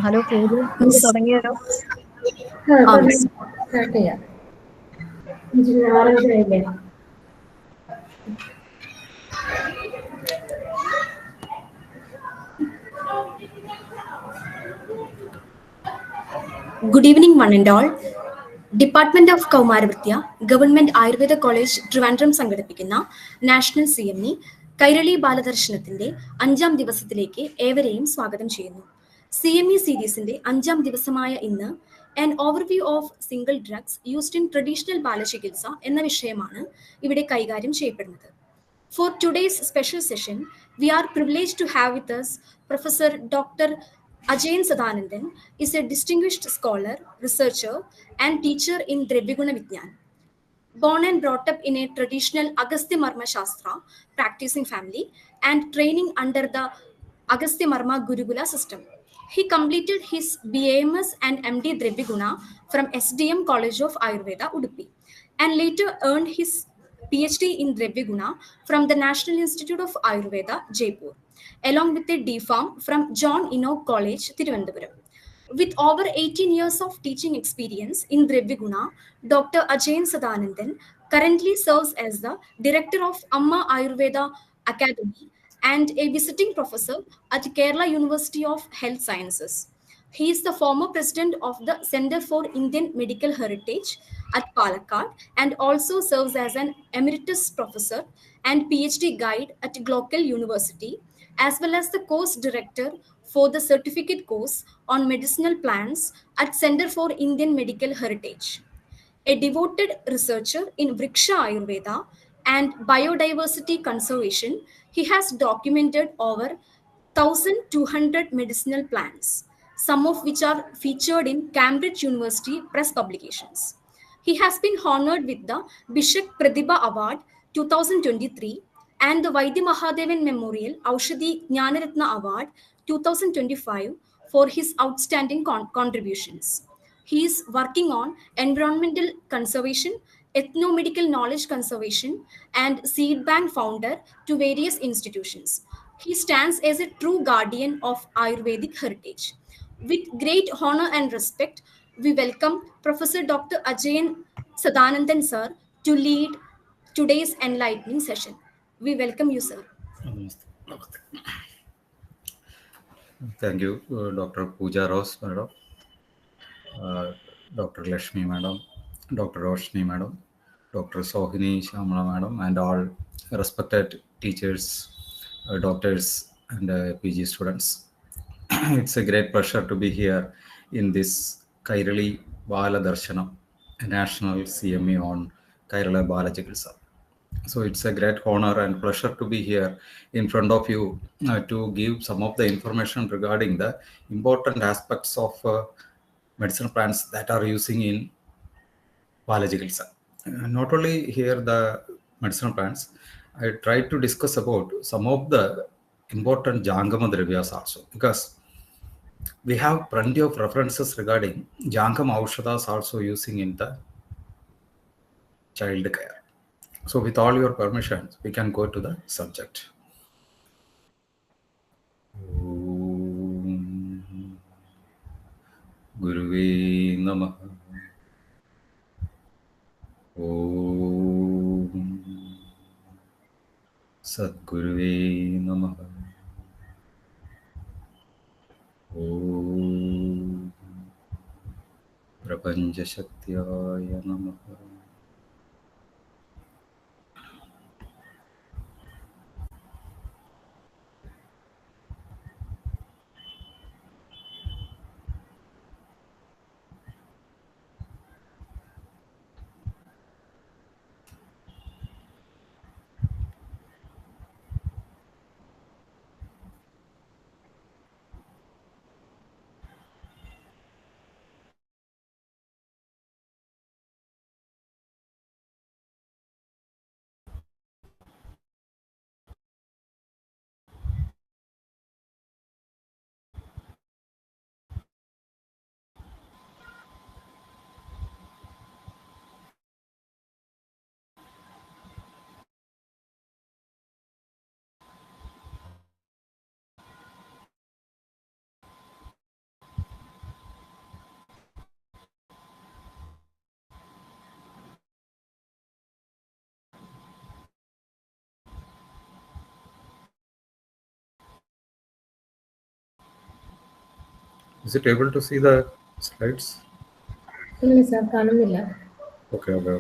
Hello, Pooja. Miss. തുടങ്ങിയാലോ? Miss. Start ചെയ്യാം. ആലോചനയില്ലേ? Good evening, one and all. Department of കൗമാരവൃത്യ ഗവൺമെന്റ് ആയുർവേദ കോളേജ് ട്രിവാൻഡ്രം സംഘടിപ്പിക്കുന്ന നാഷണൽ CME കൈരളി ബാലദർശനത്തിന്റെ 5ാം ദിവസത്തിലേക്ക് ഏവരെയും സ്വാഗതം ചെയ്യുന്നു. CME സീരീസിന്റെ 5ാം ദിവസമായ ഇന്ന് an overview of single drugs used in traditional ബാലചികിത്സ എന്ന വിഷയമാണ് ഇവിടെ കൈകാര്യം ചെയ്യപ്പെടുന്നത്. For today's special session, we are privileged to have with us Professor Dr. Ajayan Sadanandan is a distinguished scholar, researcher, and teacher in Dravyaguna Vignan. Born and brought up in a traditional Agastya Marma Shastra practicing family and training under the Agastya Marma Gurukula system. He completed his BAMS and MD Dravyaguna from SDM College of Ayurveda, Udupi, and later earned his PhD in Dravyaguna from the National Institute of Ayurveda, Jaipur, along with a D.Pharm from John Enoch College, Thiruvananthapuram. With over 18 years of teaching experience in Dravyaguna, Dr. Ajayan Sadanandan currently serves as the director of Amma Ayurveda Academy and a visiting professor at Kerala University of Health Sciences. He is the former president of the Center for Indian Medical Heritage at Palakkad and also serves as an emeritus professor and PhD guide at Global University, as well as the course director for the certificate course on medicinal plants at Center for Indian Medical Heritage. A devoted researcher in Vriksha Ayurveda and biodiversity conservation, he has documented over 1,200 medicinal plants, some of which are featured in Cambridge University press publications. He has been honored with the Bishop Pratibha Award 2023 and the Vaidya Mahadevan Memorial Aushadhi Jnanaratna Award 2025 for his outstanding contributions. He is working on environmental conservation, ethnomedical knowledge conservation, and seed bank founder to various institutions. He stands as a true guardian of Ayurvedic heritage. With great honor and respect, we welcome Professor Dr. Ajayan Sadanandan sir to lead today's enlightening session. We welcome you, sir. Thank you, Dr. Pooja Rose, madam, Dr. Lakshmi, madam, Dr. Roshni, madam, Dr. Sohini Shamala, madam, and all respected teachers, doctors, and PG students. It's a great pleasure to be here in this KAIRALI BALADARSHANam, a national CME on Kairala Balachikilsa. So it's a great honor and pleasure to be here in front of you to give some of the information regarding the important aspects of medicinal plants that are using in Balachikilsa. Not only here the medicinal plants, I tried to discuss about some of the important Jangama Dravyas also, because we have plenty of references regarding Jangama Aushadas also using in the child care. So with all your permissions, we can go to the subject. Om Guruve Namah. Om Sadguruve Namah. Om Prapancha Shaktiyaya Namah. Is it able to see the slides? ഇല്ല sir കാണുന്നില്ല. Okay, okay.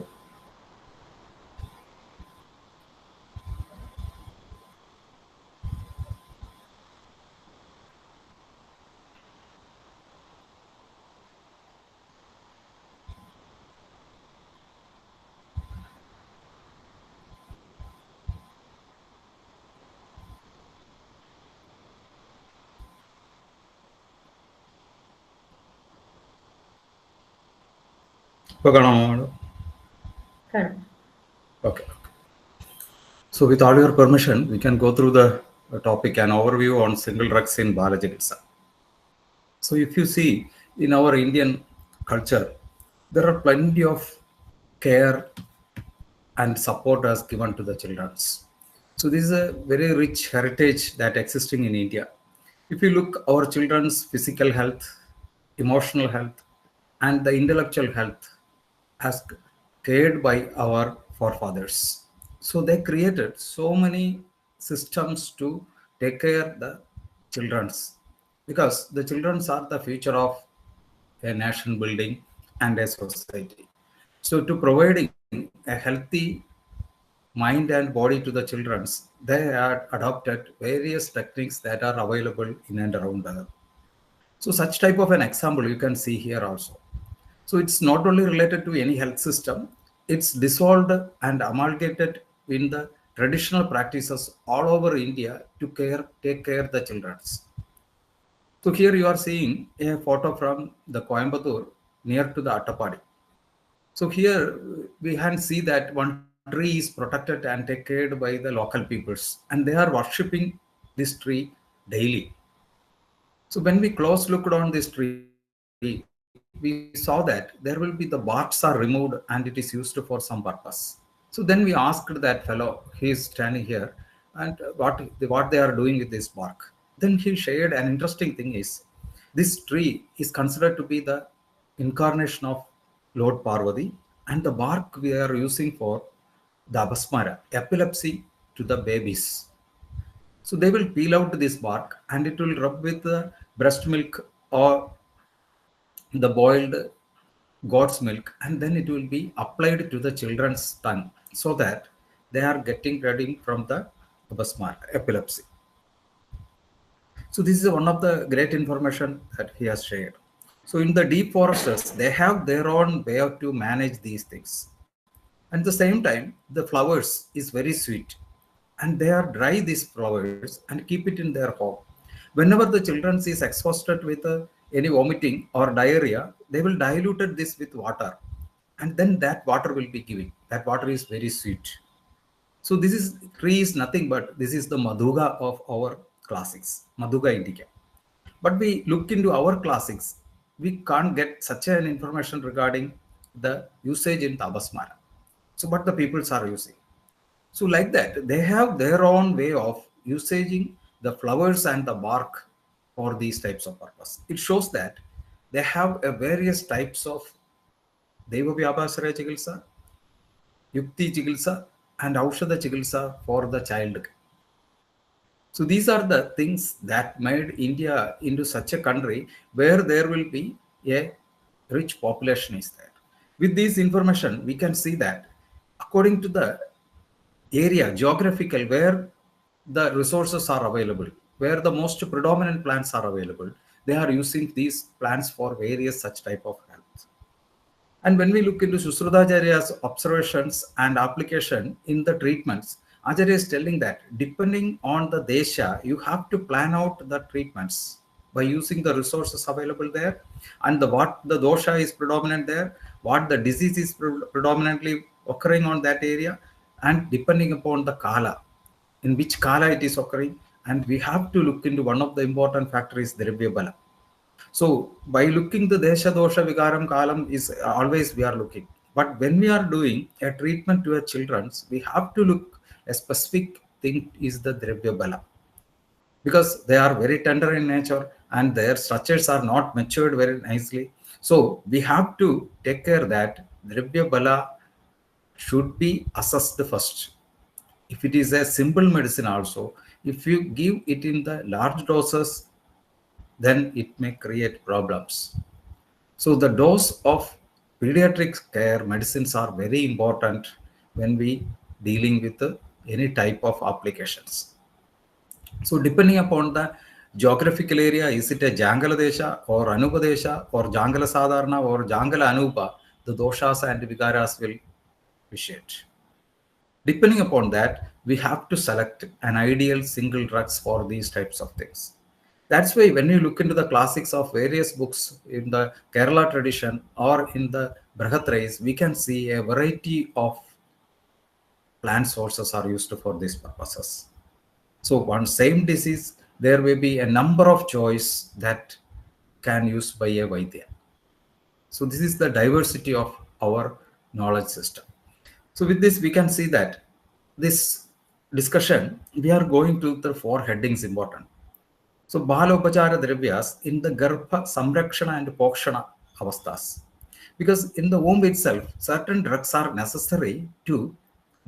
ഇപ്പോൾ കാണാമോ? കാണാം. Okay. So with all your permission, we can go through the topic, an overview on single drugs in Balachikitsa. So if you see in our Indian culture, there are plenty of care and support as given to the children. So this is a very rich heritage that existing in India. If you look our children's physical health, emotional health, and the intellectual health as cared by our forefathers. So they created so many systems to take care the children's, because the children's are the future of a nation building and a society. So to providing a healthy mind and body to the children's, they had adopted various techniques that are available in and around the earth. So such type of an example you can see here also. So it's not only related to any health system, it's dissolved and amalgamated in the traditional practices all over India to take care the children's. So here you are seeing a photo from the Coimbatore near to the Attapadi. So here we can see that one tree is protected and taken care by the local peoples, and they are worshipping this tree daily. So when we close looked on this tree, we saw that there will be the barks are removed and it is used for some purpose. So then we asked that fellow, he is standing here, and what they are doing with this bark. Then he shared an interesting thing is, this tree is considered to be the incarnation of Lord Parvati, and the bark we are using for the abasmara, epilepsy to the babies. So they will peel out this bark and it will rub with the breast milk or the boiled goat's milk, and then it will be applied to the children's tongue so that they are getting ready from the abasmar, epilepsy. So this is one of the great information that he has shared. So in the deep forests, they have their own way to manage these things. At the same time, the flowers is very sweet, and they are dry these flowers and keep it in their home. Whenever the children is exposed with any vomiting or diarrhea, they will dilute this with water, and then that water will be giving. That water is very sweet. So this is tree is nothing but this is the Madhuga of our classics, Madhuga indica. But we look into our classics, we can't get such an information regarding the usage in Tabasmara. So what the peoples are using. So like that, they have their own way of using the flowers and the bark for these types of purpose. It shows that they have a various types of Deva Vyabhasara Chikilsa, Yukti Chikilsa, and Aushadha Chikilsa for the child. So these are the things that made India into such a country where there will be a rich population is there. With this information, we can see that according to the area, geographical, where the resources are available, where the most predominant plants are available, they are using these plants for various such type of health. And when we look into Sushrudacharya's observations and application in the treatments, Acharya is telling that depending on the desha, you have to plan out the treatments by using the resources available there, and what the dosha is predominant there, what the disease is predominantly occurring on that area, and depending upon the kala, in which kala it is occurring. And we have to look into one of the important factors, Dravya Bala. So by looking the Desha Dosha Vikaram Kalam is always we are looking. But when we are doing a treatment to a children's, we have to look a specific thing is the Dravya Bala. Because they are very tender in nature and their structures are not matured very nicely. So we have to take care that Dravya Bala should be assessed first. If it is a simple medicine also, if you give it in the large doses, then it may create problems. So the dose of pediatric care medicines are very important when we dealing with any type of applications. So depending upon the geographical area, is it a Jangala Desha or Anupa Desha or Jangala Sadharana or Jangala Anupa, the doshas and vigaras will vitiate. Depending upon that, we have to select an ideal single drugs for these types of things. That's why when you look into the classics of various books in the Kerala tradition or in the Brahatrays, we can see a variety of plant sources are used for these purposes. So one same disease, there may be a number of choice that can use by a Vaidya. So this is the diversity of our knowledge system. So with this, we can see that this discussion, we are going to the 4 headings important. So Bahalopachara Dravyas in the Garbha, Samrakshana and Pokshana avasthas. Because in the womb itself, certain drugs are necessary to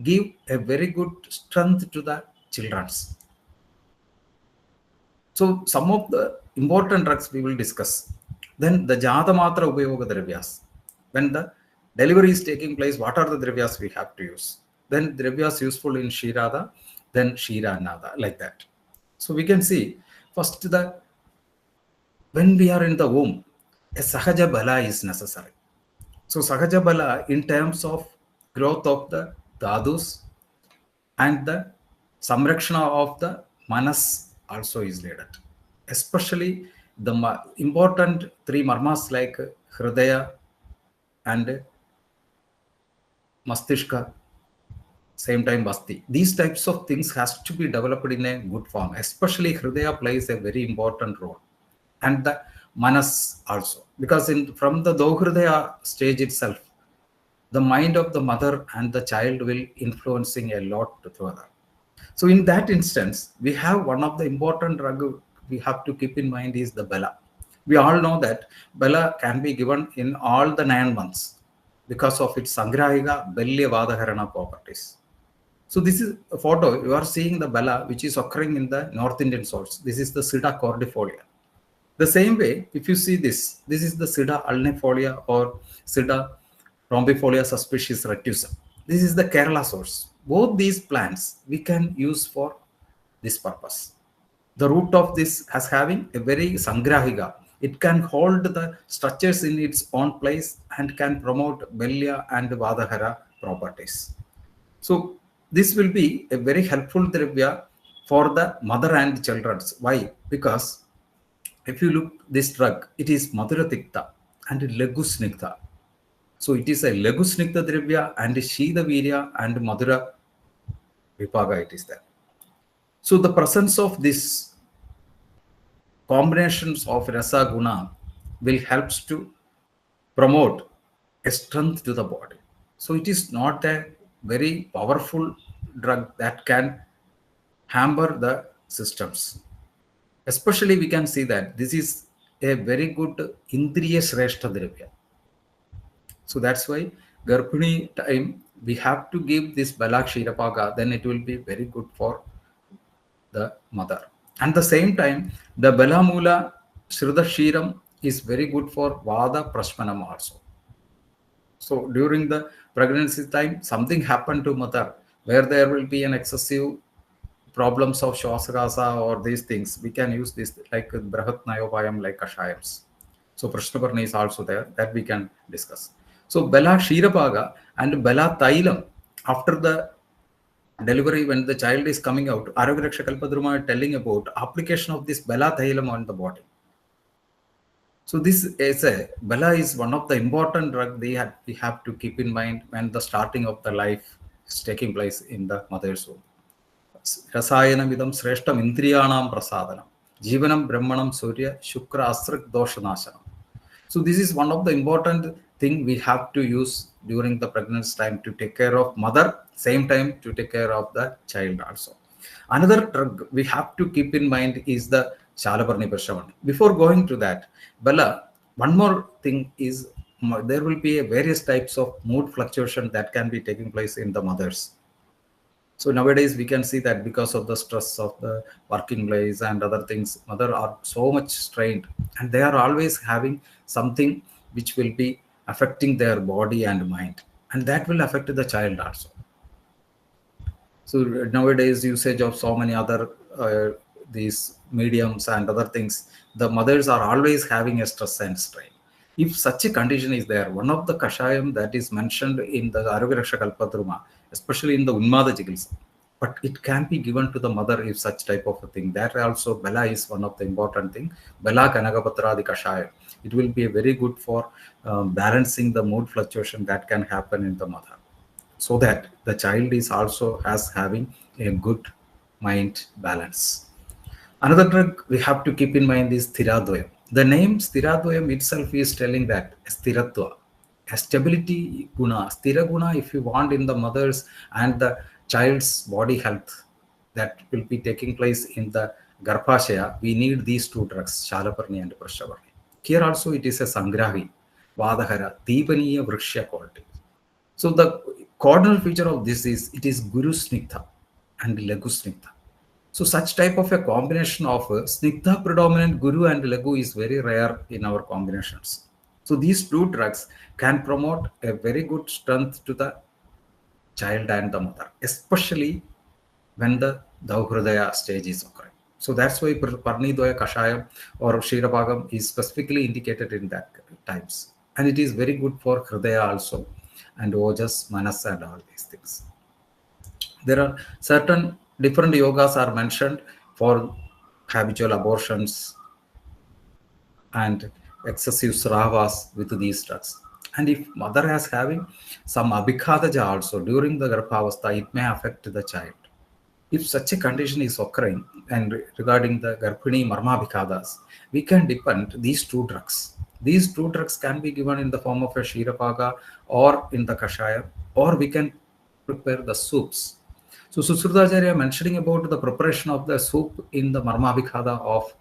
give a very good strength to the children. So some of the important drugs we will discuss. Then the Jata Matra Upayoga Dravyas. When the delivery is taking place, what are the Dravyas we have to use? Then Dravyas useful in Shirada, then Shira Nada, like that. So we can see first when we are in the womb, a Sahaja Bala is necessary. So Sahaja Bala in terms of growth of the Dadus and the Samrakshana of the Manas also is needed. Especially the important 3 marmas like Hridaya and Mastishka, same time Basti. These types of things has to be developed in a good form. Especially Hridaya plays a very important role. And the Manas also. Because from the Dohridaya stage itself, the mind of the mother and the child will influencing a lot together. So in that instance, we have one of the important drug we have to keep in mind is the Bela. We all know that Bela can be given in all the 9 months because of its Sangrahiga Belya Vadaharana properties. So this is a photo, you are seeing the Bela which is occurring in the North Indian source. This is the Sida cordifolia. The same way, if you see this is the Sida alnifolia or Sida rhombifolia suspicious retusum. This is the Kerala source. Both these plants we can use for this purpose. The root of this has having a very sangrahiga. It can hold the structures in its own place and can promote Belya and Vadahara properties. So this will be a very helpful dravya for the mother and children. Why? Because if you look this drug, it is Madhura Tikta and Legusnikta. So it is a Legusnikta dravya and Shida Virya and Madhura Vipaga it is there. So the presence of this combinations of Rasa Guna will helps to promote a strength to the body. So it is not a very powerful drug that can hamper the systems. Especially we can see that this is a very good Indriya Shrestha Dravya. So that's why Garphini time we have to give this Balak Shirapaga, then it will be very good for the mother. And the same time, the Belamula Shruda Shiram is very good for Vada Prashmanam also. So during the pregnancy time, something happened to mother where there will be an excessive problems of Shwasarasa or these things. We can use this like Brahat Nayopayam like Kashayams. So Prashnaparna is also there that we can discuss. So Bela Shirapaga and Bela Tailam after the delivery when the child is coming out, Arogya Raksha Kalpadruma is telling about application of this Bela Thailam on the body. So this is Bela is one of the important drug we have to keep in mind when the starting of the life is taking place in the mother's womb. Rasayanam vidam sreshtam indriyanam prasadanam. Jivanam brahmanam surya shukra asrak doshanashanam. So this is one of the important thing we have to use during the pregnancy time to take care of mother, same time to take care of the child also. Another drug we have to keep in mind is the Shalaparni Prashavan. Before going to that, Bala, one more thing is there will be various types of mood fluctuation that can be taking place in the mothers. So nowadays we can see that because of the stress of the working lives and other things, mother are so much strained, and they are always having something which will be affecting their body and mind, and that will affect the child also. So nowadays usage of so many other these mediums and other things, the mothers are always having a stress and strain. If such a condition is there, one of the kashayam that is mentioned in the Arogaraksha Kalpadruma, especially in the Unmada Chikitsa, but it can be given to the mother if such type of a thing. That also Bela is one of the important thing. Bela Kanagapatra the Kashaya. It will be very good for balancing the mood fluctuation that can happen in the mother, so that the child is also as having a good mind balance. Another drug we have to keep in mind is Stiradvayam. The name Stiradvayam itself is telling that Stiratva, a stability guna, Stira guna, if you want in the mother's and the child's body health that will be taking place in the Garbhashaya, we need these two drugs, Shalaparni and Prashavarni. Here also it is a Sangrahi, Vadahara, Deepaniya Vrishya quality. So the cardinal feature of this is it is Guru Snigdha and Lagu Snigdha. So such type of a combination of Snigdha predominant Guru and Lagu is very rare in our combinations. So these two drugs can promote a very good strength to the child and the mother, especially when the Dauhridaya stage is occurring. So that's why Parnidvaya Kashayam or Kshirabhagam is specifically indicated in that times. And it is very good for Hridaya also, and Ojas, Manas, and all these things. There are certain different yogas are mentioned for habitual abortions and excessive sravas with these drugs. And if mother has having some abhikhadaja also during the Garbhavastha, it may affect the child. If such a condition is occurring, and regarding the Garbhini Marmabhikadas, we can depend these two drugs. These two drugs can be given in the form of a Shirapaga or in the Kashaya, or we can prepare the soups. So Susrutacharya mentioning about the preparation of the soup in the Marmabhikada of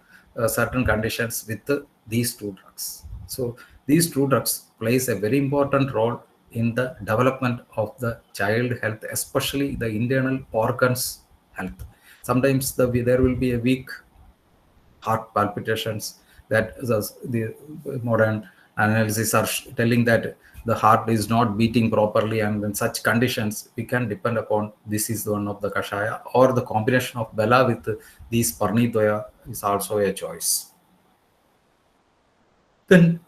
certain conditions with these two drugs. So these two drugs plays a very important role in the development of the child health, especially the internal organs health. Sometimes there will be a weak heart palpitations, that the modern analysis are telling that the heart is not beating properly, and in such conditions we can depend upon this is one of the kashaya, or the combination of Bela with these Parnidvaya is also a choice. Then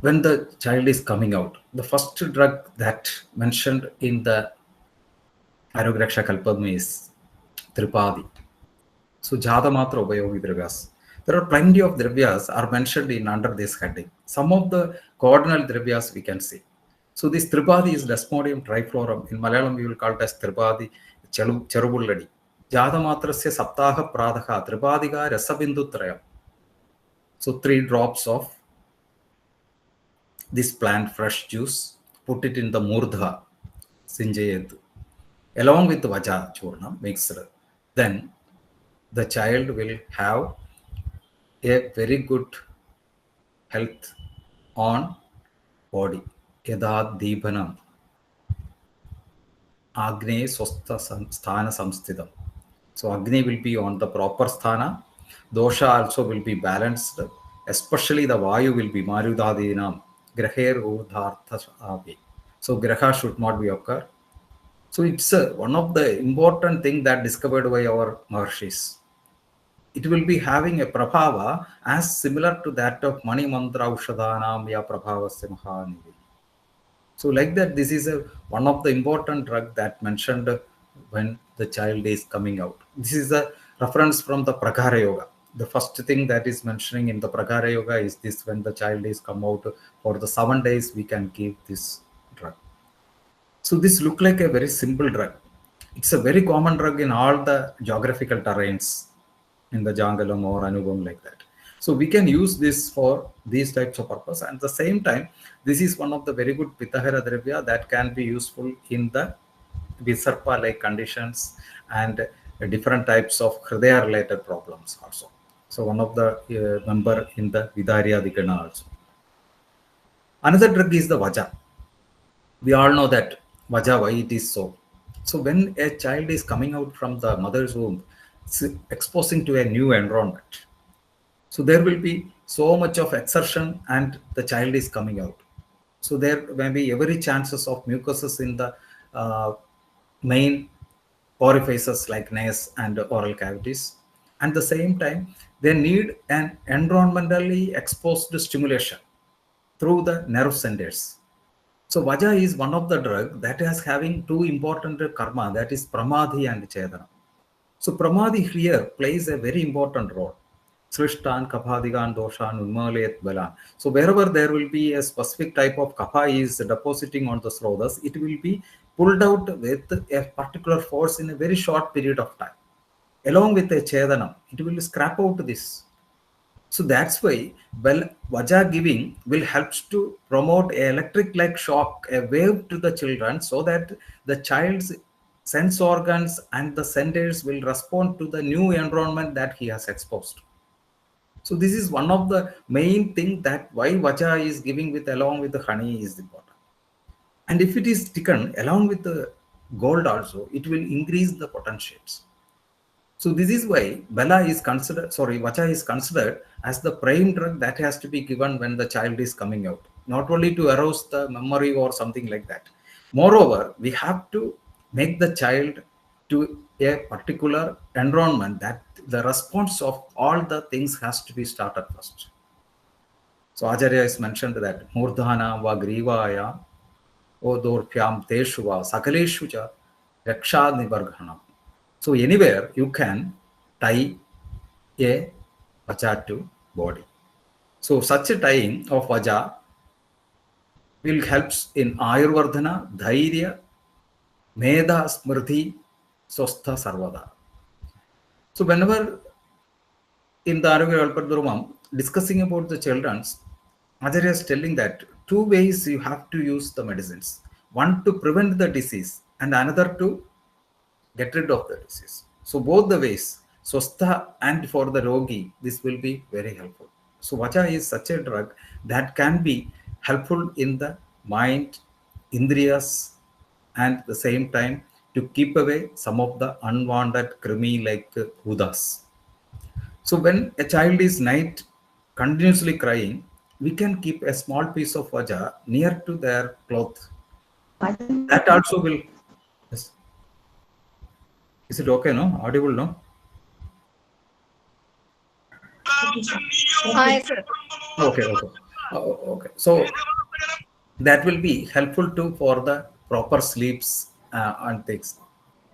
when the child is coming out, the first drug that mentioned in the Arograksha Kalpadma is Tripadi. So Jadamatra Upayogi Dravyas. There are plenty of Dravyas are mentioned in under this heading. Some of the cardinal Dravyas we can see. So this Tripadi is Desmodium triflorum. In Malayalam we will call it as Tripadi Cherubulladi. Jadamatrasya Saptaha Pradha Tripadiga Rasabindu Trayam. So 3 drops of this plant fresh juice, put it in the Murdha Sinjayed, along with the Vaja Churna mixed. Then the child will have a very good health on body. Yada Deepanam Agni Swastha Sthana Samsthitam. So Agni will be on the proper sthana. Dosha also will be balanced. Especially the Vayu will be Marudadinam. Graher Udhartha Avi. So Graha should not be occur. So it's one of the important thing that discovered by our Maharshis. It will be having a prabhava as similar to that of Mani Mantra Ushadhanam Ya Prabhavasya Mahanidhi. So like that, this is one of the important drug that mentioned when the child is coming out. This is a reference from the Prakara Yoga. The first thing that is mentioning in the Prakara Yoga is this: when the child is come out for the 7 days, we can give this drug. So this look like a very simple drug. It's a very common drug in all the geographical terrains in the Jangalam or Anubam like that. So we can use this for these types of purpose. And at the same time, this is one of the very good Pitahara Dravya that can be useful in the Visarpa like conditions and different types of Hridaya related problems also. So one of the member in the Vidarya Dikana also. Another drug is the Vaja. We all know that Vaja, why it is so. So when a child is coming out from the mother's womb, it's exposing to a new environment. So there will be so much of exertion and the child is coming out. So there may be every chances of mucuses in the main orifices like nose and oral cavities. At the same time, they need an environmentally exposed stimulation through the nerve centers. So Vaja is one of the drug that is having two important karma, that is Pramadhi and Chedana. So Pramadhi here plays a very important role. Srishtan, Kaphadigan, Doshan, Unmalayat, Balan. So wherever there will be a specific type of kapha is depositing on the srodhas, it will be pulled out with a particular force in a very short period of time. Along with a Chedanam, it will scrap out this. So that's why Vaja giving will helps to promote a electric like shock, a wave to the children, so that the child's sense organs and the centers will respond to the new environment that he has exposed. So this is one of the main thing that why Vaja is giving with along with the honey is important. And if it is taken along with the gold also, it will increase the potentials. So this is why Vacha is considered as the prime drug that has to be given when the child is coming out, not only to arouse the memory or something like that. Moreover, we have to make the child to a particular environment that the response of all the things has to be started first. So Acharya has mentioned that Murdhana va grivaya odorpyam teshuva sakaleshuja raksha nivarghanam. So anywhere you can tie a vaja to body. So such a tying of vaja will helps in Ayurvardhana, Dhairya, Medha, Smriti, Swastha, Sarvada. So whenever in the Arogya Alpadurumam discussing about the children's, Acharya is telling that two ways you have to use the medicines. One to prevent the disease and another to get rid of the disease. So both the ways, Swastha and for the Rogi, this will be very helpful. So Vacha is such a drug that can be helpful in the mind, Indriyas, and at the same time to keep away some of the unwanted krimi like Hudas. So when a child is night continuously crying, we can keep a small piece of Vaja near to their cloth. That also will. Yes. Is it okay? No, audible? No. Yes, sir. Okay. Okay. Okay. So that will be helpful too for the proper sleeps and things.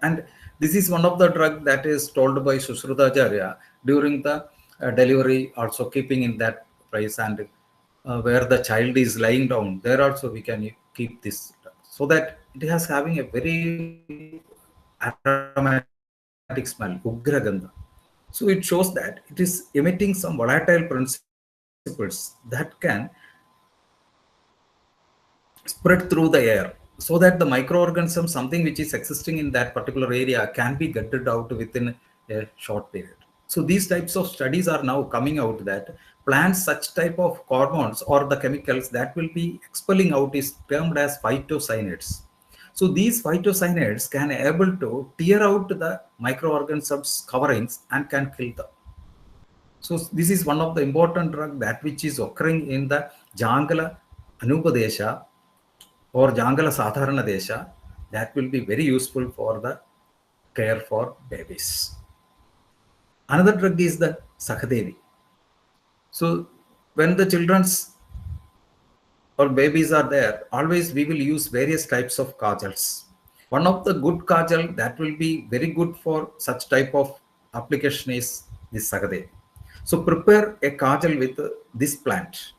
And this is one of the drug that is told by Sushrutacharya during the delivery, also keeping in that place, and where the child is lying down, there also we can keep this drug, so that it has having a very aromatic smell, Ugra Gandha. So it shows that it is emitting some volatile principles that can spread through the air, so that the microorganism, something which is existing in that particular area, can be gutted out within a short period. So these types of studies are now coming out that plants such type of hormones or the chemicals that will be expelling out is termed as phytocyanids. So these phytocyanids can able to tear out the microorganisms coverings and can kill them. So this is one of the important drug that which is occurring in the Jangala Anupadesha or Jangala Sadharana Desha, that will be very useful for the care for babies. Another drug is the Sakhadevi. So when the children's or babies are there, always we will use various types of kajals. One of the good kajal that will be very good for such type of application is this Sakhadevi. So prepare a kajal with this plant.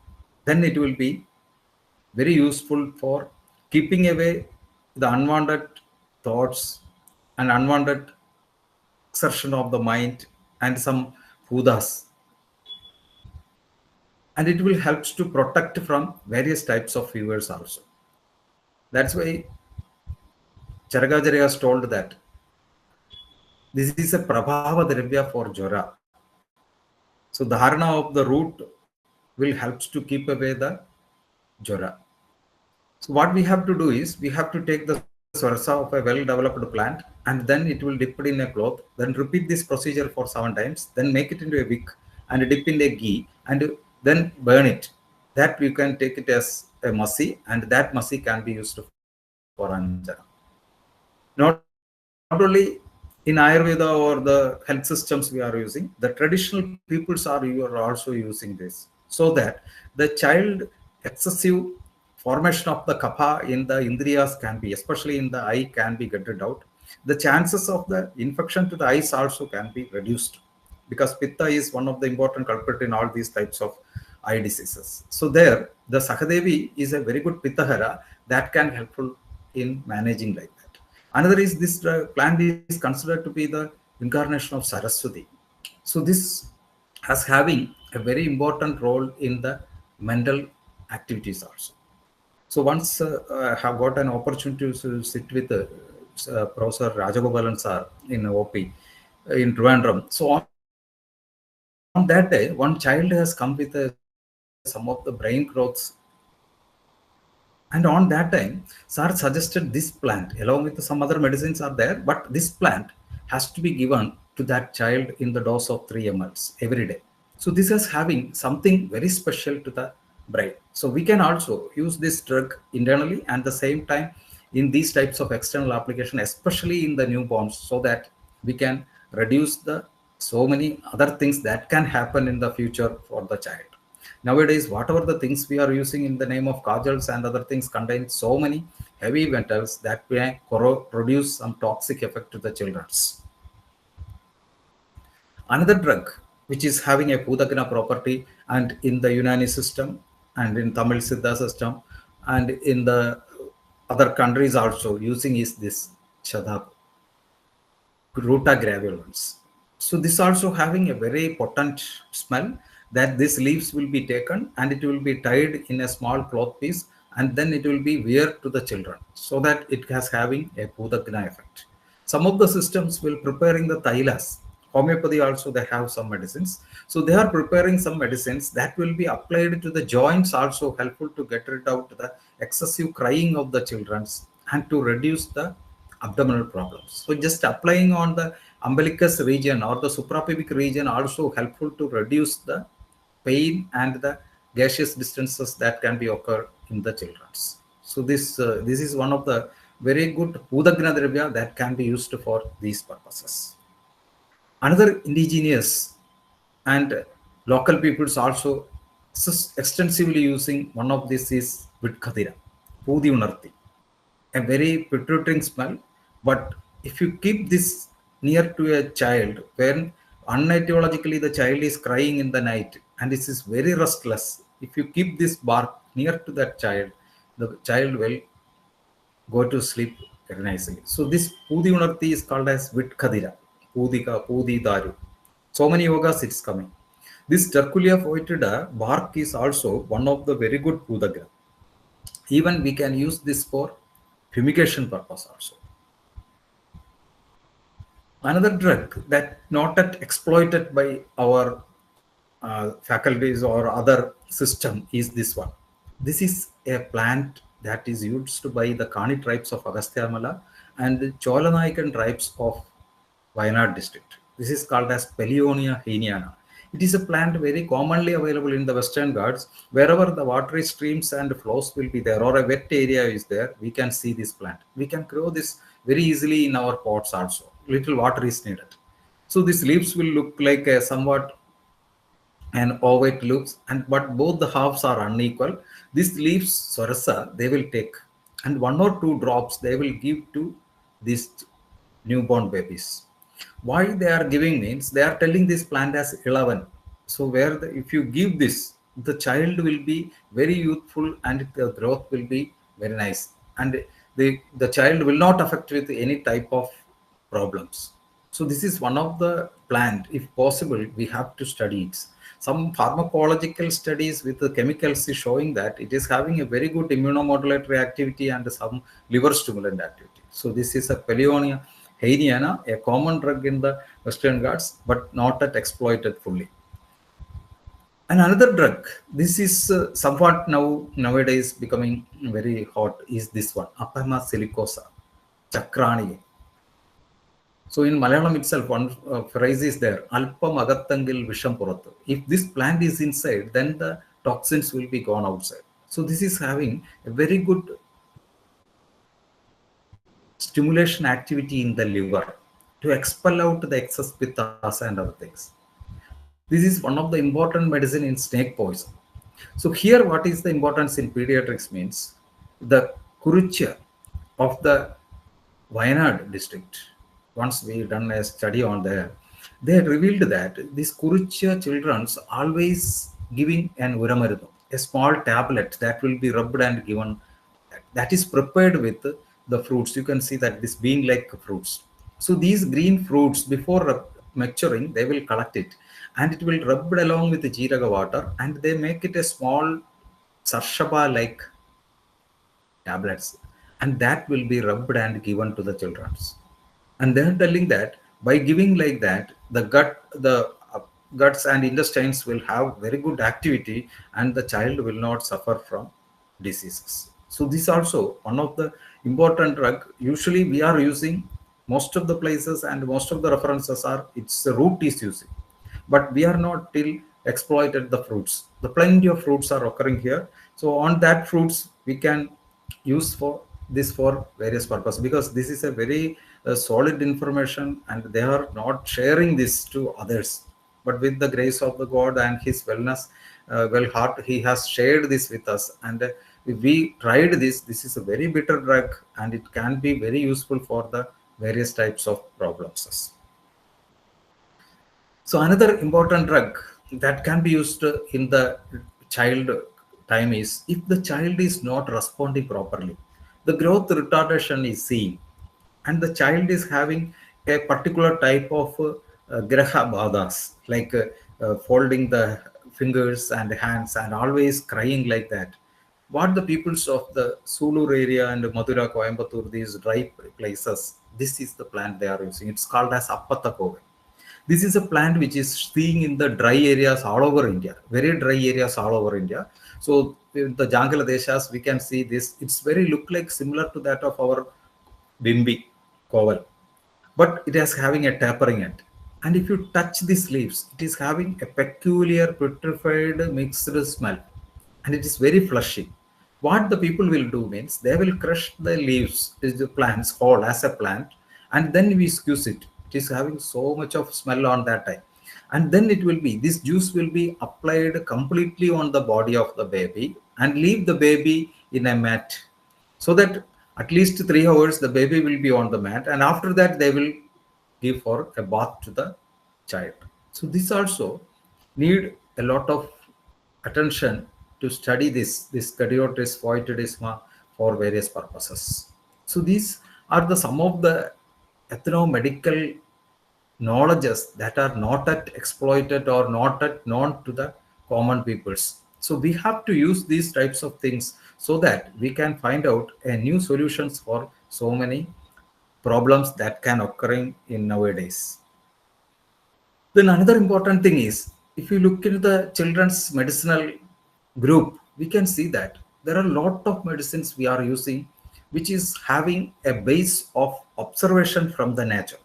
Then it will be very useful for keeping away the unwanted thoughts and unwanted exertion of the mind and some hudas. And it will help to protect from various types of fevers also. That's why Charagajari has told that this is a prabhava dravya for jora. So dharana of the root will help to keep away the jora. So what we have to do is we have to take the Sorsa of a well-developed plant, and then it will dip it in a cloth, then repeat this procedure for 7 times, then make it into a wick and dip in a ghee and then burn it. That you can take it as a masi, and that masi can be used for Anjana. Not only in Ayurveda or the health systems we are using, the traditional peoples are also using this, so that the child excessive formation of the kapha in the indriyas can be, especially in the eye, can be getted out. The chances of the infection to the eyes also can be reduced, because pitta is one of the important culprit in all these types of eye diseases. So there, the Sahadevi is a very good pittahara that can helpful in managing like that. Another is this plant is considered to be the incarnation of Saraswati. So this as having a very important role in the mental activities also. So once I have got an opportunity to sit with Professor Rajagopalan sir in OP in Trivandrum. So on that day, one child has come with some of the brain growths, and on that time, sir suggested this plant along with some other medicines are there, but this plant has to be given to that child in the dose of 3 ml every day. So this is having something very special to the brain. So we can also use this drug internally and the same time in these types of external application, especially in the newborns, so that we can reduce the so many other things that can happen in the future for the child. Nowadays, whatever the things we are using in the name of kajals and other things contain so many heavy metals that may produce some toxic effect to the children's. Another drug which is having a Pudakana property, and in the Unani system and in Tamil Siddha system and in the other countries also using is this Chadaku, Ruta gravulans. So this also having a very potent smell, that these leaves will be taken and it will be tied in a small cloth piece, and then it will be wear to the children, so that it has having a Pudakana effect. Some of the systems will preparing the thailas. Homeopathy also they have some medicines. So they are preparing some medicines that will be applied to the joints, also helpful to get rid of the excessive crying of the children and to reduce the abdominal problems. So just applying on the umbilicus region or the suprapubic region also helpful to reduce the pain and the gaseous distances that can be occur in the children's. So this is one of the very good Pudagna Dravya that can be used for these purposes. Another indigenous and local peoples also extensively using one of this is Vidkhadira, Pudi Unarthi, a very petrifying smell. But if you keep this near to a child, when unetiologically the child is crying in the night and this is very restless, if you keep this bark near to that child, the child will go to sleep very nicely. So this Pudi Unarthi is called as Vitkadira, Pudika, Pudi Daru. So many yogas it's coming. This Terculia foetida bark is also one of the very good Pudagra. Even we can use this for fumigation purpose also. Another drug that not that exploited by our faculties or other system is this one. This is a plant that is used by the Kani tribes of Agasthyamala and the Cholanayakan tribes of Wayanad district. This is called as Peleonia hainiana. It is a plant very commonly available in the Western Ghats. Wherever the watery streams and flows will be there or a wet area is there, we can see this plant. We can grow this very easily in our pots also. Little water is needed. So these leaves will look like a somewhat and ovate loops, and but both the halves are unequal. These leaves, sorasa, they will take, and 1 or 2 drops they will give to these newborn babies. Why they are giving means they are telling this plant as 11. So where if you give this, the child will be very youthful and the growth will be very nice, and the child will not affect with any type of problems. So this is one of the plant. If possible, we have to study it. Some pharmacological studies with the chemicals is showing that it is having a very good immunomodulatory activity and some liver stimulant activity. So this is a Peleonia hainiana, a common drug in the Western Ghats, but not that exploited fully. And another drug, this is somewhat nowadays becoming very hot, is this one, Apama silicosa. Chakrani. So in Malayalam itself, one phrase is there, Alpam agattangil visham purathu. If this plant is inside, then the toxins will be gone outside. So this is having a very good stimulation activity in the liver to expel out the excess pittas and other things. This is one of the important medicine in snake poison. So here what is the importance in pediatrics means the Kurucha of the Wayanad district, once we done a study on there, they had revealed that these Kurucha children's always giving an uramarudam, a small tablet that will be rubbed and given, that is prepared with the fruits. You can see that this being like fruits. So these green fruits, before maturing, they will collect it and it will rubbed along with the jeeraga water and they make it a small sarshaba like tablets, and that will be rubbed and given to the children. And they're telling that by giving like that, the guts and intestines will have very good activity and the child will not suffer from diseases. So this also one of the important drug. Usually we are using most of the places and most of the references are it's the root is using, but we are not till exploited the fruits. The plenty of fruits are occurring here. So on that fruits we can use for this for various purposes, because this is a very solid information and they are not sharing this to others. But with the grace of the God and his wellness, well heart, he has shared this with us. And if we tried this, this is a very bitter drug and it can be very useful for the various types of problems. So another important drug that can be used in the child time is if the child is not responding properly, the growth retardation is seen, and the child is having a particular type of graha badhas, like folding the fingers and hands and always crying like that. What the peoples of the Sulur area and Madura, Coimbatore, these dry places, this is the plant they are using. It's called as Appata Kove. This is a plant which is seen in the dry areas all over India, very dry areas all over India. So in the Jangala Deshas, we can see this. It's very look like similar to that of our Bimbi Koval, but it is having a tapering end. And if you touch these leaves, it is having a peculiar petrified mixed smell, and it is very fleshy. What the people will do means they will crush the leaves, is the plants whole as a plant, and then we squeeze it. It is having so much of smell on that time, and then it will be this juice will be applied completely on the body of the baby and leave the baby in a mat, so that at least 3 hours the baby will be on the mat, and after that they will give for a bath to the child. So this also need a lot of attention to study this Cadiotis foetidisma for various purposes. So these are the some of the ethnomedical knowledges that are not yet exploited or not yet known to the common peoples. So we have to use these types of things so that we can find out a new solutions for so many problems that can occurring in nowadays. Then another important thing is, if you look into the children's medicinal group, we can see that there are a lot of medicines we are using which is having a base of observation from the nature.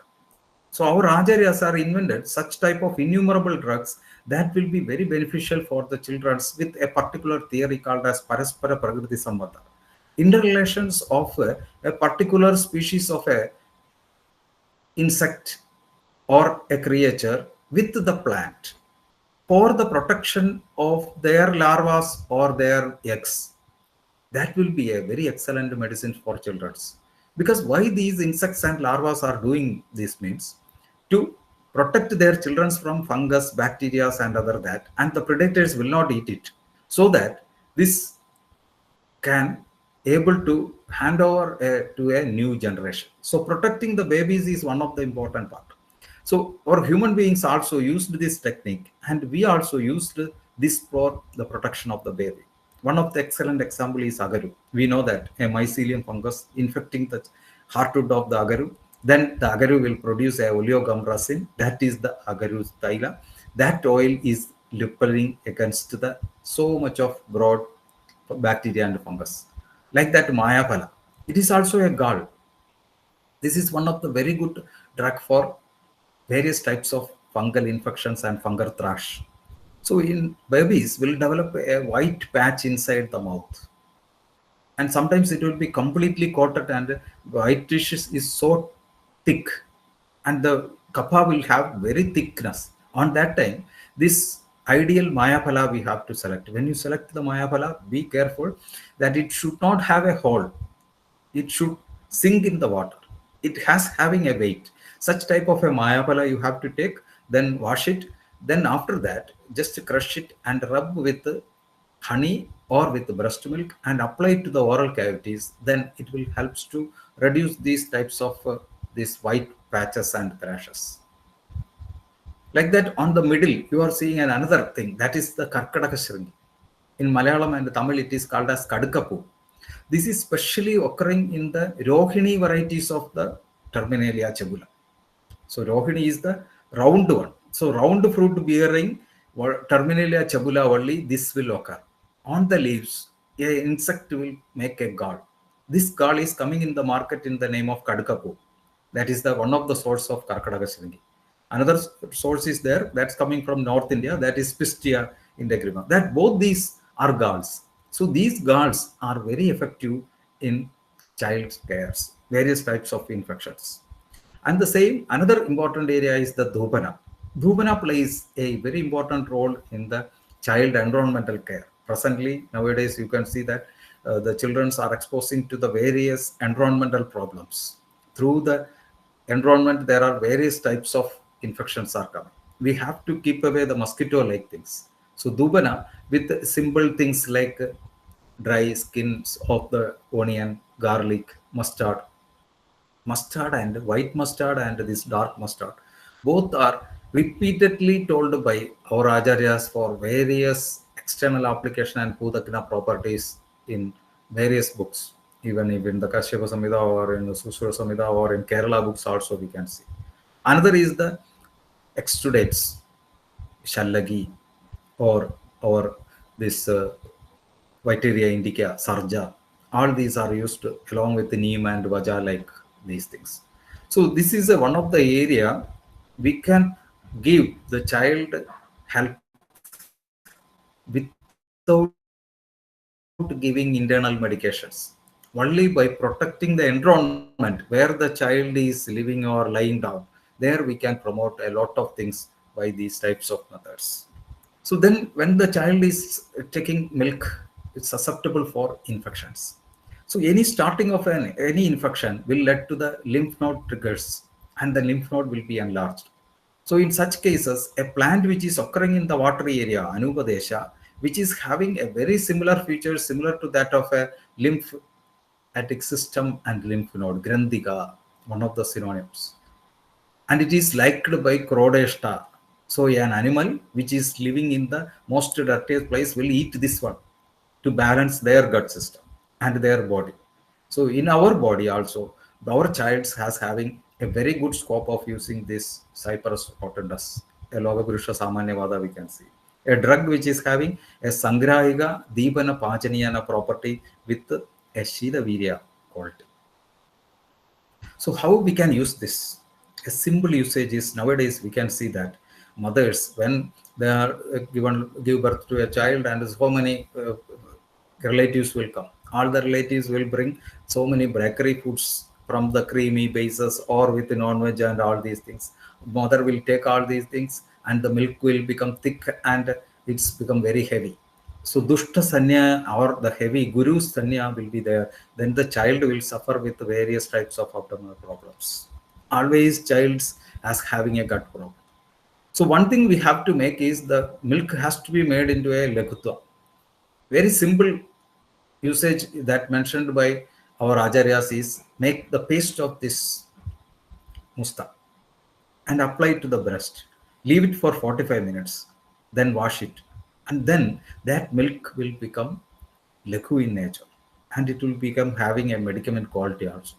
So our Acharyas are invented such type of innumerable drugs that will be very beneficial for the children with a particular theory called as Paraspara Prakriti Sambandha. Interrelations of a particular species of a insect or a creature with the plant for the protection of their larvae or their eggs. That will be a very excellent medicine for children. Because why these insects and larvae are doing this means to protect their children from fungus, bacteria and other that, and the predators will not eat it, so that this can able to hand over to a new generation. So protecting the babies is one of the important part. So our human beings also used this technique, and we also used this for the protection of the baby. One of the excellent example is agaru. We know that a mycelium fungus infecting the heartwood of the agaru, then the agaru will produce a oleogum resin, that is the agaru thyla. That oil is repelling against the so much of broad bacteria and fungus. Like that Mayaphala, it is also a gall. This is one of the very good drug for various types of fungal infections and fungal thrush. So in babies will develop a white patch inside the mouth, and sometimes it will be completely coated, and white tissue is so thick, and the kapha will have very thickness. On that time, this ideal mayaphala we have to select. When you select the mayaphala, be careful that it should not have a hole. It should sink in the water. It has having a weight. Such type of a mayaphala you have to take, then wash it. Then after that, just crush it and rub with honey or with breast milk and apply it to the oral cavities. Then it will helps to reduce these types of these white patches and thrashes. Like that, on the middle, you are seeing another thing, that is the Karkadaka. In Malayalam and Tamil, it is called as Kadkapu. This is specially occurring in the Rohini varieties of the Terminalia cebula. So Rohini is the round one. So round fruit bearing Terminalia cebula only, this will occur. On the leaves, an insect will make a gall. This gall is coming in the market in the name of Kadkapu. That is the one of the source of Karkadaka. Another source is there that's coming from North India, that is Pistia integrima. That both these are galls. So these galls are very effective in child cares, various types of infections. And the same, another important area is the Dhupana. Dhupana plays a very important role in the child environmental care. Presently, nowadays, you can see that the children are exposing to the various environmental problems. Through the environment, there are various types of infections are coming. We have to keep away the mosquito-like things. So Dhupana, with simple things like dry skins of the onion, garlic, mustard and white mustard and this dark mustard, both are repeatedly told by our acharyas for various external application and Pudakina properties in various books, even in the Kashyapa Samhita or in the Susura Samhita or in Kerala books also we can see. Another is the exudates, shallagi, or this Viteria indica, sarja. All these are used along with the neem and vaja, like these things. So this is one of the area we can give the child help without giving internal medications. Only by protecting the environment where the child is living or lying down, there we can promote a lot of things by these types of methods. So then when the child is taking milk, it's susceptible for infections. So any starting of any infection will lead to the lymph node triggers, and the lymph node will be enlarged. So in such cases, a plant which is occurring in the watery area, Anupadesha, which is having a very similar feature, similar to that of a lymphatic system and lymph node, Grandhika, one of the synonyms. And it is liked by Crodesta. So an animal which is living in the most dirtiest place will eat this one to balance their gut system and their body. So in our body also, our child has having a very good scope of using this Cyperus rotundus, a Logapurusha Samanyavada we can see. A drug which is having a Sangrahiga Deepana Pachaniyana property with a Shida Virya quality. So how we can use this? A simple usage is, nowadays we can see that mothers, when they are give birth to a child, and so many relatives will come. All the relatives will bring so many bakery foods from the creamy bases or with the non-veg and all these things. Mother will take all these things and the milk will become thick and it's become very heavy. So Dushta Sanya or the heavy Guru Sanya will be there. Then the child will suffer with various types of abdominal problems. Always child's as having a gut problem. So one thing we have to make is the milk has to be made into a lekutva. Very simple usage that mentioned by our acharyas is make the paste of this musta and apply it to the breast. Leave it for 45 minutes, then wash it. And then that milk will become leku in nature and it will become having a medicament quality also.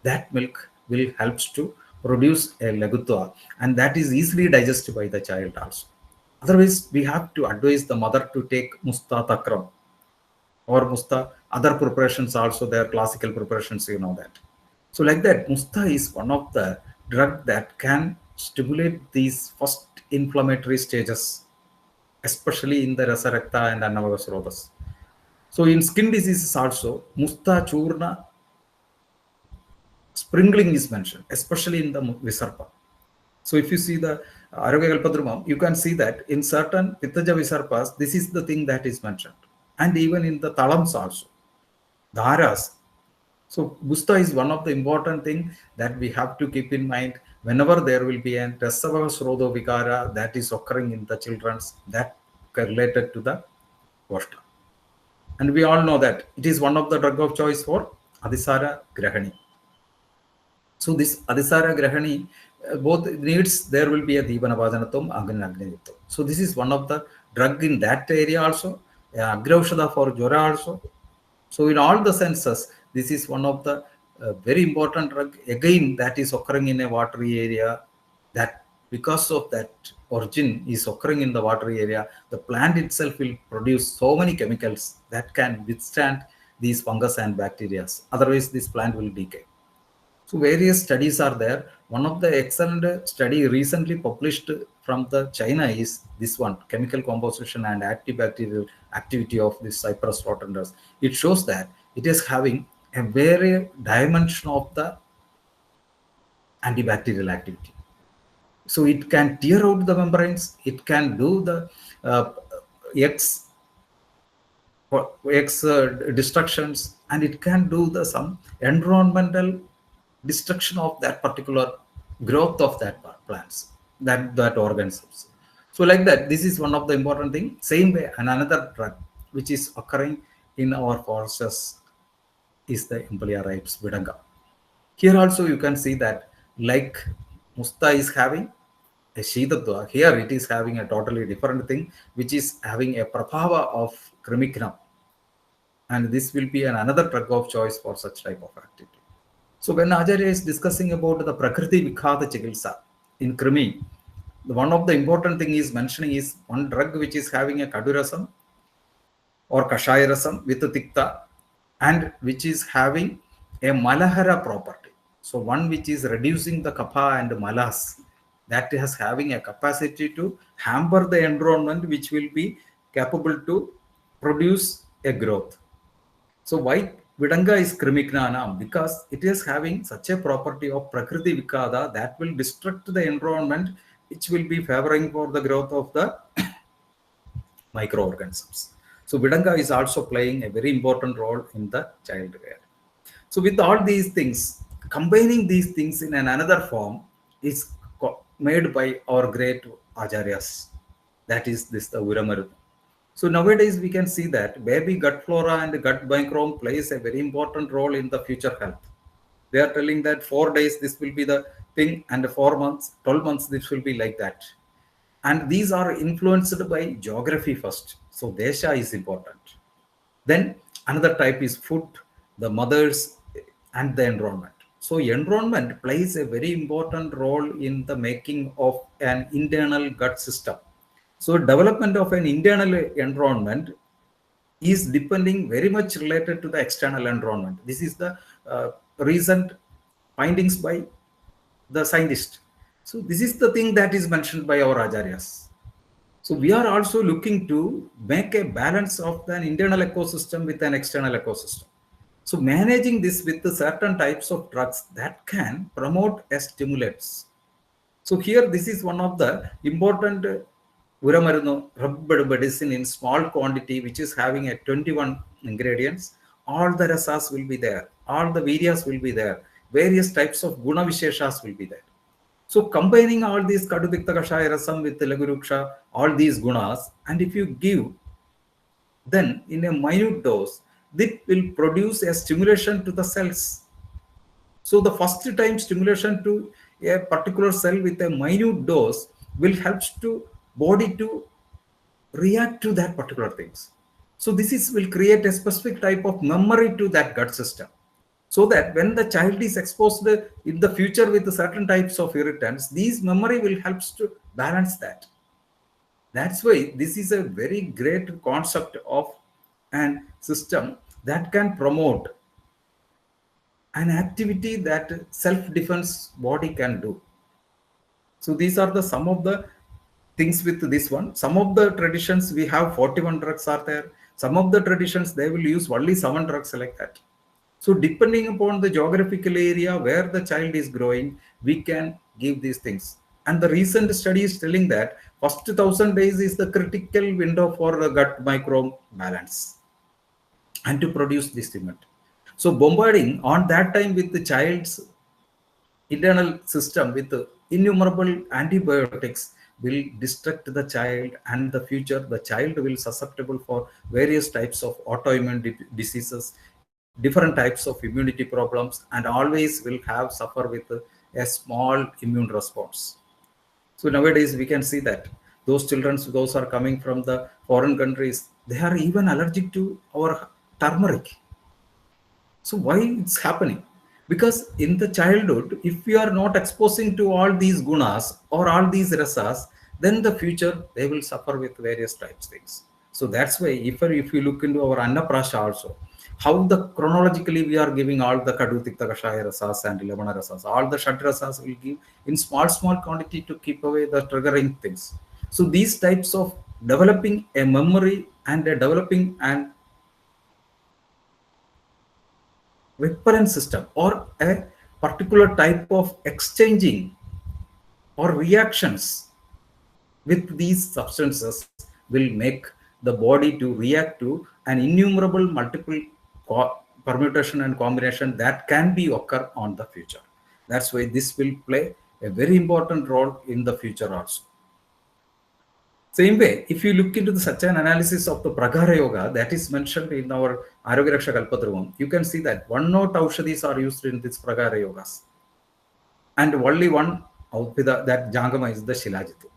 That milk will helps to produce a legutva and that is easily digested by the child also. Otherwise, we have to advise the mother to take musta takram or musta, other preparations also, their classical preparations, you know that. So like that, Musta is one of the drug that can stimulate these first inflammatory stages, especially in the Rasarakta and Annavagasurodas. So in skin diseases also, Musta Churna sprinkling is mentioned, especially in the Visarpa. So if you see the Arogya Kalpadrumam, you can see that in certain Pittaja Visarpas, this is the thing that is mentioned. And even in the Talams also, Dharas. So Musta is one of the important thing that we have to keep in mind whenever there will be an Rasava Srodo Vikara that is occurring in the children's that related to the Koshta. And we all know that it is one of the drug of choice for Adisara Grahani. So this Adisara Grahani, both needs, there will be a Dibana Vajanatum, Agni. So this is one of the drug in that area also, Agraushada for Jora also. So in all the senses, this is one of the very important drug, again, that is occurring in a watery area, that because of that origin is occurring in the watery area, the plant itself will produce so many chemicals that can withstand these fungus and bacteria. Otherwise, this plant will decay. So various studies are there. One of the excellent study recently published from the China is this one, chemical composition and antibacterial activity of this Cyprus rotundus. It shows that it is having a very dimension of the antibacterial activity. So it can tear out the membranes, it can do the X destructions, and it can do the some environmental destruction of that particular growth of that plants, that organisms. So like that, this is one of the important thing. Same way, and another drug which is occurring in our forests is the Empelia ripes Vidanga. Here also you can see that like Musta is having a Shidatva, here it is having a totally different thing, which is having a Prabhava of Krimikna. And this will be another drug of choice for such type of activity. So when Acharya is discussing about the Prakriti Vikhata Chikilsa in Krimi, one of the important thing is mentioning is one drug which is having a Kadurasam or Kashayarasam with a Tikta, and which is having a Malahara property. So one which is reducing the Kapha and Malas, that is having a capacity to hamper the environment, which will be capable to produce a growth. So why Vidanga is Krimignana? Because it is having such a property of Prakriti Vikada that will destruct the environment, which will be favoring for the growth of the microorganisms. So Vidanga is also playing a very important role in the child care. So with all these things, combining these things in another form is made by our great Acharyas. That is this the Uramaru. So nowadays we can see that baby gut flora and gut microbiome plays a very important role in the future health. They are telling that 4 days this will be the thing, and 4 months, 12 months this will be like that. And these are influenced by geography first. So Desha is important. Then another type is food, the mothers, and the environment. So environment plays a very important role in the making of an internal gut system. So development of an internal environment is depending very much related to the external environment. This is the recent findings by the scientist. So this is the thing that is mentioned by our Acharyas. So we are also looking to make a balance of an internal ecosystem with an external ecosystem. So managing this with the certain types of drugs that can promote as stimulants. So here this is one of the important Uramarunu rubbed medicine in small quantity, which is having a 21 ingredients. All the rasas will be there. All the viryas will be there. Various types of guna visheshas will be there. So combining all these Kadupikta Kashaya Rasam with Laguruksha, all these gunas, and if you give, then in a minute dose, that will produce a stimulation to the cells. So the first time stimulation to a particular cell with a minute dose will help to body to react to that particular things. So this will create a specific type of memory to that gut system. So that when the child is exposed in the future with certain types of irritants, these memory will help to balance that. That's why this is a very great concept of an system that can promote an activity that self-defense body can do. So these are the some of the things with this one. Some of the traditions we have 41 drugs are there. Some of the traditions they will use only 7 drugs like that. So depending upon the geographical area where the child is growing, we can give these things. And the recent study is telling that first 1000 days is the critical window for the gut microbiome balance and to produce this pigment. So bombarding on that time with the child's internal system with innumerable antibiotics will destruct the child, and the future the child will susceptible for various types of autoimmune diseases, different types of immunity problems, and always will have suffer with a small immune response. So nowadays we can see that those children, those are coming from the foreign countries, they are even allergic to our turmeric. So why it's happening? Because in the childhood, if we are not exposing to all these gunas or all these rasas, then the future they will suffer with various types things. So that's why if you look into our Annaprasha also, how the chronologically we are giving all the Kadu, Tikta, Kashaya rasas and Lavana rasas, all the Shat rasas will give in small quantity to keep away the triggering things. So these types of developing a memory and a developing and repellent system or a particular type of exchanging or reactions with these substances will make the body to react to an innumerable multiple permutation and combination that can be occur on the future. That's why this will play a very important role in the future also. Same way, if you look into such an analysis of the Pragara Yoga that is mentioned in our Arogaraksha Kalpatrumam, you can see that 1 Aushadhis are used in this Pragara Yogas. And only one that Jangama is the Shilajitu.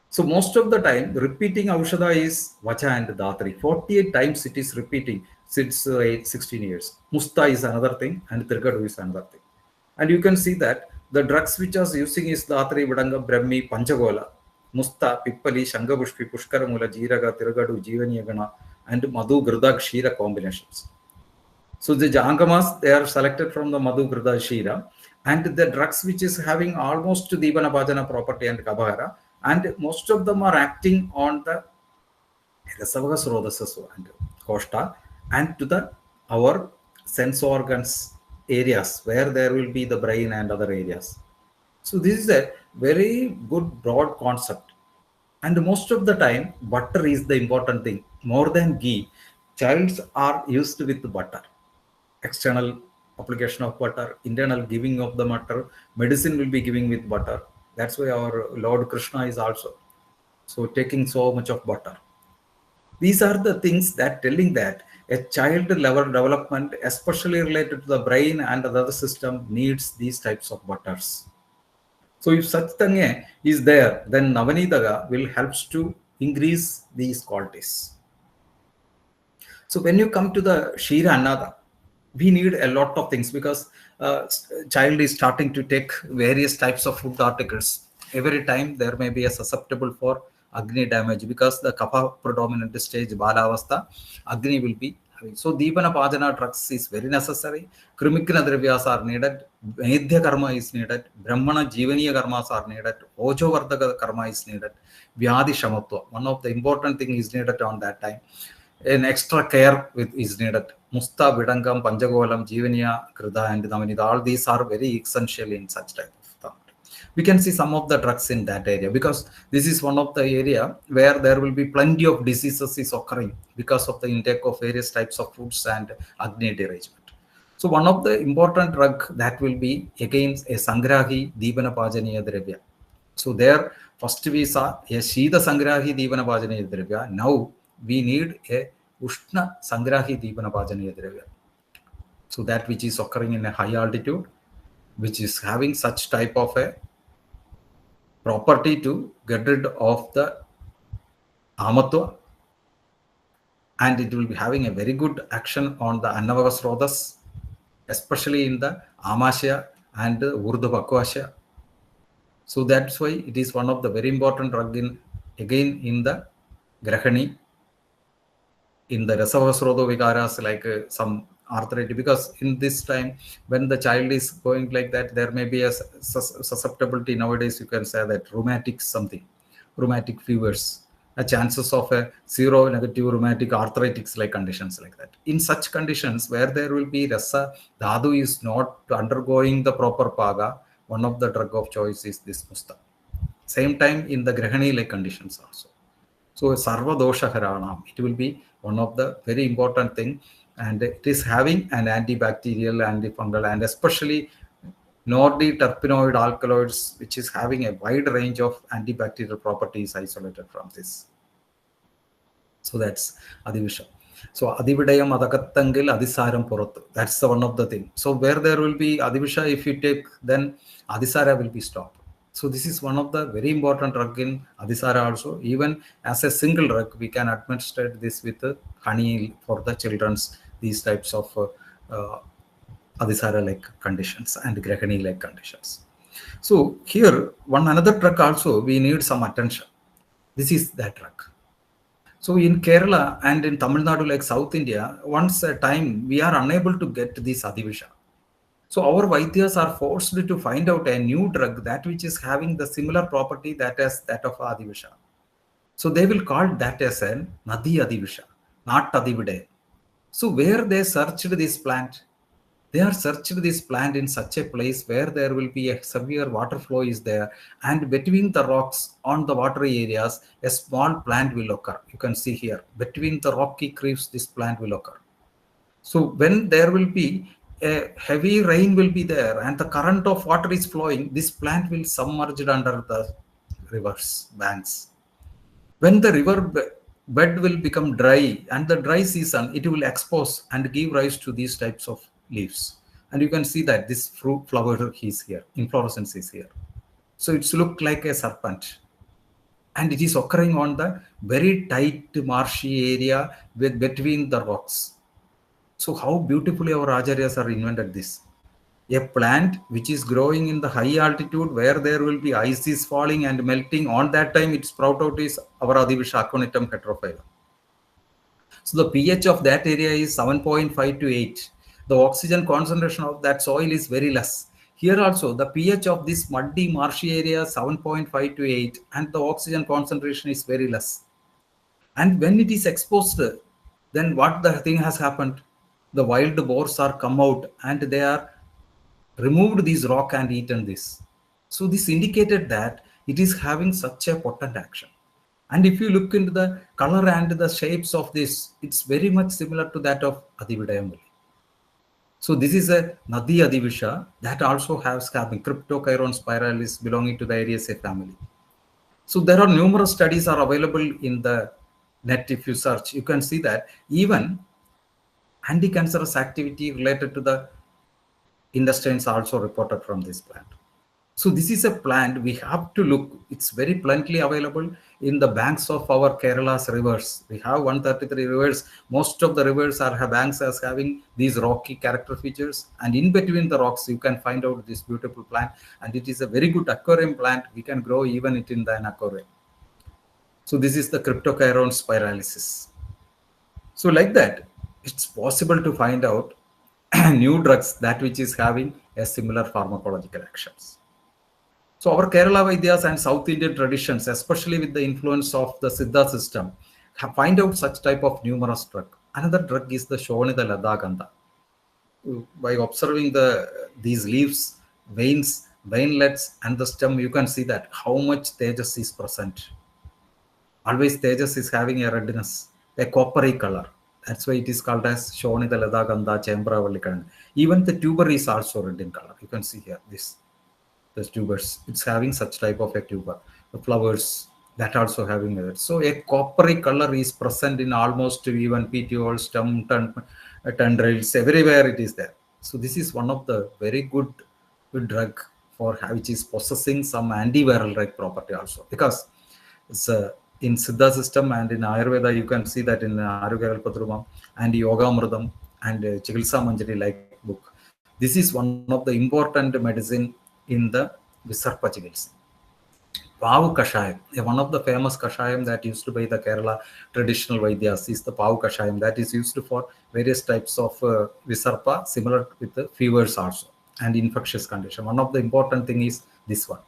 So most of the time, repeating Aushadha is Vacha and Dhatri. 48 times it is repeating since 16 years. Musta is another thing and Tirgadu is another thing. And you can see that the drugs which are using is Dhatri, Vidanga, Brahmi, Panchagola, Musta, Pippali, Shangabushpi, Pushkaramula, Jiraga, Tiragadu, Jivaniyagana, and Madhu, Grida, Kshira combinations. So the Jangamas, they are selected from the Madhu, Grida, Kshira, and the drugs which is having almost Dibana Bhajana property and Kabhara, and most of them are acting on the Rasavagas Rodasas and Kosta and to the our sense organs areas where there will be the brain and other areas. So this is a very good broad concept. And most of the time, butter is the important thing. More than ghee, childs are used with butter. External application of butter, internal giving of the butter, medicine will be giving with butter. That's why our Lord Krishna is also so taking so much of butter. These are the things that telling that a child level development, especially related to the brain and the other system, needs these types of butters. So if such thing is there, then Navanitaga will helps to increase these qualities. So when you come to the Shira Annada, we need a lot of things because child is starting to take various types of food articles. Every time there may be a susceptible for Agni damage because the Kapha predominant stage, Balavastha, Agni will be having. So Deepana Pajana drugs is very necessary. Krimikna Dravyas are needed. Medhya Karma is needed. Brahmana Jivaniya Karmas are needed. Ojo Vardaka Karma is needed. Vyadi Shamatva. One of the important thing is needed on that time. An extra care with is needed. Musta, Vidangam, Panjagolam, Jivaniya, Krida, and Damanida, all these are very essential in such type of thought. We can see some of the drugs in that area because this is one of the area where there will be plenty of diseases is occurring because of the intake of various types of foods and Agni derangement. So one of the important drug that will be against a Sangrahi Dibana Pajaniya Dravya. So there first we saw a Shida Sangrahi Dibana Pajaniya Dravya. Now we need a Ushna Sangrahi Dipana Pajaniya Dravya. So that which is occurring in a high altitude, which is having such type of a property to get rid of the Amatwa, and it will be having a very good action on the Annavagas Rodas, especially in the Amasya and Urdu Bakwasya. So that's why it is one of the very important drug in again in the Grahani. In the Rasavasrodo Vikaras, like some arthritis, because in this time when the child is going like that, there may be a susceptibility. Nowadays you can say that rheumatic fevers, a chances of a seronegative rheumatic arthritis like conditions like that. In such conditions where there will be rasa dhatu is not undergoing the proper paga, one of the drug of choice is this musta. Same time in the grahani like conditions also. So sarva dosha haranam, it will be one of the very important thing, and it is having an antibacterial, antifungal, and especially terpenoid alkaloids, which is having a wide range of antibacterial properties isolated from this. So that's Adivisha. So Adividayam Adakattangil Adisaram Porothu. That's the one of the thing. So where there will be Adivisha, if you take, then Adisara will be stopped. So this is one of the very important drug in Adisara also. Even as a single drug, we can administer this with honey for the children's, these types of Adisara-like conditions and Grahani-like conditions. So here, one another drug also, we need some attention. This is that drug. So in Kerala and in Tamil Nadu, like South India, once a time we are unable to get this Adivisha. So our Vaidyas are forced to find out a new drug that which is having the similar property that is that of Adivisha. So they will call that as a Nadi Adivisha, not Adivide. So where they searched this plant, they are searched this plant in such a place where there will be a severe water flow is there, and between the rocks on the watery areas, a small plant will occur. You can see here, between the rocky cliffs, this plant will occur. So when there will be a heavy rain will be there and the current of water is flowing, this plant will submerged under the river's banks. When the river bed will become dry and the dry season, it will expose and give rise to these types of leaves. And you can see that this fruit flower is here, inflorescence is here. So it's look like a serpent. And it is occurring on the very tight marshy area with between the rocks. So how beautifully our Acharyas are invented this. A plant which is growing in the high altitude where there will be ice is falling and melting, on that time it sprout out is our Adivisha Aconitum heterophyllum. So the pH of that area is 7.5 to 8. The oxygen concentration of that soil is very less. Here also the pH of this muddy marshy area 7.5 to 8 and the oxygen concentration is very less. And when it is exposed, then what the thing has happened? The wild boars are come out and they are removed this rock and eaten this. So this indicated that it is having such a potent action. And if you look into the color and the shapes of this, it's very much similar to that of Adividayam. So this is a Nadi Adivisha that also has having Cryptokairon spiralis belonging to the Ariaceae family. So there are numerous studies are available in the net. If you search, you can see that even anti-cancerous activity related to the intestines also reported from this plant. So this is a plant we have to look. It's very plenty available in the banks of our Kerala's rivers. We have 133 rivers. Most of the rivers have banks as having these rocky character features, and in between the rocks you can find out this beautiful plant, and it is a very good aquarium plant. We can grow even it in an aquarium. So this is the Cryptokairon spiralis. So like that, it's possible to find out new drugs that which is having a similar pharmacological actions. So our Kerala Vaidyas and South Indian traditions, especially with the influence of the Siddha system, find out such type of numerous drug. Another drug is the Shonida Ladagandha. By observing these leaves, veins, veinlets, and the stem, you can see that how much tejas is present. Always tejas is having a redness, a coppery color. That's why it is called as Shonida Ladagandha Chembravalikaran. Even the tuber is also red in color. You can see here the tubers. It's having such type of a tuber. The flowers that also having it. So a coppery color is present in almost even petioles, stem, tendrils, everywhere it is there. So this is one of the very good drug for which is possessing some antiviral like property also, because it's in Siddha system and in Ayurveda, you can see that in Arugya Kalpatrumam and Yoga Amrutam and Chikilsa Manjari like book. This is one of the important medicine in the Visarpa Chikilsa. Pavu Kashayam, one of the famous Kashayam that used by the Kerala traditional Vaidyas is the Pavu Kashayam that is used for various types of Visarpa, similar with the fevers also and infectious condition. One of the important thing is this one.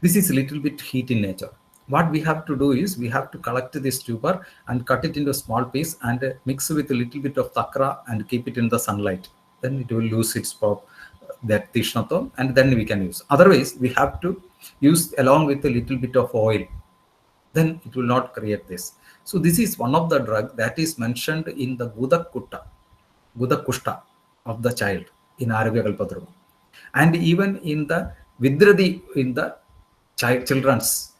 This is a little bit heat in nature. What we have to do is we have to collect this tuber and cut it into a small piece and mix with a little bit of takra and keep it in the sunlight. Then it will lose its that tishnato and then we can use. Otherwise, we have to use along with a little bit of oil. Then it will not create this. So this is one of the drug that is mentioned in the Gudakushta of the child in Arabia Kalpadruma. And even in the Vidradi in the children's.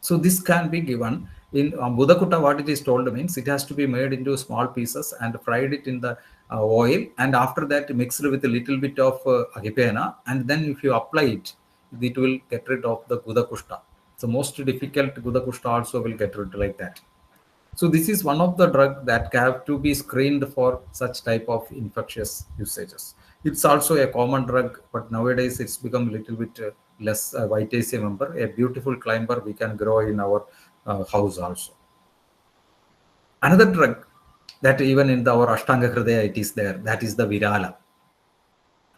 So this can be given in Buddhakutta. What it is told means it has to be made into small pieces and fried it in the oil, and after that mixed with a little bit of agipena, and then if you apply it, it will get rid of the Gudakushta. So most difficult Gudakushta also will get rid like that. So this is one of the drug that have to be screened for such type of infectious usages. It's also a common drug, but nowadays it's become a little bit less Vitaceae member. A beautiful climber we can grow in our house also. Another drug that even in our Ashtanga Hridaya it is there, that is the Virala.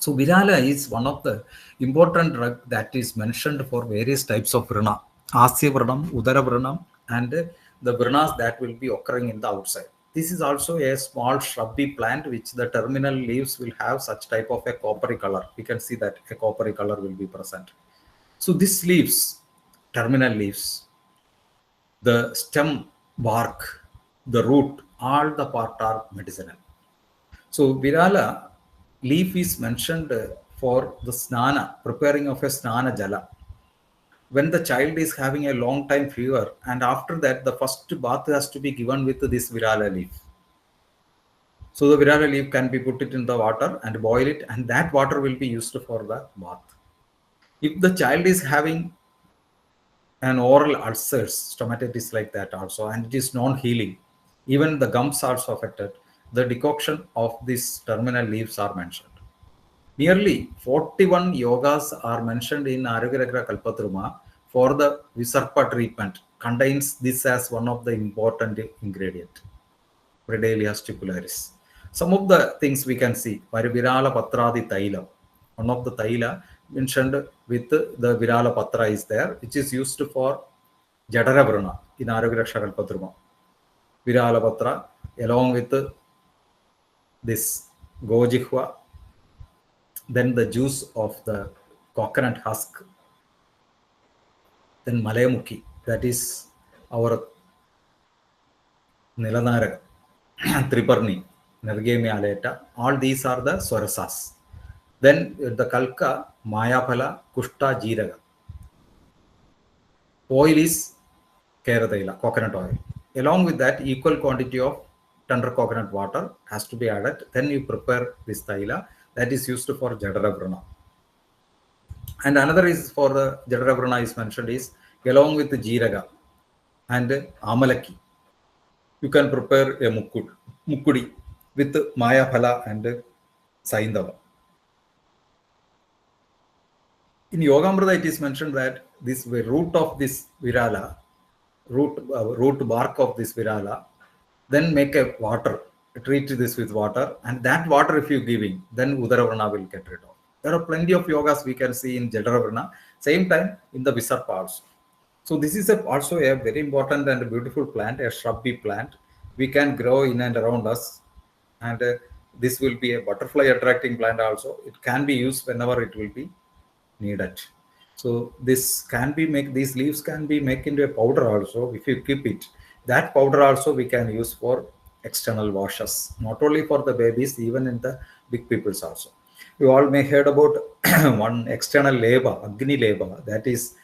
So Virala is one of the important drug that is mentioned for various types of vrana, Asya vranam, Udara vranam, and the vranas that will be occurring in the outside. This is also a small shrubby plant which the terminal leaves will have such type of a coppery color. We can see that a coppery color will be present. So these leaves, terminal leaves, the stem, bark, the root, all the part are medicinal. So Virala leaf is mentioned for the snana, preparing of a snana jala. When the child is having a long time fever, and after that the first bath has to be given with this Virala leaf. So the Virala leaf can be put it in the water and boil it, and that water will be used for the bath. If the child is having an oral ulcers, stomatitis like that also, and it is non-healing, even the gums are also affected, the decoction of these terminal leaves are mentioned. Nearly 41 yogas are mentioned in Arugaragra Kalpatruma for the Visarpa treatment, contains this as one of the important ingredient, Predalia stipularis. Some of the things we can see, Virala Patradi Taila, one of the Taila mentioned with the Virala Patra is there, which is used for Jadara Vrana in Arugaragra Kalpatruma. Virala Patra along with this Gojihwa, then the juice of the coconut husk, then Malayamukhi, that is our Nilanaraga, Triparni, Nergemi Aleta, all these are the Swarasas. Then the Kalka, Mayaphala, Kushta, Jiraga. Oil is Kerala, coconut oil. Along with that, equal quantity of tender coconut water has to be added. Then you prepare this taila that is used for Jadara Vrana. And another is for the Jadara Vrana is mentioned is along with the Jiraga and Amalaki. You can prepare a Mukudi with Maya Phala and Saindava. In Yogamrita, it is mentioned that this root of this Virala, root bark of this Virala, then make a water, treat this with water, and that water if you giving, then Udaravrana will get rid of. There are plenty of yogas we can see in Jadaravrana, same time in the Visarpa also. So this is also a very important and beautiful plant, a shrubby plant. We can grow in and around us, and this will be a butterfly attracting plant also. It can be used whenever it will be needed. So this can be these leaves can be made into a powder also if you keep it. That powder also we can use for external washes, not only for the babies, even in the big peoples also. You all may heard about one external labor, Agni labor, that is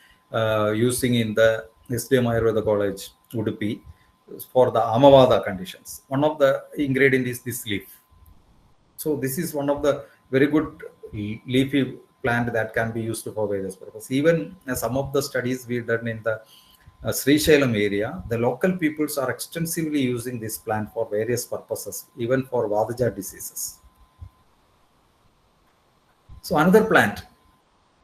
using in the SDM Ayurveda College, Udupi, for the Amavada conditions. One of the ingredient is this leaf. So this is one of the very good leafy plant that can be used for various purposes. Even some of the studies we've done in the Sri Shailam area, the local peoples are extensively using this plant for various purposes, even for Vadaja diseases. So another plant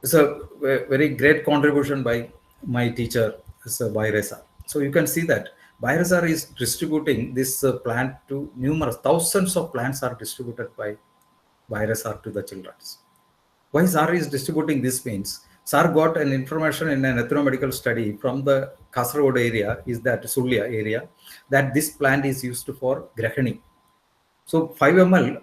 is a very great contribution by my teacher is Bairesa. So you can see that Bairesa is distributing this plant to numerous thousands of plants are distributed by Bairesa to the children. Why SAR is distributing this means SAR got an information in an ethnomedical study from the Kasaragod area, is that Sulya area, that this plant is used for Grahani. So 5 ml,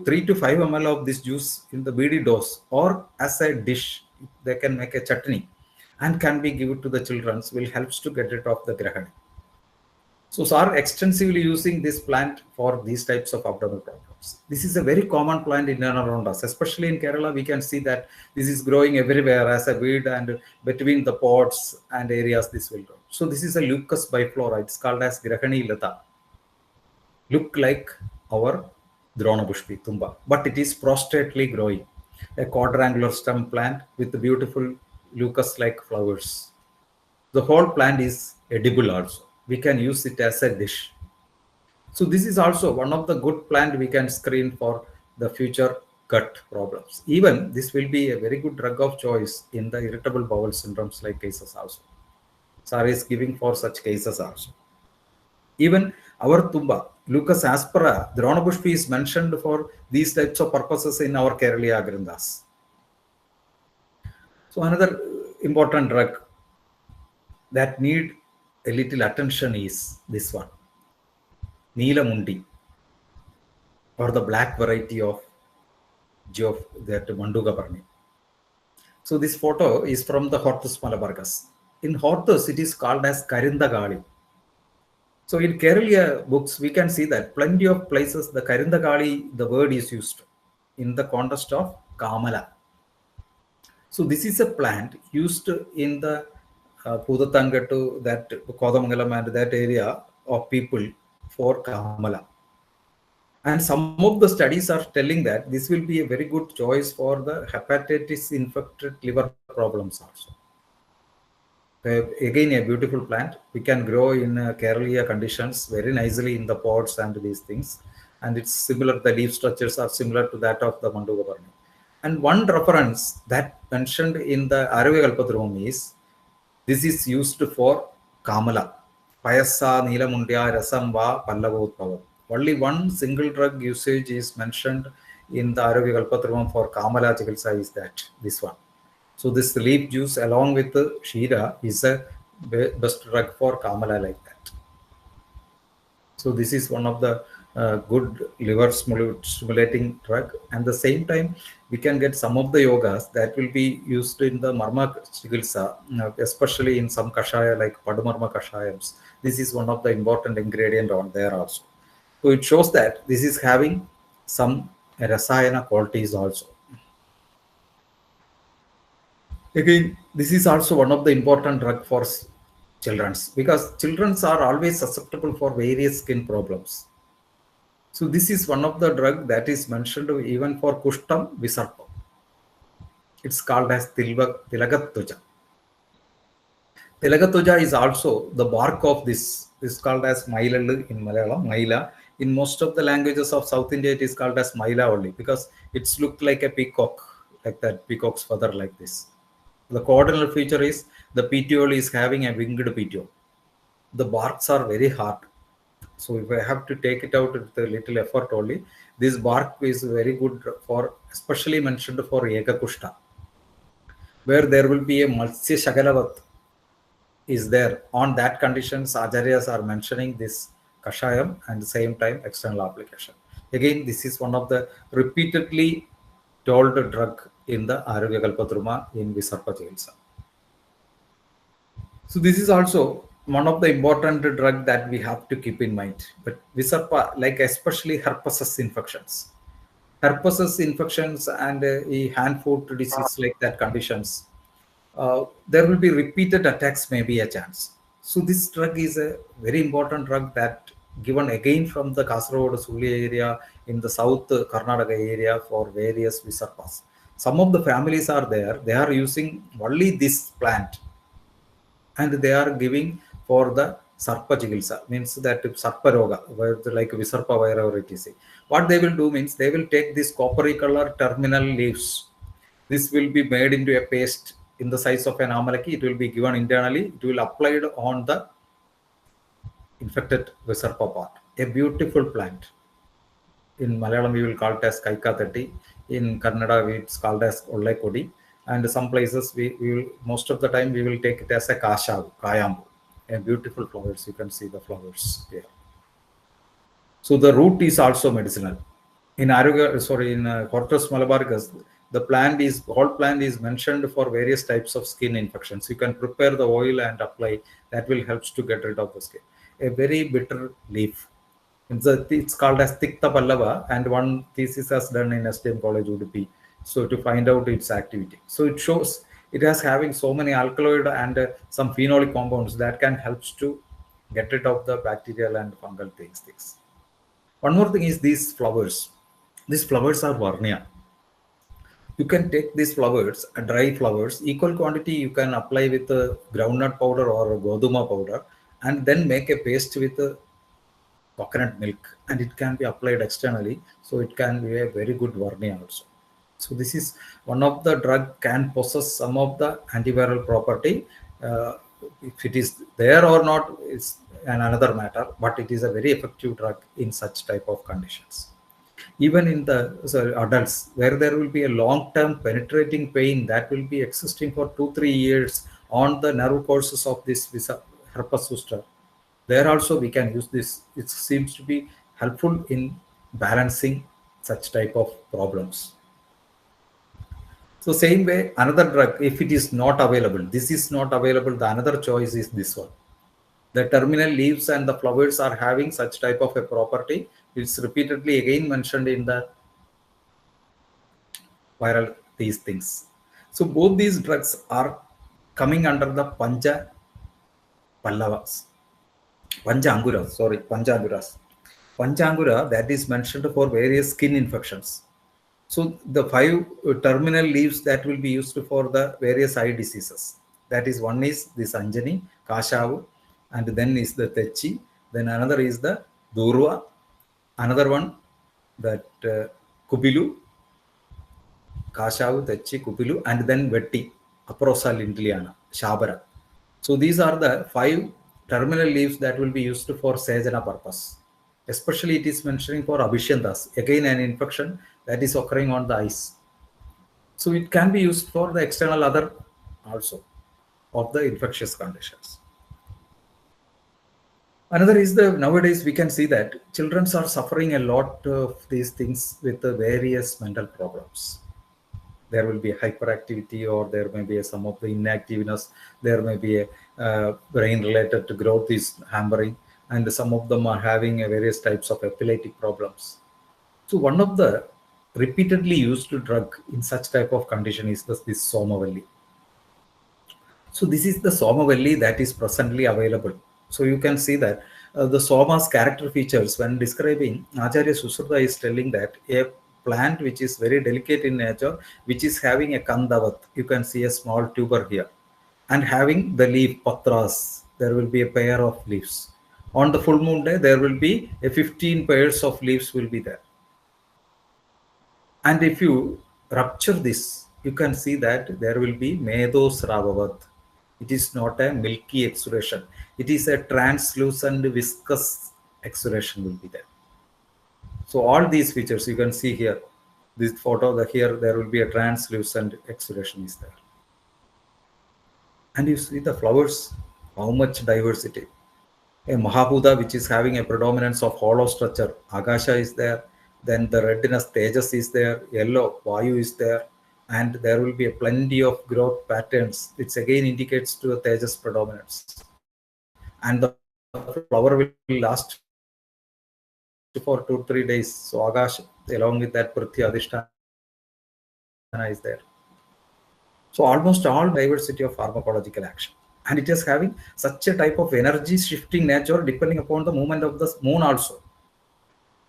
3 to 5 ml of this juice in the BD dose or as a dish, they can make a chutney and can be given to the children, will helps to get rid of the Grahani. So are extensively using this plant for these types of abdominal problems. This is a very common plant in and around us, especially in Kerala. We can see that this is growing everywhere as a weed, and between the pots and areas this will grow. So this is a Leucas biflora. It's called as Grahani Lata. Look like our Dronapushpi Tumba, but it is prostately growing. A quadrangular stem plant with beautiful Leucas-like flowers. The whole plant is edible also. We can use it as a dish. So this is also one of the good plant we can screen for the future gut problems. Even this will be a very good drug of choice in the irritable bowel syndromes like cases also. SAR is giving for such cases also. Even our Tumba, Leucas aspera, Dronapushpi is mentioned for these types of purposes in our Kerala Grandas. So another important drug that need a little attention is this one, Neelamundi, or the black variety of that Manduga Parni. So this photo is from the Hortus Malabargas. In Hortus, it is called as Karindagali. So in Kerala books, we can see that plenty of places the Karindagali, the word is used in the context of Kamala. So this is a plant used in the Pudatangatu, that Kodamangalam and that area of people for Kamala. And some of the studies are telling that this will be a very good choice for the hepatitis infected liver problems also. Again, a beautiful plant. We can grow in Kerala conditions very nicely in the pots and these things. And it's similar, the leaf structures are similar to that of the Manduga Parni. And one reference that mentioned in the Aravakalpathrum is, this is used for Kamala. Payasa Neelamundya Rasamba Pallavotpava. Only one single drug usage is mentioned in the Aravakalpathrum for Kamala Chikitsa is that, this one. So this leaf juice along with the Shira is a best drug for Kamala like that. So this is one of the good liver stimulating drug. And the same time, we can get some of the yogas that will be used in the Marma Chikitsa, especially in some Kashaya like Padumarma Kashayams. This is one of the important ingredient on there also. So it shows that this is having some rasayana qualities also. Again, this is also one of the important drug for children, because children are always susceptible for various skin problems. So this is one of the drug that is mentioned even for Kushtam Visarpa. It's called as Tilagattuja. Tilagattuja is also the bark of this is called as Maila in Malayalam, Maila. In most of the languages of South India, it is called as Maila only, because it's looked like a peacock, like that peacock's feather like this. The coordinal feature is the petiole is having a winged petiole. The barks are very hard. So if I have to take it out with a little effort only, this bark is very good for, especially mentioned for Eka Kushta, where there will be a Matsya Shagalavat is there. On that conditions, Acharyas are mentioning this Kashayam and the same time external application. Again, this is one of the repeatedly told drug in the Aravakalpathrum in Visarpa Chikitsa. So this is also one of the important drug that we have to keep in mind. But Visarpa, like especially herpes infections. Herpes infections and hand foot disease like that conditions, there will be repeated attacks, maybe a chance. So this drug is a very important drug that given again from the Kasaragod Sulya area in the south Karnataka area for various Visarpas. Some of the families are there, they are using only this plant and they are giving for the Sarpa Chikitsa, means that Sarpa Roga, where like Visarpa Vaira or etc. What they will do means they will take this coppery color terminal leaves. This will be made into a paste in the size of an amalaki. It will be given internally. It will applied on the infected Visarpa part. A beautiful plant. In Malayalam, we will call it as Kaikatati. In Kannada, it's called as Ollekodi. And some places, we will, most of the time, we will take it as a Kashavu, Kayambu. A beautiful flowers. You can see the flowers here. So the root is also medicinal. In Cortus malabaricus, the whole plant is mentioned for various types of skin infections. You can prepare the oil and apply. That will help to get rid of the skin. A very bitter leaf. It's called as Tikta Pallava, and one thesis has done in STM College Udupi. So to find out its activity. So it shows it has having so many alkaloid and some phenolic compounds that can help to get rid of the bacterial and fungal things. One more thing is these flowers. These flowers are Varnia. You can take these flowers, dry flowers, equal quantity you can apply with groundnut powder or goduma powder, and then make a paste with coconut milk, and it can be applied externally. So it can be a very good Varnia also. So this is one of the drug can possess some of the antiviral property. If it is there or not is another matter, but it is a very effective drug in such type of conditions. Even in the adults, where there will be a long-term penetrating pain that will be existing for 2-3 years on the nerve courses of this herpes zoster, there also we can use this. It seems to be helpful in balancing such type of problems. So same way, another drug, if it is not available, this is not available, the another choice is this one. The terminal leaves and the flowers are having such type of a property. It's repeatedly again mentioned in the viral these things. So both these drugs are coming under the Pancha Pallavas. Panchaanguras. Panchaangura that is mentioned for various skin infections. So the 5 terminal leaves that will be used for the various eye diseases. That is, one is this Anjani, Kashavu, and then is the Techi. Then another is the Durva. Another one, that Kubilu, Kashavu, Techi, Kubilu, and then Vetti, Aprosa lindliana, Shabara. So these are the 5 terminal leaves that will be used for Sejana purpose. Especially it is mentioning for Abhishandas, again an infection that is occurring on the eyes. So it can be used for the external other also of the infectious conditions. Another is nowadays we can see that children are suffering a lot of these things with the various mental problems. There will be hyperactivity, or there may be some of the inactiveness. There may be a brain related to growth is hampering, and some of them are having various types of epileptic problems. So one of the repeatedly used drug in such type of condition is this Somavalli. So this is the Somavalli that is presently available. So you can see that the Soma's character features when describing, Acharya Susruta is telling that a plant which is very delicate in nature, which is having a kandavat, you can see a small tuber here, and having the leaf patras, there will be a pair of leaves. On the full moon day, there will be a 15 pairs of leaves will be there. And if you rupture this, you can see that there will be Medos Ravavat. It is not a milky exudation. It is a translucent viscous exudation will be there. So all these features you can see here. This photo here, there will be a translucent exudation is there. And you see the flowers, how much diversity. A Mahabuddha which is having a predominance of hollow structure. Agasha is there. Then the redness, Tejas is there. Yellow, Vayu is there. And there will be a plenty of growth patterns. It again indicates to a Tejas predominance. And the flower will last for 2-3 days. So Agash, along with that Prithvi Adhisthana is there. So almost all diversity of pharmacological action. And it is having such a type of energy shifting nature depending upon the movement of the moon also.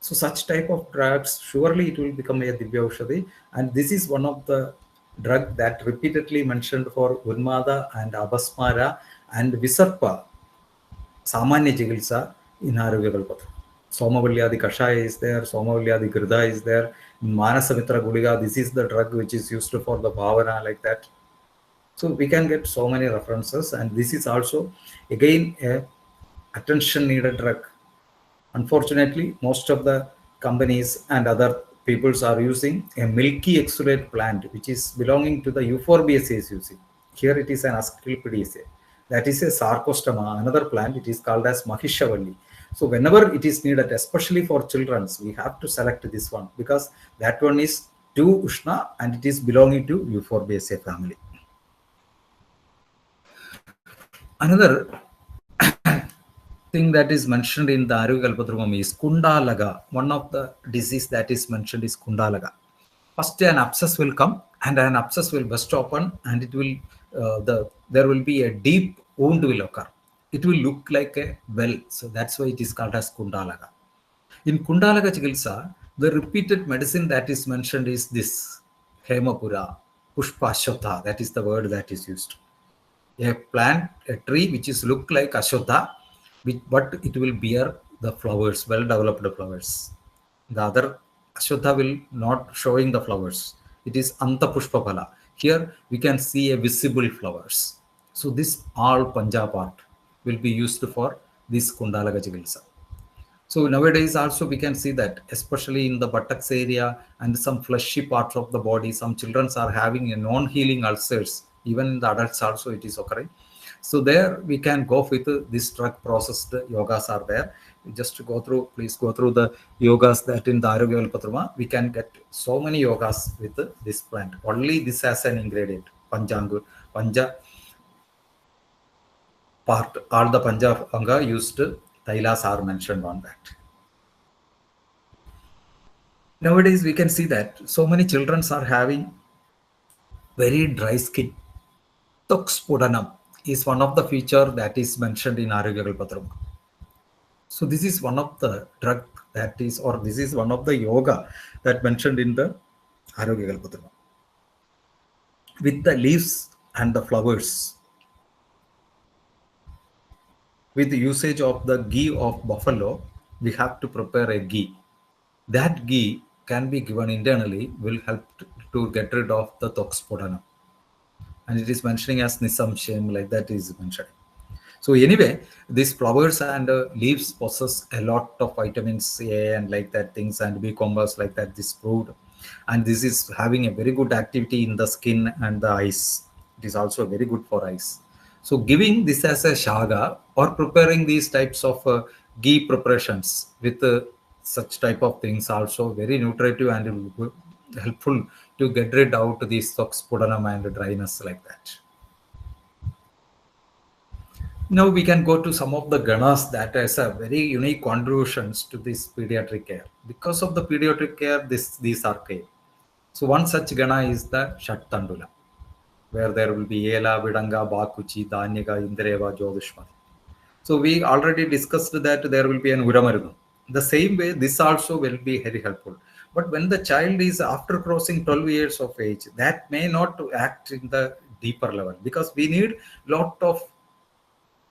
So such type of drugs, surely it will become a Divya Aushadhi. And this is one of the drug that repeatedly mentioned for Unmada and Abasmara and Visarpa, Samanya Chikitsa in Arugyakalpatha. Somavalli Kashaya is there, Somavalli Grida is there, Manasamitra Guliga, this is the drug which is used for the Bhavana like that. So we can get so many references, and this is also again a attention needed drug. Unfortunately, most of the companies and other peoples are using a milky exudate plant which is belonging to the euphorbiaceae using. Here it is an asclepidaceae. That is a sarcostoma, another plant. It is called as mahishavalli. So whenever it is needed, especially for children, we have to select this one because that one is too ushna and it is belonging to euphorbiaceae family. Another thing that is mentioned in the Arugkalpatrumam is Kundalaga. One of the disease that is mentioned is Kundalaga. First, an abscess will come and an abscess will burst open, and it will there will be a deep wound will occur. It will look like a well, so that's why it is called as Kundalaga. In Kundalaga Chikitsa, the repeated medicine that is mentioned is this Hemapura, Pushpashotha. That is the word that is used. A plant, a tree which is look like Ashodha, but it will bear the flowers, well developed flowers. The other Ashodha will not showing the flowers. It is Anta Pushpapala. Here we can see a visible flowers. So this all Panja part will be used for this Kundalaga Chikitsa. So nowadays also we can see that, especially in the buttocks area and some fleshy parts of the body, some children are having a non-healing ulcers. Even in the adults also it is occurring. So there we can go with this drug processed yogas are there. Just to go through, please go through the yogas that in the Arugkalpatruma. We can get so many yogas with this plant. Only this as an ingredient. Panja part, all the Panja Anga used Thailas are mentioned on that. Nowadays, we can see that so many children are having very dry skin. Toxpodanam is one of the feature that is mentioned in Arugkalpatruma. So this is one of the drug that is, or this is one of the yoga that mentioned in the Arugkalpatruma. With the leaves and the flowers, with the usage of the ghee of buffalo, we have to prepare a ghee. That ghee can be given internally, will help to get rid of the toxpodanum. And it is mentioning as nisamsham, like that is mentioned. So anyway, these flowers and leaves possess a lot of vitamins A and like that things, and B complex like that this proved. And this is having a very good activity in the skin and the eyes. It is also very good for eyes. So giving this as a shaga or preparing these types of ghee preparations with such type of things also very nutritive and helpful to get rid out these toxpodanum and dryness like that. Now we can go to some of the ganas that has a very unique contributions to this pediatric care. Because of the pediatric care, these are came. So one such gana is the Shattandula, where there will be Ela, Vidanga, Bakuchi, Danyaka, Indreva, Jyodushmati. So we already discussed that there will be an Uramarudam. The same way, this also will be very helpful. But when the child is after crossing 12 years of age, that may not act in the deeper level, because we need lot of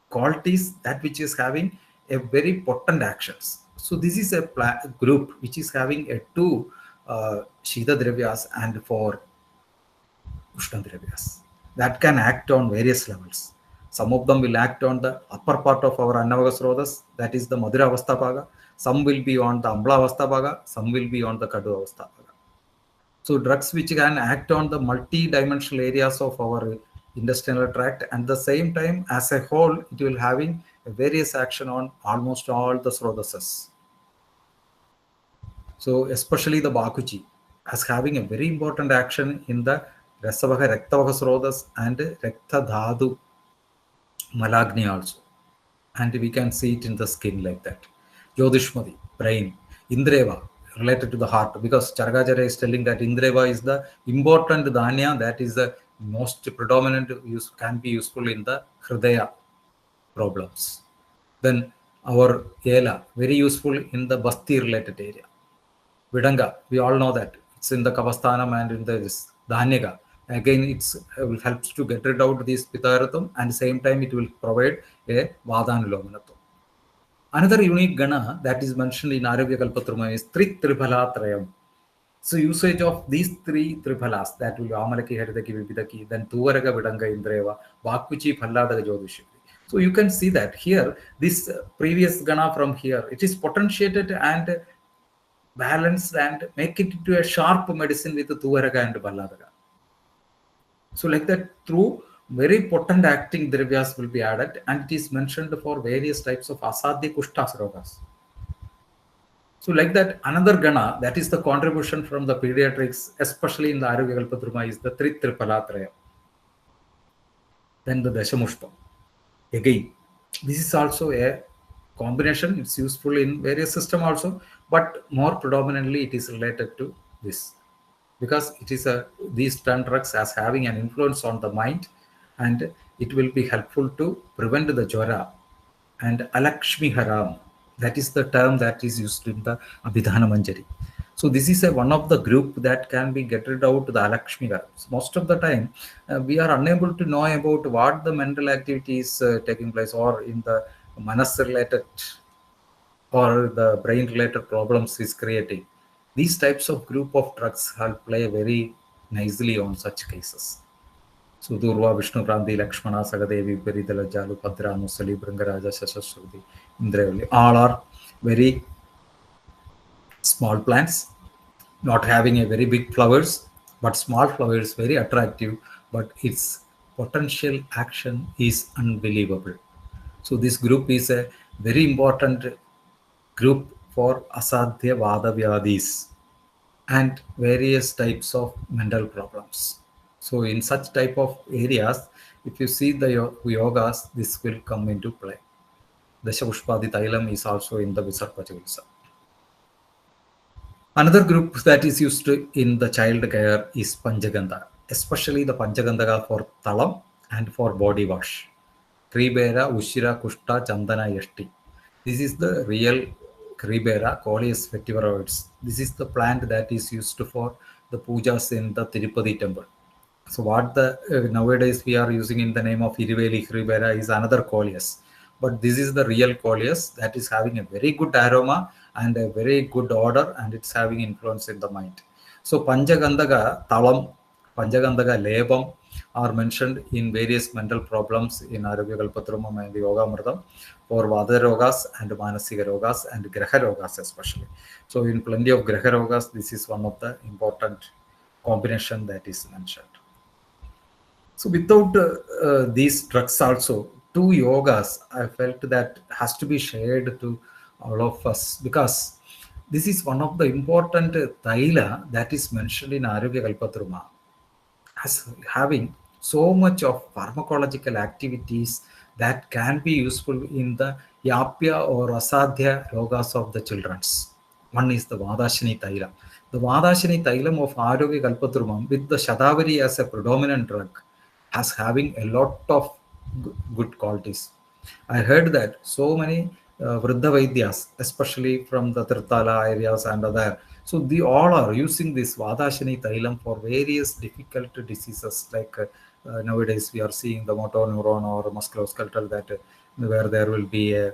qualities that which is having a very potent actions. So this is a group which is having a two Shida Dravyas and four Ushna Dravyas that can act on various levels. Some of them will act on the upper part of our Annavagastrodhas, that is the Madhura Avasthapaga. Some will be on the Ambla Avasthapaga, some will be on the Kadu Avasthapaga. So drugs which can act on the multi-dimensional areas of our intestinal tract, and the same time as a whole it will having a various action on almost all the srodhasas. So especially the Bakuchi as having a very important action in the Rasavaga, Raktavaga srodhas and Rakta Dhadu Malagni also, and we can see it in the skin like that. Jyodushmati, brain. Indreva, related to the heart, because Chargacharya is telling that Indreva is the important dhanya that is the most predominant use, can be useful in the Hridaya problems. Then our Ela, very useful in the Basti related area. Vidanga, we all know that it's in the Kavasthanam and in the Dhanyaka. Again, it helps to get rid out this Pitaratham, and same time it will provide a Vadanulomanatham. Another unique gana that is mentioned in Arugkalpatruma is Triphala Trayam. So usage of these three tripalas, that will be Amalaki, Heridaki, Vibidaki, then Tuvaraga, Vidanga, Indreva, Vakuchi, Palladaga, Jyotishi. So you can see that here, this previous Gana from here, it is potentiated and balanced and make it into a sharp medicine with the Tuvaraga and Palladaga. So like that, through very potent acting dravyas will be added, and it is mentioned for various types of asadhya kushtas rogas. So like that, another gana, that is the contribution from the pediatrics, especially in the Arogya Kalpadruma, is the Tripalatraya. Then the Dashamushpa. Again, this is also a combination. It's useful in various systems also, but more predominantly it is related to this. Because it is these 10 drugs as having an influence on the mind, and it will be helpful to prevent the jwara. And alakshmi haram, that is the term that is used in the Abhidhana Manjari. So this is one of the group that can be get rid out the alakshmi haram. So most of the time we are unable to know about what the mental activity is taking place, or in the manas related or the brain related problems is creating. These types of group of drugs help play very nicely on such cases. So Durva, Vishnu, Krandi, Lakshmana, Sagadevi, Peridala, Jalu, Padra, Musali, Brangaraja, Shashashrudi, Indravali, all are very small plants, not having a very big flowers, but small flowers, very attractive, but its potential action is unbelievable. So this group is a very important group for asadhya vada vyadis and various types of mental problems. So in such type of areas, if you see the yogas, this will come into play. Dashapushpadi Tailam is also in the Visarpa Chikitsa. Another group that is used in the child care is Panchagandha, especially the Panchagandha for Talam and for body wash. Kribera, Ushira, Kushta, Chandana, Yashti. This is the real Kribera, Coleus vetiveroides. This is the plant that is used for the pujas in the Tirupati temple. So what the nowadays we are using in the name of Iriveli Kribera is another Coleus. But this is the real Coleus that is having a very good aroma and a very good odor, and it's having influence in the mind. So Panchagandhaga, Talam, Panchagandhaga, Lebam are mentioned in various mental problems in Arogya Kalpatrumam and Yoga Mridam for Vada Rogas and Manasika Rogas and Graha Rogas especially. So in plenty of Graha Rogas, this is one of the important combination that is mentioned. So without these drugs also, two yogas, I felt that has to be shared to all of us, because this is one of the important taila that is mentioned in Arogya Kalpatruma as having so much of pharmacological activities that can be useful in the yapya or asadhya rogas of the children's. One is the Vadashini Tailam. The Vadashini Tailam of Arogya Kalpatrumam with the Shadavari as a predominant drug has having a lot of good qualities. I heard that so many Vriddha Vaidyas, especially from the Tirthala areas and other, so they all are using this Vadashini Tailam for various difficult diseases, like nowadays we are seeing the motor neuron or musculoskeletal, that where there will be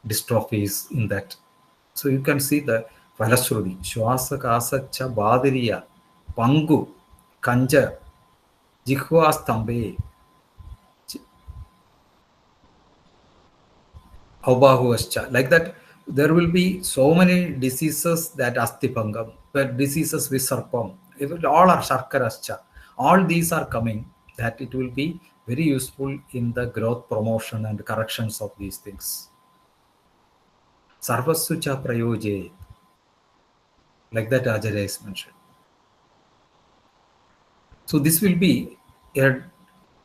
dystrophies in that. So you can see the Falashrudi, Shwasa Kasacha Badiriya, Pangu, Kanja, Jikhvastambe, Aubahuvascha. Like that, there will be so many diseases that Astipangam, but diseases with Sarpam, all are Sharkarascha. All these are coming, that it will be very useful in the growth promotion and corrections of these things. Sarvasucha Prayoje, like that Ajarya is mentioned. So this will be a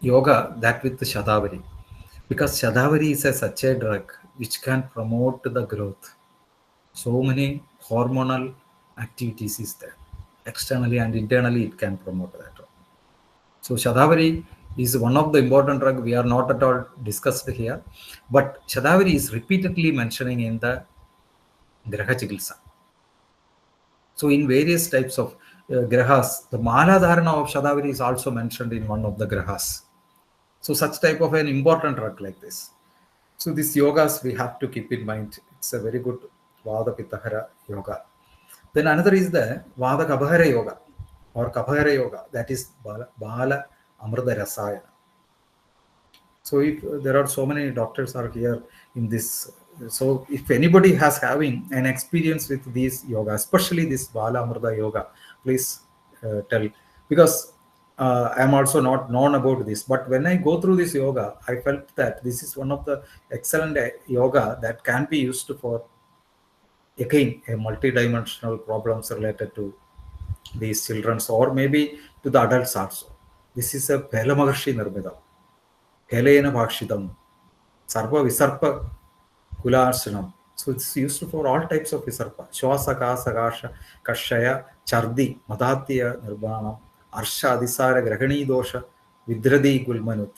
yoga that with the Shadavari, because Shadavari is such a drug which can promote the growth. So many hormonal activities is there. Externally and internally it can promote that. So Shadavari is one of the important drug we are not at all discussed here, but Shadavari is repeatedly mentioning in the Graha Chikitsa. So in various types of grahas, the Mala Dharana of Shadavari is also mentioned in one of the grahas. So such type of an important drug like this. So these yogas we have to keep in mind. It's a very good Vada Pittahara yoga. Then another is the Vada Kabhara Yoga or Kabhara Yoga, that is Bala Amrita Rasayana. So if there are so many doctors are here in this, so if anybody has having an experience with this yoga, especially this Bala Amrita Yoga, please tell, because I'm also not known about this. But when I go through this yoga, I felt that this is one of the excellent yoga that can be used for, again, a multidimensional problems related to these children or maybe to the adults also. This is a Pela Maharshi Nirmida, Helena Bhakshitam, Sarva Visarpa Kularsanam. So it's used for all types of Visarpa. Shwasaka, Sagasha, Kashaya, Chardi, Madatya, Nirbana, Arsha, Disara, Grahani Dosha, Vidradi Gulmanut,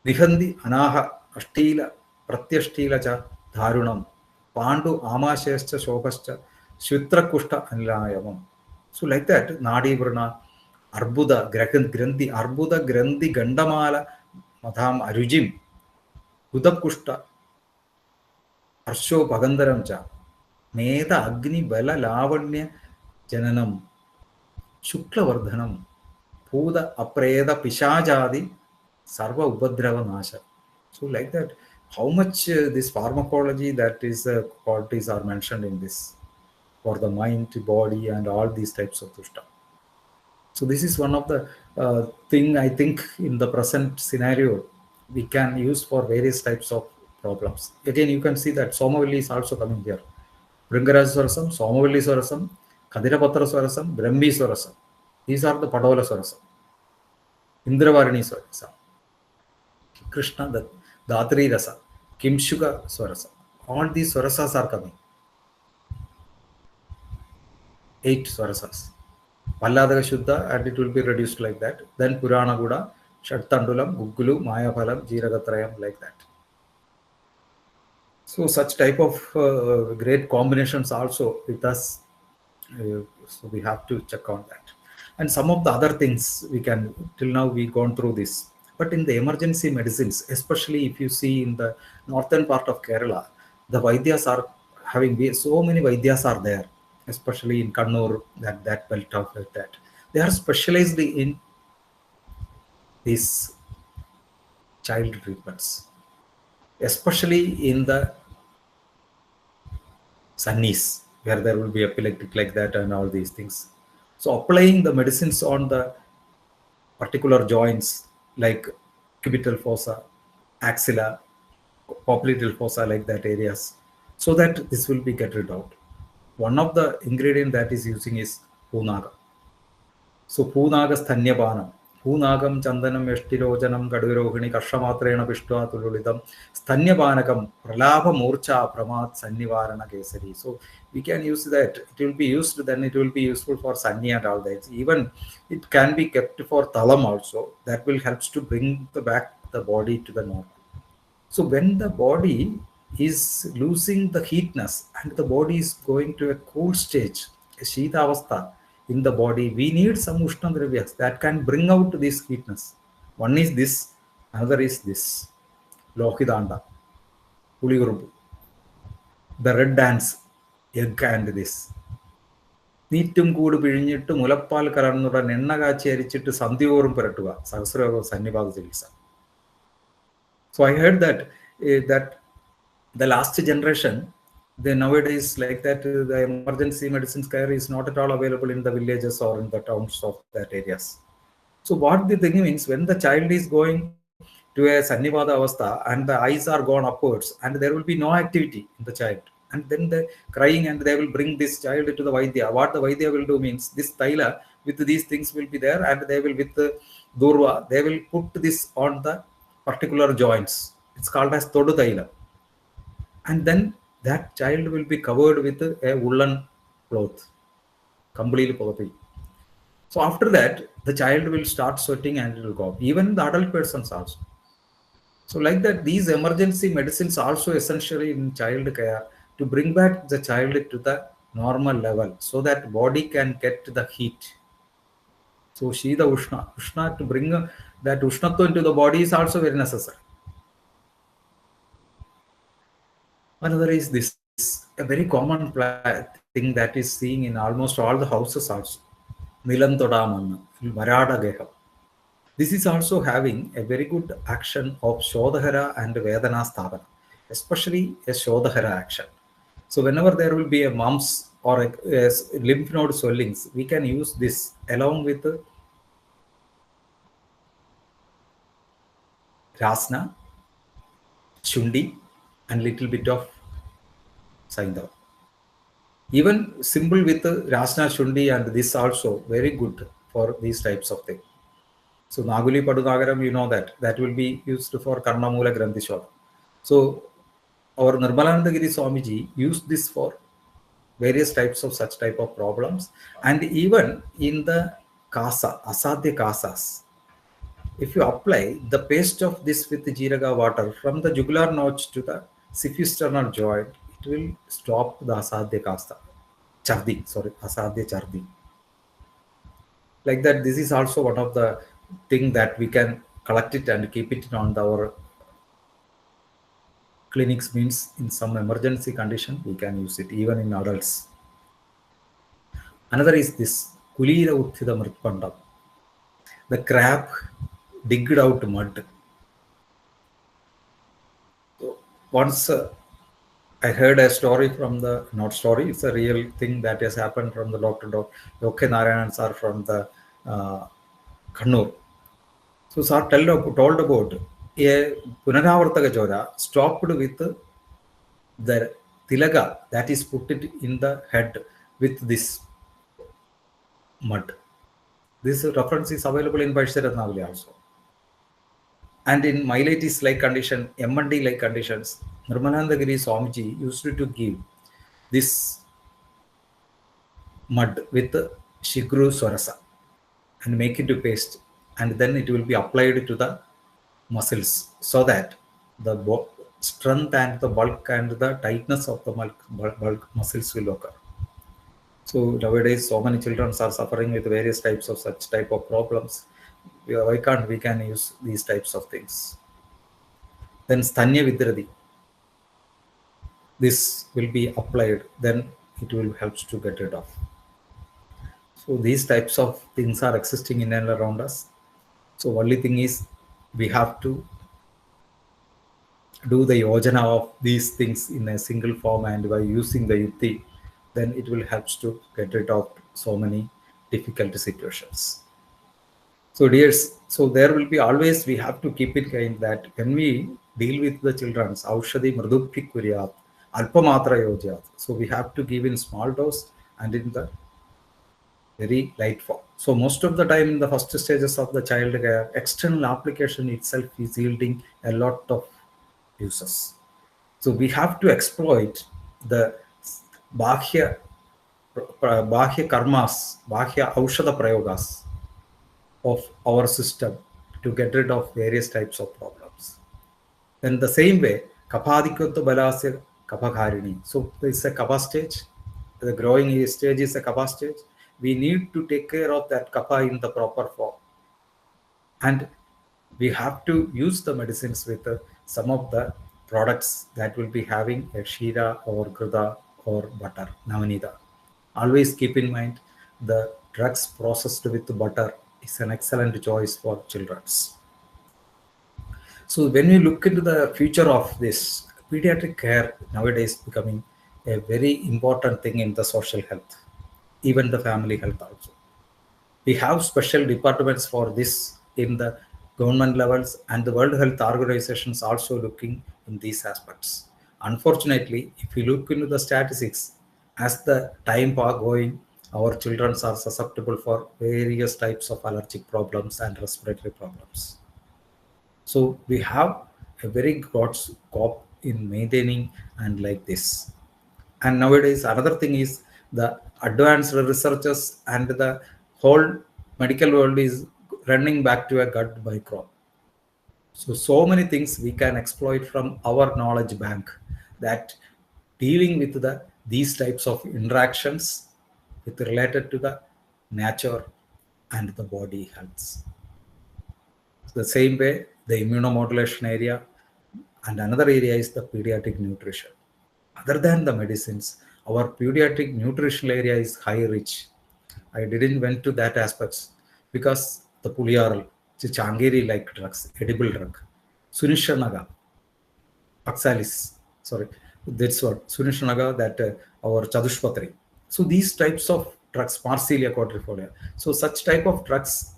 Nihandi, Anaha, Ashtila, Pratyashtila Cha, Dharunam, Pandu, Amashescha, Shokascha, Shvitra Kushta, Anilayamam. So like that, Nadi Vrana, Arbuda, Grandi, Arbuda, Grandi, Gandamala, Madham Arujim, Udakushta, Arsho Pagandaram Cha, Meda Agni Bala Lavanya Jananam, Shukla Vardhanam, Puda Apreda Pishajadi, Sarva Upadrava Nasha. So like that, how much this pharmacology, that is qualities are mentioned in this for the mind, body, and all these types of stuff. So this is one of the thing I think in the present scenario we can use for various types of problems. Again, you can see that Somavalli is also coming here. Bringaraj Swarasam, Somavalli Swarasam, Kadirapatra Swarasam, Brahmi Swarasam. These are the Padola Swarasam. Indravarini Swarasam. Krishna, the Datri Rasa, Kimshuka Swarasam. All these Swarasas are coming. 8 Swarasas. Palladaga Shuddha, and it will be reduced like that. Then Purana Guda, Shattandulam, Gugulu, Mayaphalam, Jiragatrayam, like that. So such type of great combinations also with us. So we have to check on that. And some of the other things we can, till now we gone through this. But in the emergency medicines, especially if you see in the northern part of Kerala, the Vaidyas are having, so many Vaidyas are there, especially in Kannur, that belt of like that. They are specialized in these child treatments, especially in the sunnies, where there will be epileptic like that and all these things. So applying the medicines on the particular joints like cubital fossa, axilla, popliteal fossa, like that areas, so that this will be get rid out. One of the ingredient that is using is Punaga. So Punaga Sthanyapanam. Punagam Chandanam Eshtirojanam Kadurohini Kashamatrena Pishtva Tululidam Sthanyapanakam Pralabha Murcha Pramat Sannivarana Kesari. So we can use that. It will be used, then it will be useful for Sanni and all that. Even it can be kept for Talam also. That will help to bring back the body to the normal. So when the body is losing the heatness and the body is going to a cool stage, a Shita Avastha in the body, we need some Ushna Dravyas that can bring out this heatness. One is this, another is this, Lohidanda, Puligurubu, the red dance, egg and this. Neetum Kudu Pirinit to Mulapal Karanura, Nenaga Cherichit to Sandiorum Peratua, Sasra Sanibal Zilisa. So I heard that that the last generation, they nowadays like that the emergency medicine care is not at all available in the villages or in the towns of that areas. So what the thing means, when the child is going to a Sannivada Avastha and the eyes are gone upwards and there will be no activity in the child, and then the crying, and they will bring this child to the Vaidya. What the Vaidya will do means, this Taila with these things will be there, and they will with the Durva, they will put this on the particular joints. It's called as Todu Taila. And then that child will be covered with a woolen cloth, completely poverty. So after that, the child will start sweating and it will go. Even the adult persons also. So like that, these emergency medicines also essentially in child care to bring back the child to the normal level so that body can get the heat. So Shida Ushna to bring that Ushnatva into the body is also very necessary. Another is this, a very common thing that is seen in almost all the houses also. Nilam Todamanna, Varada Geham. This is also having a very good action of Shodhara and Vedana Sthavana, especially a Shodhara action. So whenever there will be a mumps or a lymph node swellings, we can use this along with Rasna, Shundi, and little bit of Saindava. Even simple with Rasna, Shundi, and this also very good for these types of things. So Naguli Padunagaram, you know that will be used for Karnamula Granthi. So our Nirmalanandagiri Swamiji used this for various types of such type of problems, and even in the kasa, asadhya kasas, if you apply the paste of this with the Jiraga water from the jugular notch to the siphisternal joint, it will stop the asadhya kasa, asadhya chardi. Like that, this is also one of the thing that we can collect it and keep it on our clinics. Means in some emergency condition we can use it even in adults. Another is this kulira uthida mritpandam, the crab digged out mud. So once I heard a story from the, not story, it's a real thing that has happened from the Dr. Yoke Narayanan sir from the Kannur. So sir told about a Punaravartaka Jora stopped with the tilaga that is put it in the head with this mud. This reference is available in Vaishyaratnavali also. And in myelitis-like condition, MND-like conditions, Nirmalanandagiri Swamiji used to give this mud with Shigru Swarasa and make it to paste, and then it will be applied to the muscles so that the strength and the bulk and the tightness of the bulk muscles will occur. So nowadays, so many children are suffering with various types of such type of problems. Why can't we can use these types of things? Then Stanya Vidradi. This will be applied, then it will help to get rid of. So these types of things are existing in and around us. So only thing is we have to do the yojana of these things in a single form, and by using the yukti, then it will help to get rid of so many difficult situations. So dears, so there will be always, we have to keep in mind that when we deal with the children's aushadhi mriduphi kuryat alpamatra yojyat, so we have to give in small dose and in the very light form. So most of the time in the first stages of the child care, external application itself is yielding a lot of uses. So we have to exploit the bahya karmas, bahya aushadha prayogas of our system to get rid of various types of problems. Then the same way, kapadikotto balasya kapakarini. So it's a kapha stage. The growing stage is a kapha stage. We need to take care of that kapha in the proper form. And we have to use the medicines with some of the products that will be having a shira or gruda or butter, navanida. Always keep in mind the drugs processed with butter is an excellent choice for children. So when we look into the future of this, pediatric care nowadays becoming a very important thing in the social health, even the family health also. We have special departments for this in the government levels, and the World Health Organizations also looking in these aspects. Unfortunately, if you look into the statistics, as the time going, our children are susceptible for various types of allergic problems and respiratory problems. So we have a very good scope in maintaining and like this. And nowadays, another thing is the advanced researchers and the whole medical world is running back to a gut microbe. So many things we can exploit from our knowledge bank, that dealing with these types of interactions with related to the nature and the body health. The same way, the immunomodulation area, and another area is the pediatric nutrition. Other than the medicines, Our pediatric nutritional area is high rich. I didn't went to that aspects because the Puliyaral, Changiri like drugs, edible drug, Sunishanaga, Oxalis, sorry, that's what Sunishanaga, that our Chadushpatri. So these types of drugs, Marsilia quadrifolia. So such type of drugs,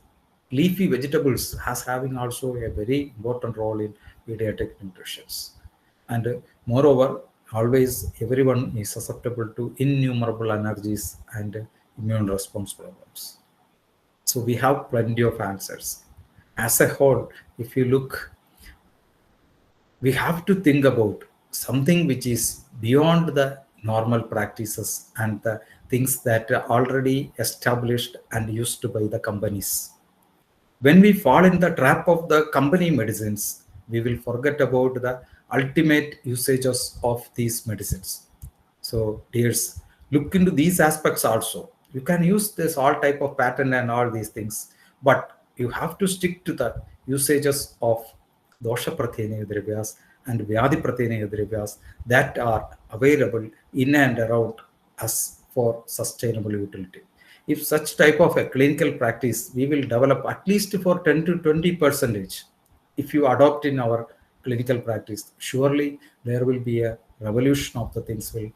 leafy vegetables has having also a very important role in pediatric nutrition. And moreover, always everyone is susceptible to innumerable allergies and immune response problems. So we have plenty of answers. As a whole, if you look, we have to think about something which is beyond the normal practices and the things that are already established and used by the companies. When we fall in the trap of the company medicines, we will forget about the ultimate usages of these medicines. So, dears, look into these aspects also. You can use this all type of pattern and all these things, but you have to stick to the usages of dosha pratyanya dravyas and vyadhi pratyanya dravyas that are available in and around us for sustainable utility. If such type of a clinical practice we will develop at least for 10 to 20 percentage, if you adopt in our clinical practice, surely there will be a revolution of the things will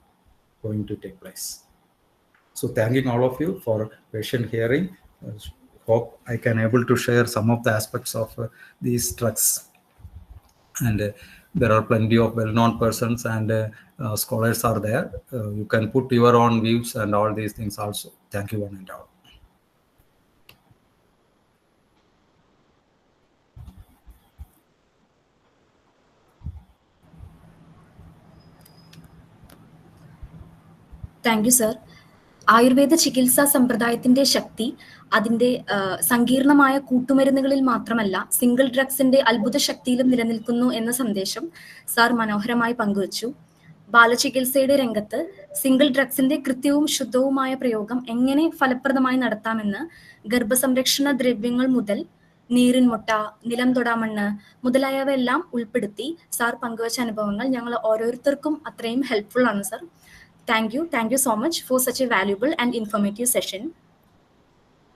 going to take place. So thanking all of you for patient hearing. Hope I can able to share some of the aspects of these drugs. And there are plenty of well-known persons and scholars are there. You can put your own views and all these things also. Thank you one and all. Thank you sir. Ayurveda ചികിത്സാ സമ്പ്രദായത്തിന്റെ ശക്തി അതിന്റെ സങ്കീർണമായ കൂട്ടുമരുന്നുകളിൽ മാത്രമല്ല, single ഡ്രഗ്സിന്റെ അത്ഭുത ശക്തിയിലും നിലനിൽക്കുന്നു എന്ന സന്ദേശം sir മനോഹരമായി പങ്കുവച്ചു. ബാലചികിത്സയുടെ രംഗത്ത് സിംഗിൾ ഡ്രഗ്സിന്റെ കൃത്യവും ശുദ്ധവുമായ പ്രയോഗം എങ്ങനെ ഫലപ്രദമായി നടത്താമെന്ന് ഗർഭസംരക്ഷണ ദ്രവ്യങ്ങൾ മുതൽ നീറിൻമുട്ട, നിലം തൊടാമണ്ണ് മുതലായവയെല്ലാം ഉൾപ്പെടുത്തി സാർ പങ്കുവച്ച അനുഭവങ്ങൾ ഞങ്ങൾ ഓരോരുത്തർക്കും അത്രയും ഹെൽപ്ഫുൾ ആണ് sir. Thank you so much for such a valuable and informative session.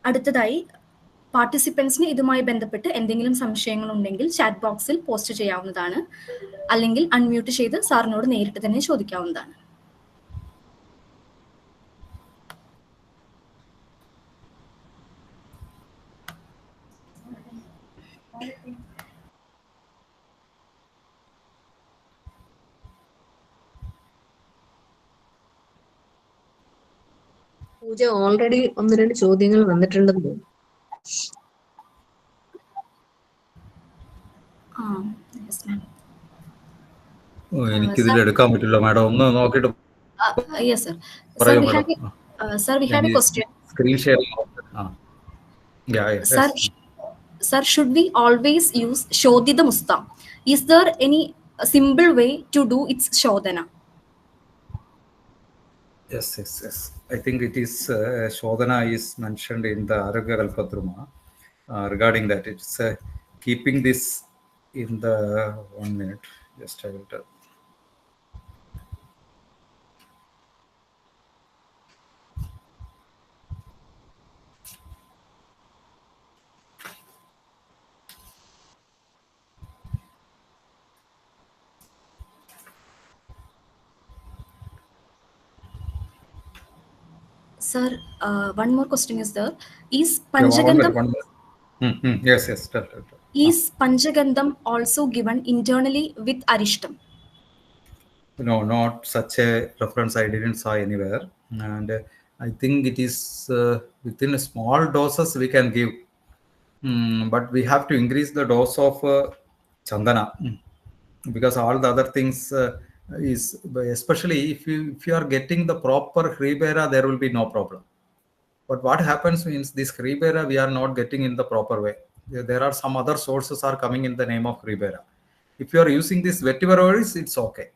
അടുത്തതായി പാർട്ടിസിപ്പൻസിന് ഇതുമായി ബന്ധപ്പെട്ട് എന്തെങ്കിലും സംശയങ്ങൾ ഉണ്ടെങ്കിൽ ചാറ്റ് ബോക്സിൽ പോസ്റ്റ് ചെയ്യാവുന്നതാണ്, അല്ലെങ്കിൽ അൺമ്യൂട്ട് ചെയ്ത് സാറിനോട് നേരിട്ട് തന്നെ ചോദിക്കാവുന്നതാണ്. പൂജ ഓൾറെഡി 1-2 ചോദ്യങ്ങൾ വന്നിട്ടുണ്ടെന്ന് തോന്നുന്നു. എനിക്കിതിൽ എടുക്കാൻ പറ്റില്ല മാഡം, ഒന്ന് നോക്കിയിട്ട് yes sir. Sir we have A question. Screen sharing. Sir, should we always use Shodhita Musta? Is there any simple way to do its Shodhana? Yes. I think it is Shodhana is mentioned in the Aragya Kalpatruma. Regarding that, it's keeping this in the 1 minute. Just I will tell. Sir, one more question is there. Is Panchagandham Yes. Tell. Is Panchagandham also given internally with Arishtam? No, not such a reference I didn't saw anywhere. And I think it is within a small doses we can give. But we have to increase the dose of Chandana. Because all the other things is, especially if you are getting the proper Hribera, there will be no problem. But what happens means this Hribera we are not getting in the proper way. There are some other sources are coming in the name of Hribera. If you are using this vetiver oils, it's okay.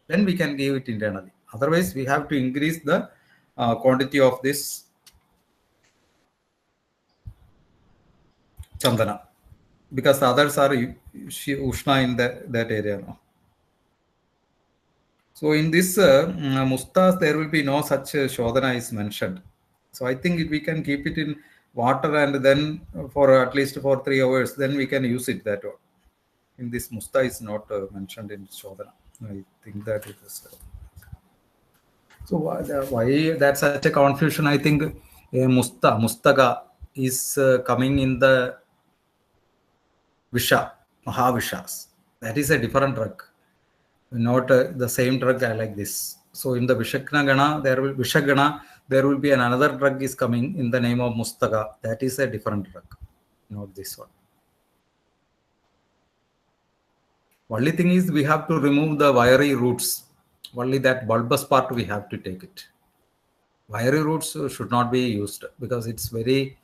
Then we can give it internally. Otherwise, we have to increase the quantity of this Chandana. Because the others are Ushna in that area now. So in this mustas, there will be no such shodhana is mentioned. So I think we can keep it in water and then for at least for 3 hours, then we can use it that way. In this musta is not mentioned in shodhana. I think that it is. So why that's such a confusion? I think mustaga is coming in the Visha, Mahavishas. That is a different drug, not the same drug like this. So in the Vishakna Gana, there will be another drug is coming in the name of Mustaga. That is a different drug, not this one. Only thing is we have to remove the wiry roots. Only that bulbous part we have to take it. Wiry roots should not be used because it's very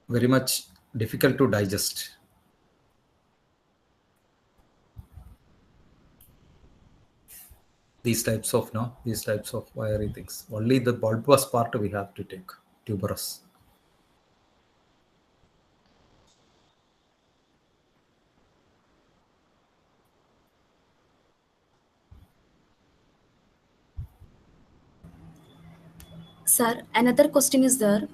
much difficult to digest. These types of wiry things. Only the bulbous part we have to take, tuberous. Sir, another question is there.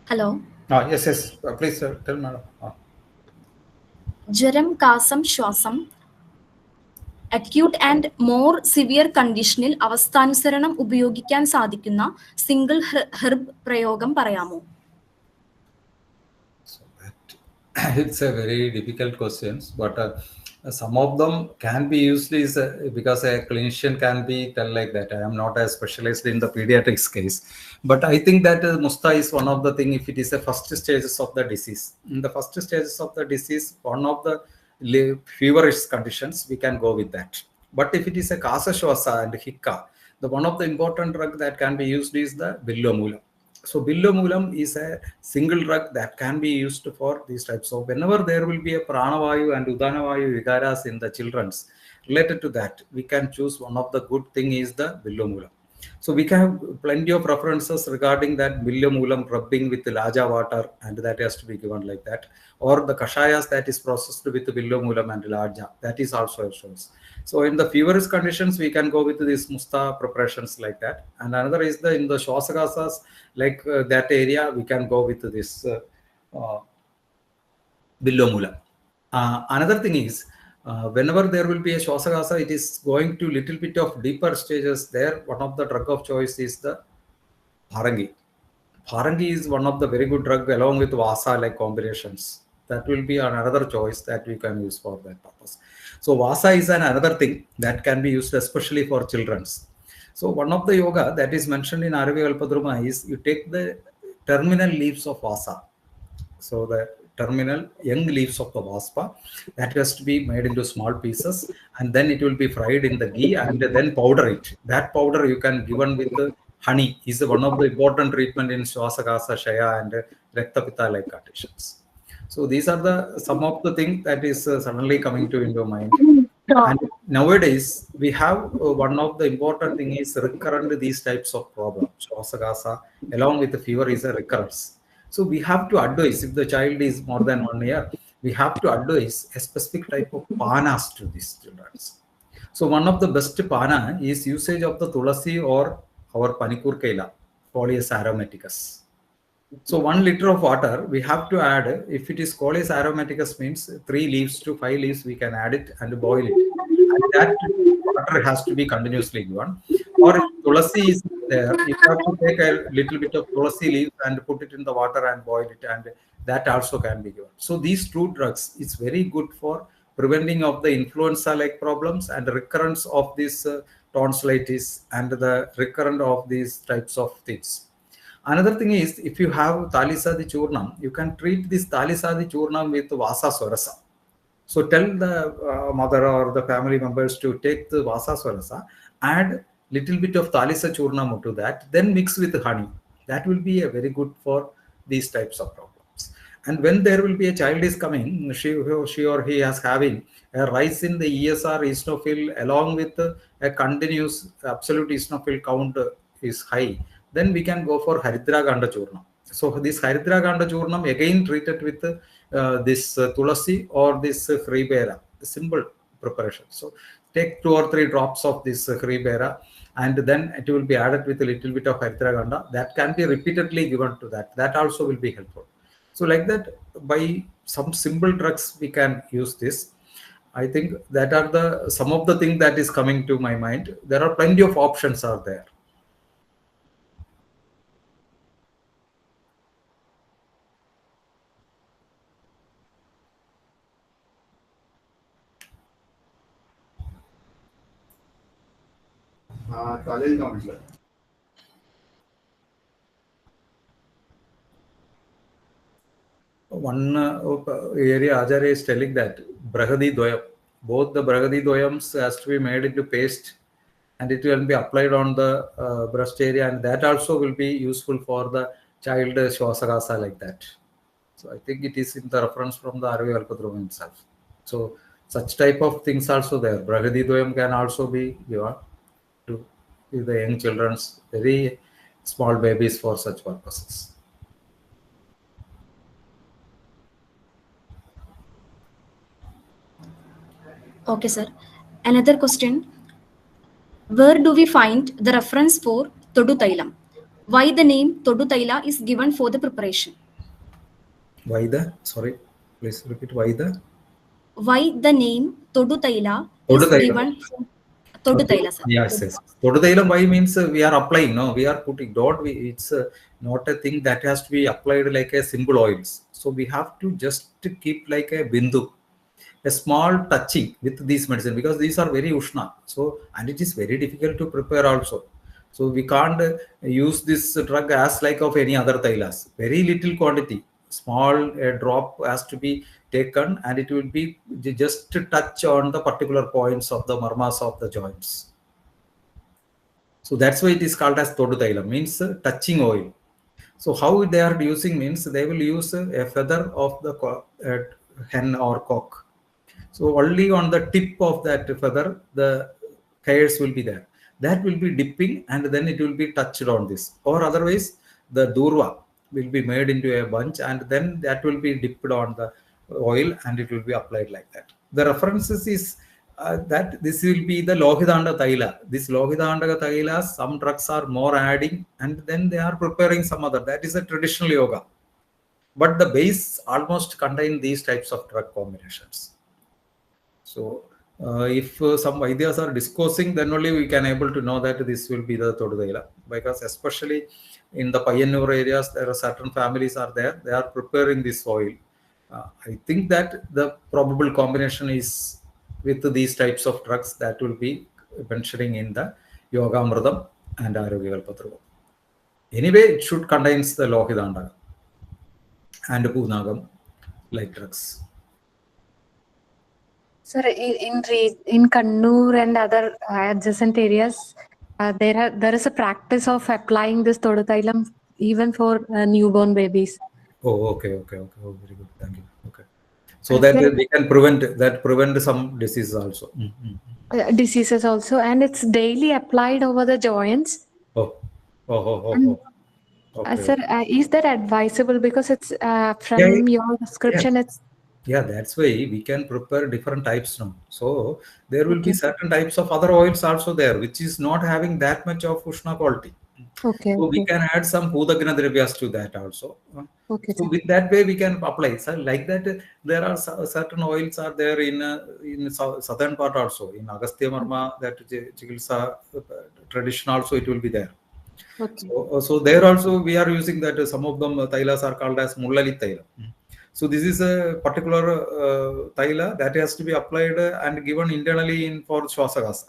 Hello. Yes. Please, tell madam. Jaram, Kasam, Shwasam, acute and more severe conditionil avasthanusaranam ഉപയോഗിക്കാൻ സാധിക്കുന്ന single herb പ്രയോഗം പറയാമോ? So that it's a very difficult questions, but some of them can be used is because a clinician can be tell like that. I am not a specialist in the pediatrics case, but I think that musta is one of the thing. If it is a first stages of the disease, in the first stages of the disease, one of the feverish conditions, we can go with that. But if it is a kasa shwasa and hikka, the one of the important drug that can be used is the billomulam. So billomulam is a single drug that can be used for these types of, whenever there will be a pranavayu and udanavayu vigaras in the children's related to that, we can choose one of the good thing is the billomulam. So we can have plenty of references regarding that billomulam rubbing with laja water, and that has to be given like that, or the kashayas that is processed with billomulam and laja, that is also shows. So in the feverish conditions, we can go with these musta preparations like that. And another is in the shwasagasas, like that area, we can go with this billomulam. Another thing is, whenever there will be a shwasagasa, it is going to little bit of deeper stages there. One of the drug of choice is the Bharangi. Bharangi is one of the very good drug along with Vasa like combinations. That will be another choice that we can use for that purpose. So Vasa is another thing that can be used especially for children's. So one of the yoga that is mentioned in Aravi Alpadruma is you take the terminal leaves of Vasa. So the terminal young leaves of the Vaspa, that has to be made into small pieces, and then it will be fried in the ghee and then powder it. That powder you can given with honey is one of the important treatment in Swasagasa, Shaya and Rektapita like conditions. So these are the some of the things that is suddenly coming to into mind. And nowadays we have one of the important thing is recurrent these types of problems. Swasagasa along with the fever is a recurrence. So we have to advise, if the child is more than 1 year, we have to advise a specific type of panas to these children. So one of the best pana is usage of the tulasi or our panikur kaila, Coleus aromaticus. So 1 liter of water, we have to add, if it is Coleus aromaticus means 3 leaves to 5 leaves, we can add it and boil it. And that water has to be continuously given. Or if tulasi is there, you have to take a little bit of tulasi leaf and put it in the water and boil it, and that also can be given. So these 2 drugs is very good for preventing of the influenza like problems and recurrence of this tonsillitis and the recurrent of these types of things. Another thing is, if you have Talisadi Churnam, you can treat this Talisadi Churnam with Vasa Swarasa. So tell the mother or the family members to take the Vasa Swarasa, add little bit of Talisa Churnam to that, then mix with honey. That will be a very good for these types of problems. And when there will be a child is coming, she or he is having a rise in the ESR eosinophil along with a continuous absolute eosinophil count is high, then we can go for Haridra Ganda Churnam. So this Haridra Ganda Churnam again treated with this Tulasi or this Freebera, simple preparation. So take 2 or 3 drops of this Freebera, and then it will be added with a little bit of Haridra Ganda. That can be repeatedly given to that. That also will be helpful. So like that, by some simple drugs we can use this. I think that are the some of the things that is coming to my mind. There are plenty of options are there. One area Acharya is telling that Brahadi Doyam, both the Brahadi Doyams has to be made into paste, and it will be applied on the breast area, and that also will be useful for the child Shwasagasa like that. So I think it is in the reference from the Arvi Alpadrum itself. So such type of things also there. Brahadi Doyam can also be given to the young children's, very small babies for such purposes. Okay, sir. Another question. Where do we find the reference for Todu Tailam? Why the name Todu Taila is given for the preparation? Why the? Sorry, please repeat. Why the? Why the name Todu Taila is Todutailam. given for Todu Taila, sir? Yes, yes. Todutailam, why means we are applying, no, we are putting, don't we, it's not a thing that has to be applied like a simple oils. So we have to just keep like a bindu, a small touching with these medicine, because these are very ushna. So, and it is very difficult to prepare also. So we can't use this drug as like of any other tailas. Very little quantity, small drop has to be taken, and it will be just to touch on the particular points of the marmas of the joints. So that's why it is called as Todu Tailam, means touching oil. So how they are using means they will use a feather of the hen or cock. So only on the tip of that feather, the hairs will be there. That will be dipping, and then it will be touched on this. Or otherwise, the durva will be made into a bunch, and then that will be dipped on the oil, and it will be applied like that. The references is that this will be the Lohidanda Taila. This Lohidanda Taila, some drugs are more adding, and then they are preparing some other. That is a traditional yoga. But the base almost contain these types of drug combinations. So if some Vaidyas are discussing, then only we can able to know that this will be the Todudaila. Because especially in the Payanur areas, there are certain families are there. They are preparing this oil. I think that the probable combination is with these types of drugs that will be mentioning in the Yoga Amritam and Arogya Kalpataru. Anyway, it should contains the Lohidanda and Punagam like drugs. Sir, in Kannur and other adjacent areas, there is a practice of applying this Todutailam even for newborn babies. Oh, okay. Oh, very good. Thank you. Okay. So that we can prevent some diseases also. Diseases also, and it's daily applied over the joints. Okay. Sir, is that advisable? Because it's from your description, it's. Yeah, that's why we can prepare different types now. So there will be certain types of other oils also there, which is not having that much of Ushna quality. Okay. So we can add some Pudagana Dravyas to that also. Okay. So with that way we can apply. So like that, there are certain oils are there in southern part also. In Agastya Marma, that Chikilsa tradition also it will be there. Okay. So there also we are using that. Some of them tailas are called as Mullali Taila. So this is a particular taila that has to be applied and given internally for Shwasagasa.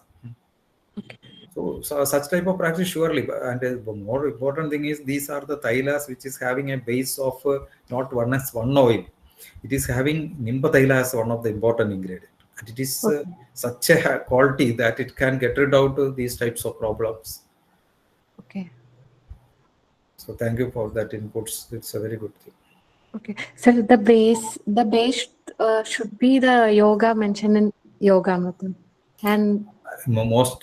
Okay. So such type of practice surely, and the more important thing is these are the tailas which is having a base of not one as one oil. It is having Nimba taila as one of the important ingredient. And it is such a quality that it can get rid of these types of problems. Okay. So thank you for that inputs. It's a very good thing. Okay. So the base should be the yoga mentioned in Yoga Amritam. And most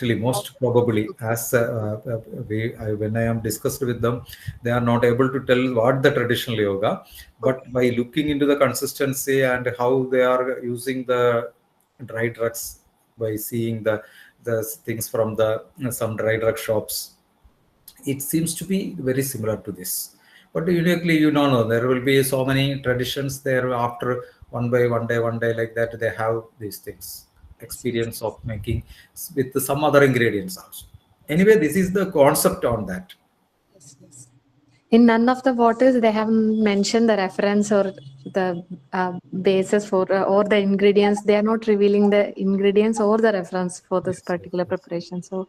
probably, as when I am discussed with them, they are not able to tell what the traditional yoga, but by looking into the consistency and how they are using the dry drugs, by seeing the things from the some dry drug shops, it seems to be very similar to this. But uniquely, you don't know, there will be so many traditions there. After one day like that, they have these things, experience of making with some other ingredients also. Anyway, this is the concept on that. In none of the waters, they haven't mentioned the reference or the basis for or the ingredients. They are not revealing the ingredients or the reference for this particular preparation. So,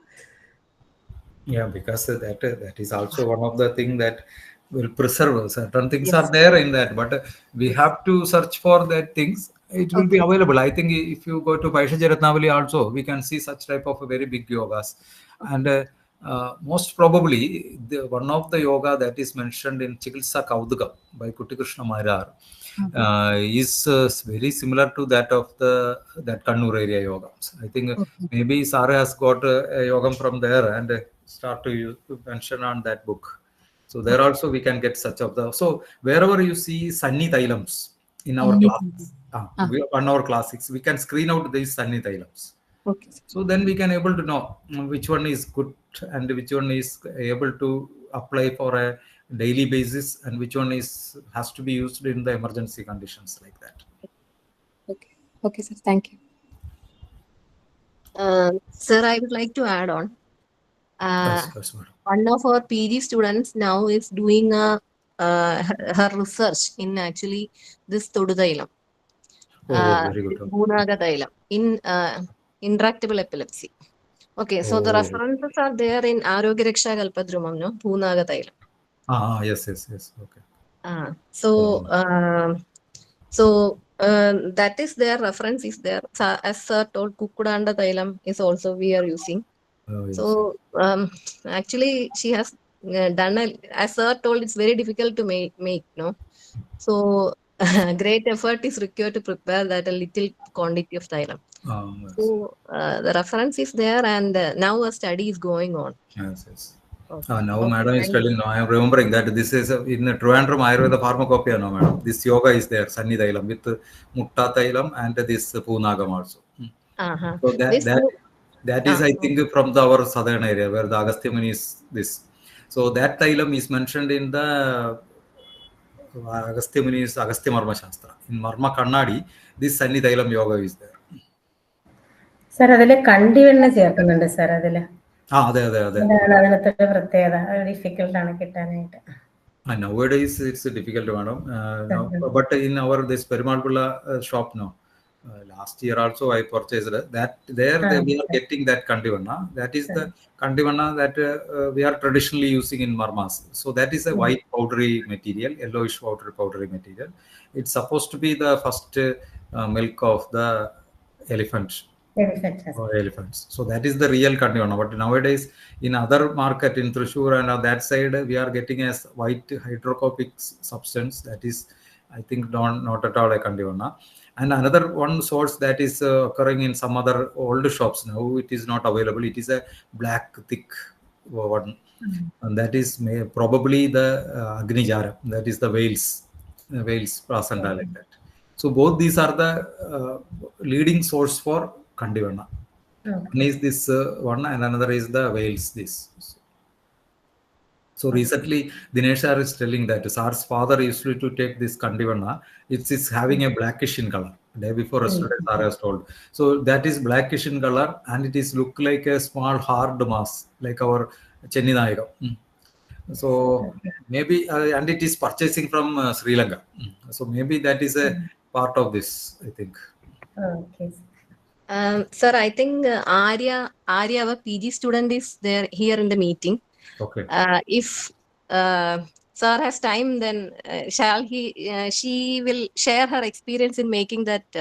Yeah, because that is also one of the thing that will preserve. Certain things are there in that, but we have to search for that things. It will be available. I think if you go to Paishaji Ratnavali also, we can see such type of very big yogas. And most probably, one of the yoga that is mentioned in Chikilsa Kauduka by Kuti Krishna Mairar is very similar to that of that Kannur area yogams. I think maybe Sara has got a yogam from there and start to mention on that book. So there also we can get such of the. So wherever you see Sunni Tailams in our classics, on our classics, we can screen out these Sunni Tailams. okay. So then we can able to know which one is good and which one is able to apply for a daily basis and which one has to be used in the emergency conditions like that. Okay, sir. Thank you. Sir, I would like to add on. Yes, One of our PG students now is doing her research in actually this Todudailam. Very good. Bhunaga Tailam in intractable epilepsy. Okay, so the references are there in Arogya Raksha Kalpadrumam, no? Bhunaga Tailam. Yes. Okay. So that is their reference is there. As sir told, Kukudanda Tailam is also we are using. Yes. So actually she has done as sir told, it's very difficult to make no. So great effort is required to prepare that a little quantity of Thailam. Yes. So the reference is there and now a study is going on. Yes. Okay. Now madam is telling, no, I am remembering that this is in the Trivandrum Ayurveda Pharmacopoeia, no madam. This yoga is there, Sunni Thailam with Mutta Thailam and this Punagam also. So that is, I think, from our southern area where the Agastya Muni is this. So that Thailam is mentioned in the Agastya Muni is Agastya Marma Shastra. In Marma Kannadi, this Sunni Thailam yoga is there. Sir, adile kandi venna ചേർക്കുന്നുണ്ട് sir adile. അതെ. അതിനകത്തെ പ്രത്യേകത difficult ആണ് കിട്ടാനായിട്ട്. Nowadays it's difficult, madam. But in our this Perimalpula shop now, last year also I purchased that. We are getting that kandivanna. That is the kandivanna that we are traditionally using in marmas. So that is a white powdery material, yellowish powdery material. It's supposed to be the first milk of the elephants. So that is the real kandivanna. But nowadays in other market in Thrissur and on that side, we are getting as white hydrochloric substance. That is, I think, not at all a kandivanna. And another one source that is occurring in some other old shops now, it is not available. It is a black thick one, and that is probably the Agnijara. That is the Wales placenta like that. So both these are the leading source for kandivanna. One is this one, and another is the Wales. This. So recently, Dinesh sir is telling that Sar's father used to take this kandivanna. It's having a blackish in color. Day before yesterday, Sar has told. So that is blackish in color, and it is look like a small hard mass, like our Chenni Nayaka. So maybe, and it is purchasing from Sri Lanka. So maybe that is a part of this, I think. Okay. Sir, I think Arya, our PG student is there here in the meeting. Okay. If sir has time, then she will share her experience in making that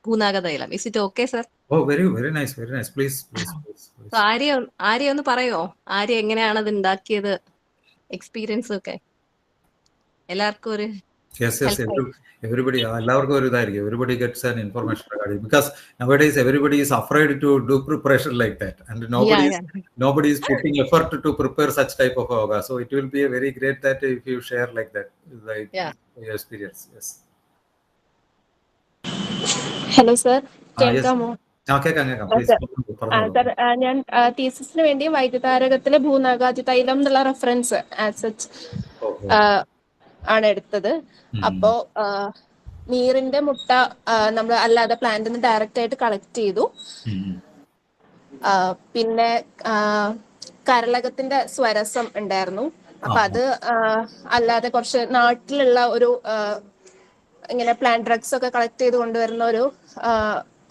Punaga Thailam. Is it okay, sir? Oh, very nice. Please. So Arya ഒന്ന് പറയോ? ആര്യ എങ്ങനെയാണ് അത് ഉണ്ടാക്കിയത്? Experience ഒക്കെ എല്ലാവർക്കും ഒരു Yes, helpful. everybody, everybody gets an information regarding, because nowadays everybody is afraid to do preparation like that, and Yeah, yeah, nobody is putting effort to prepare such type of yoga. So it will be a very great that if you share like that, like yeah. your experience. Yes. Hello sir, Yes. കേൾക്കാമോ? കേൾക്കാം please sir, പറഞ്ഞോളൂ. Sir, ഞാൻ തീസിസിന് വേണ്ടി വൈദ്യുതാരകത്തിലെ ഭൂനാഗാതി തൈലം എന്നുള്ള reference as such ആണ് എടുത്തത്. അപ്പോ നീറിന്റെ മുട്ട നമ്മൾ അല്ലാതെ പ്ലാന്റിൽ നിന്ന് ഡയറക്റ്റ് ആയിട്ട് കളക്ട് ചെയ്തു. പിന്നെ കരളകത്തിന്റെ സ്വരസം ഉണ്ടായിരുന്നു. അപ്പൊ അത് അല്ലാതെ കുറച്ച് നാട്ടിലുള്ള ഒരു ഇങ്ങനെ പ്ലാന്റ് ഡ്രഗ്സ് ഒക്കെ കളക്ട് ചെയ്ത് കൊണ്ടുവരുന്ന ഒരു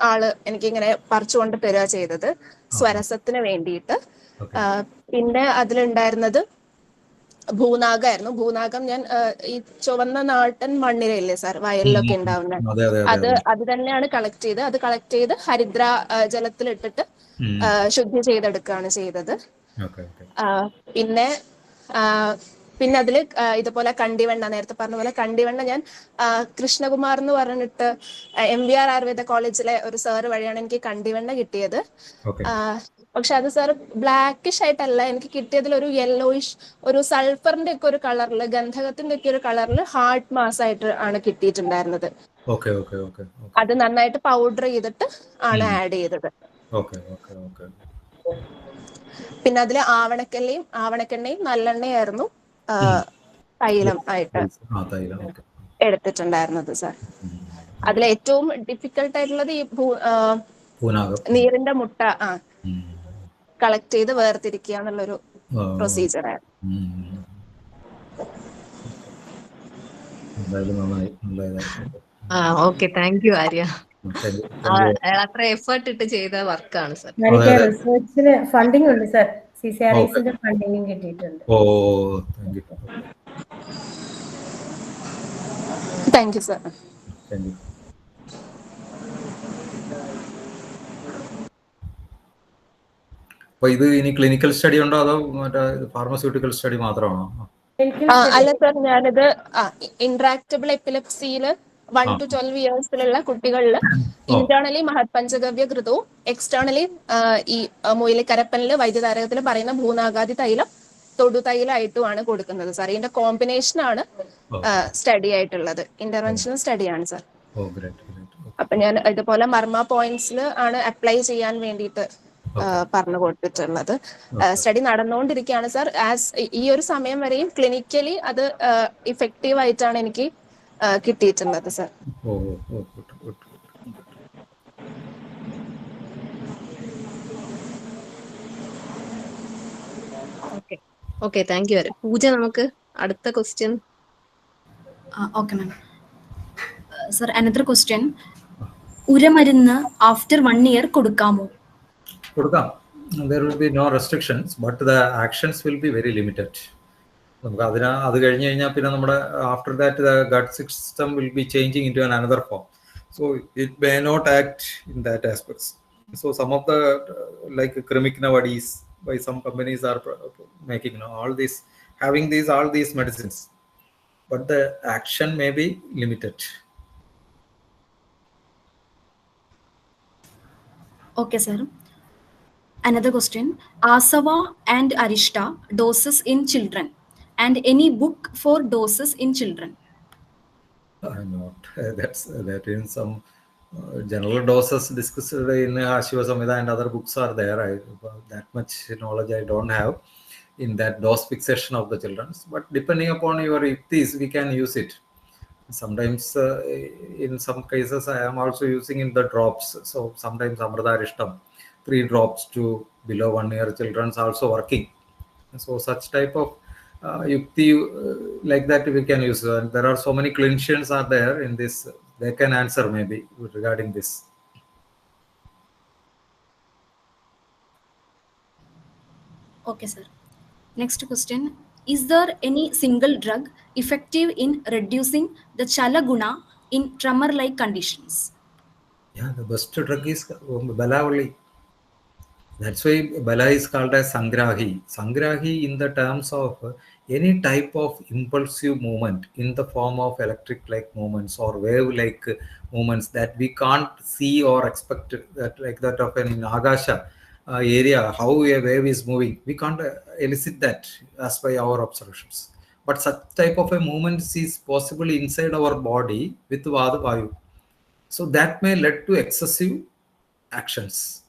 ആള് എനിക്ക് ഇങ്ങനെ പറിച്ചു കൊണ്ട് തരിക ചെയ്തത് സ്വരസത്തിന് വേണ്ടിയിട്ട്. പിന്നെ അതിലുണ്ടായിരുന്നത് ഭൂനാഗായിരുന്നു. ഭൂനാഗം ഞാൻ ഈ ചുവന്ന നാട്ടൻ മണ്ണിരയില്ലേ സാർ, വയലിലൊക്കെ ഉണ്ടാവുന്നത്, അത് തന്നെയാണ് കളക്ട് ചെയ്ത്. അത് കളക്ട് ചെയ്ത് ഹരിദ്ര ജലത്തിലിട്ടിട്ട് ശുദ്ധി ചെയ്തെടുക്കുകയാണ് ചെയ്തത്. പിന്നെ പിന്നെ അതില് ഇതുപോലെ കണ്ടിവെണ്ണ, നേരത്തെ പറഞ്ഞ പോലെ കണ്ടിവെണ്ണ ഞാൻ കൃഷ്ണകുമാർ എന്ന് പറഞ്ഞിട്ട് MVR ആയുർവേദ കോളേജിലെ ഒരു സാറ് വഴിയാണ് എനിക്ക് കണ്ടിവെണ്ണ കിട്ടിയത്. പക്ഷെ അത് സാർ ബ്ലാക്കിഷ് ആയിട്ടല്ല എനിക്ക് കിട്ടിയതിൽ ഒരു യെല്ലോയിഷ്, ഒരു സൾഫറിന്റെ ഒക്കെ ഒരു കളറില്, ഗന്ധകത്തിന്റെ ഒക്കെ ഒരു കളറിൽ ഹാർട്ട് മാസ് ആയിട്ട് ആണ് കിട്ടിയിട്ടുണ്ടായിരുന്നത്. അത് നന്നായിട്ട് പൗഡർ ചെയ്തിട്ട് ആണ് ആഡ് ചെയ്തത്. പിന്നെ അതില് ആവണക്കെണ്ണയും നല്ലെണ്ണയായിരുന്നു തൈലം ആയിട്ട് എടുത്തിട്ടുണ്ടായിരുന്നത് സാർ. അതിൽ ഏറ്റവും ഡിഫിക്കൽട്ട് ആയിട്ടുള്ളത് ഈ നീറിന്റെ മുട്ട കളക്ട് ചെയ്ത് വേർതിരിക്കുക എന്നുള്ളൊരു പ്രൊസീജിയർ ആയിരുന്നു. Okay, thank U Arya. അത്ര എഫേർട്ട് ഇട്ട് ചെയ്ത വർക്കാണ് സർ. എനിക്ക് റിസർച്ചിന് ഫണ്ടിങ് ഉണ്ട് സർ, CCRIസിന്റെ ഫണ്ടിങ്ങും കിട്ടിയിട്ടുണ്ട്. Thank you sir. അപ്പൊ ഇത് ഇനി ക്ലിനിക്കൽ സ്റ്റഡി ഉണ്ടോ അതോ മറ്റേ ഫാർമസ്യൂട്ടിക്കൽ സ്റ്റഡി മാത്രമാണോ? അല്ല സർ, ഞാനിത് ഇൻട്രാക്റ്റബിൾ എപ്പിലെപ്സിയില് 1 to 12 ഇയേഴ്സിലുള്ള കുട്ടികളിൽ ഇന്റേണലി മഹത് പഞ്ചഗവ്യ ഘൃതവും എക്സ്റ്റേണലി ഈ മൂയിലിക്കരപ്പനില് വൈദ്യുതാരകത്തിൽ പറയുന്ന ഭൂനാഗാതി തൈലം തൊടുതൈലമായിട്ടുമാണ് കൊടുക്കുന്നത് സാർ. ഇതിന്റെ കോമ്പിനേഷൻ ആണ് സ്റ്റഡി ആയിട്ടുള്ളത്, ഇന്റർവെൻഷണൽ സ്റ്റഡിയാണ് സാർ. അപ്പൊ ഞാൻ ഇതുപോലെ മർമ്മ പോയിന്റ്സിൽ ആണ് അപ്ലൈ ചെയ്യാൻ വേണ്ടിയിട്ട് പറഞ്ഞു കൊടുത്തിട്ടുള്ളത്. സ്റ്റഡി നടന്നുകൊണ്ടിരിക്കുകയാണ് സാർ. ഈ ഒരു സമയം വരെയും ക്ലിനിക്കലി അത് ഇഫക്റ്റീവ് ആയിട്ടാണ് എനിക്ക് കിട്ടിയിട്ടുള്ളത് sir. Okay, thank you. Pooja, നമുക്ക് അടുത്ത question. Okay ma'am. Sir, another question. ഉരമരുന്ന് ആഫ്റ്റർ 1 year കൊടുക്കാമോ? കൊടുക്കാം. There will be no restrictions, but the actions will be very limited. നമുക്ക് അത് കഴിഞ്ഞ് കഴിഞ്ഞാൽ പിന്നെ നമ്മുടെ after that the gut system will be changing into another form, so it may not act in that aspects. So some of the like Kremik nowadays by some companies are making all these medicines, but the action may be limited. Okay sir. Another question. Asava and Arishta doses in children, and any book for doses in children? Not that in some general doses discussed in Shiva Samhita and other books are there. That much knowledge I don't have in that dose fixation of the children, but depending upon your yuktis we can use it. Sometimes in some cases I am also using in the drops, so sometimes Amrita Arishtam 3 drops to below 1 year children also working. So such type of yukti like that we can use. There are so many clinicians are there in this, they can answer maybe regarding this. Okay sir. Next question. Is there any single drug effective in reducing the chala guna in tremor like conditions? Yeah, the best drug is Balavali. That's why Bala is called as Sangrahi. Sangrahi in the terms of any type of impulsive movement in the form of electric-like movements or wave-like movements that we can't see or expect, that like that of an Agasha area, how a wave is moving. We can't elicit that as by our observations. But such type of a movement is possible inside our body with Vada Vayu. So that may lead to excessive actions.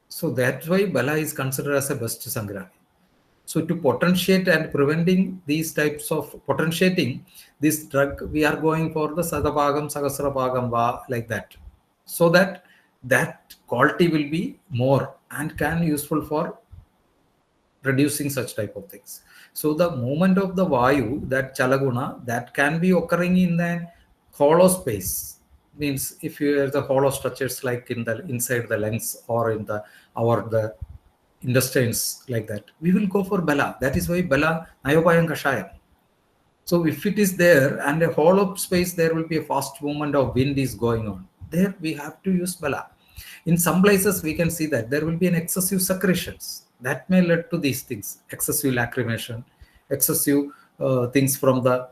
So that's why Bala is considered as a best Sangrahi. So to potentiate and preventing these types of potentiating this drug, we are going for the Sadapagam, Sagasrapagam, Va, like that. So that that quality will be more and can useful for reducing such type of things. So the movement of the Vayu, that Chalaguna, that can be occurring in the hollow space. Means if you have the hollow structures like in the inside the lungs or in the the intestines like that, we will go for Bala. That is why Bala Nayopayam Kashayam. So if it is there and a hollow space, there will be a fast movement of wind is going on. There we have to use Bala. In some places we can see that there will be an excessive secretions that may lead to these things: excessive lacrimation, excessive things from the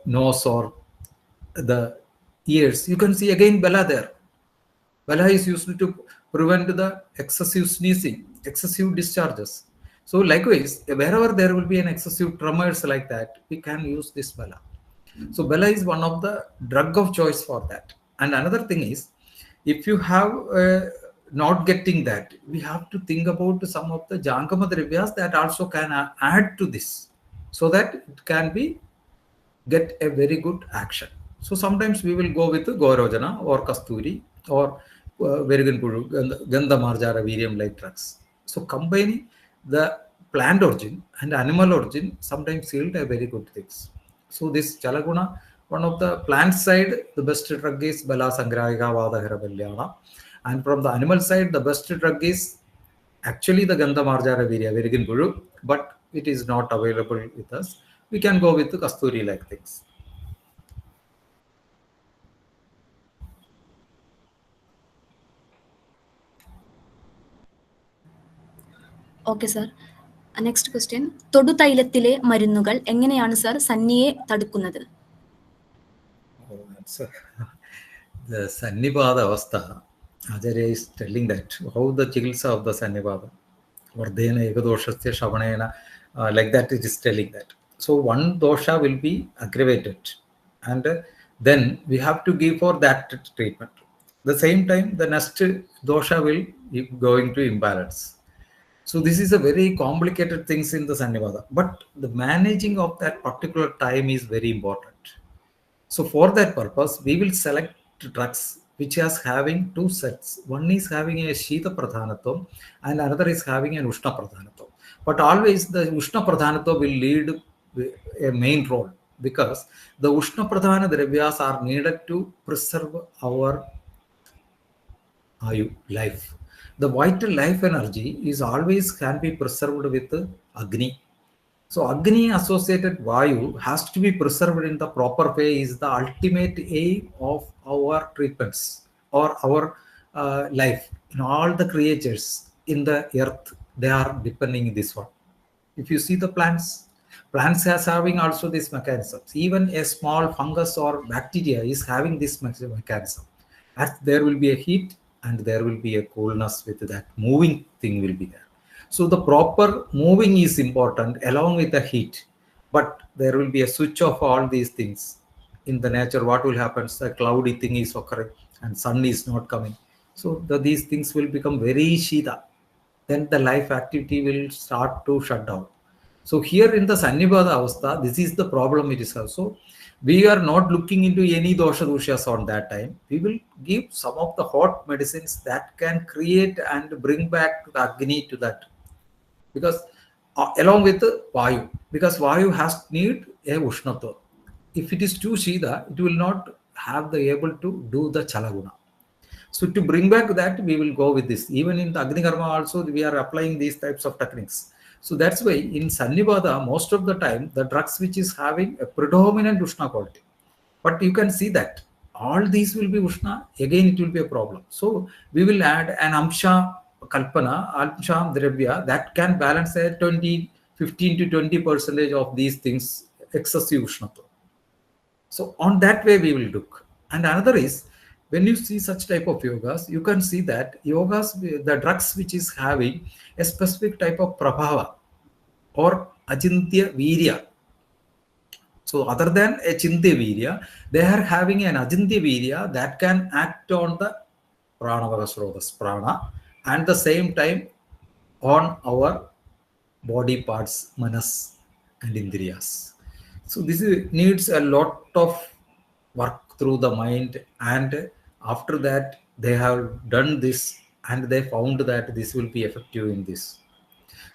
nose or the ears. You can see again Bala there. Bala is used to prevent the excessive sneezing, excessive discharges. So likewise, wherever there will be an excessive tremors like that, we can use this Bala. So Bala is one of the drug of choice for that. And another thing is, if you have not getting that, we have to think about some of the Jankama Dravyas that also can add to this, so that it can be get a very good action. So sometimes we will go with Gaurojana or Kasturi or Verigan Puru, Gandha Marjara Virium like drugs. So combining the plant origin and animal origin sometimes yield a very good things. So this Chalaguna, one of the plant side, the best drug is Bala Sangrahika Vadahara Balyana. And from the animal side, the best drug is actually the Gandha Marjara Virya, Verigan Puru, but it is not available with us. We can go with the Kasturi like things. Okay sir. Next question, തൊടുതൈലത്തിലെ മരുന്നുകൾ എങ്ങനെയാണ് sir സന്നിയെ തടുക്കുന്നത്? The Sannipada Avastha, Acharya is telling that how the chikitsa of the Sannipada, Vardhena Ekadoshatya Shavanena, like that it is telling that. So one dosha will be aggravated, and then we have to give for that treatment. The same time, the next dosha will be going to imbalance. So this is a very complicated things in the Sannipada, but the managing of that particular time is very important. So for that purpose, we will select drugs which is having two sets. One is having a Shita Pradhanatvam and another is having an Ushna Pradhanatvam. But always the Ushna Pradhanatvam will lead a main role, because the Ushna Pradhana Dravyas are needed to preserve our Ayu, life. The vital life energy is always can be preserved with Agni. So Agni associated Vayu has to be preserved in the proper way, is the ultimate aim of our treatments or our life. In all the creatures in the earth, they are depending on this one. If you see the plants are having also this mechanism. Even a small fungus or bacteria is having this mechanism. As there will be a heat and there will be a coolness with that moving thing will be there. So the proper moving is important along with the heat, but there will be a switch of all these things. In the nature, what will happen? The cloudy thing is occurring and sun is not coming. So these things will become very Shita. Then the life activity will start to shut down. So here in the Sannipada Avastha, this is the problem it is also. We are not looking into any dosha doshas on that time. We will give some of the hot medicines that can create and bring back the Agni to that. Because along with the Vayu, because Vayu has need a Ushnatva. If it is too Shida, it will not have the able to do the Chalaguna. So to bring back that, we will go with this. Even in the Agni Karma also, we are applying these types of techniques. So that's why in Sannipada, most of the time, the drugs which is having a predominant Ushna quality. But you can see that all these will be Ushna, again it will be a problem. So we will add an Amsha kalpana, alpsham, dravya, that can balance a 15 to 20% of these things, excessive ushnatva. So on that way we will look. And another is, when you see such type of yogas, you can see that yogas, the drugs which is having a specific type of prabhava or achintya virya. So other than a chintya virya, they are having an achintya virya that can act on the pranavakasrotas, prana, and the same time on our body parts, manas and indriyas. So this needs a lot of work through the mind, and after that they have done this and they found that this will be effective in this.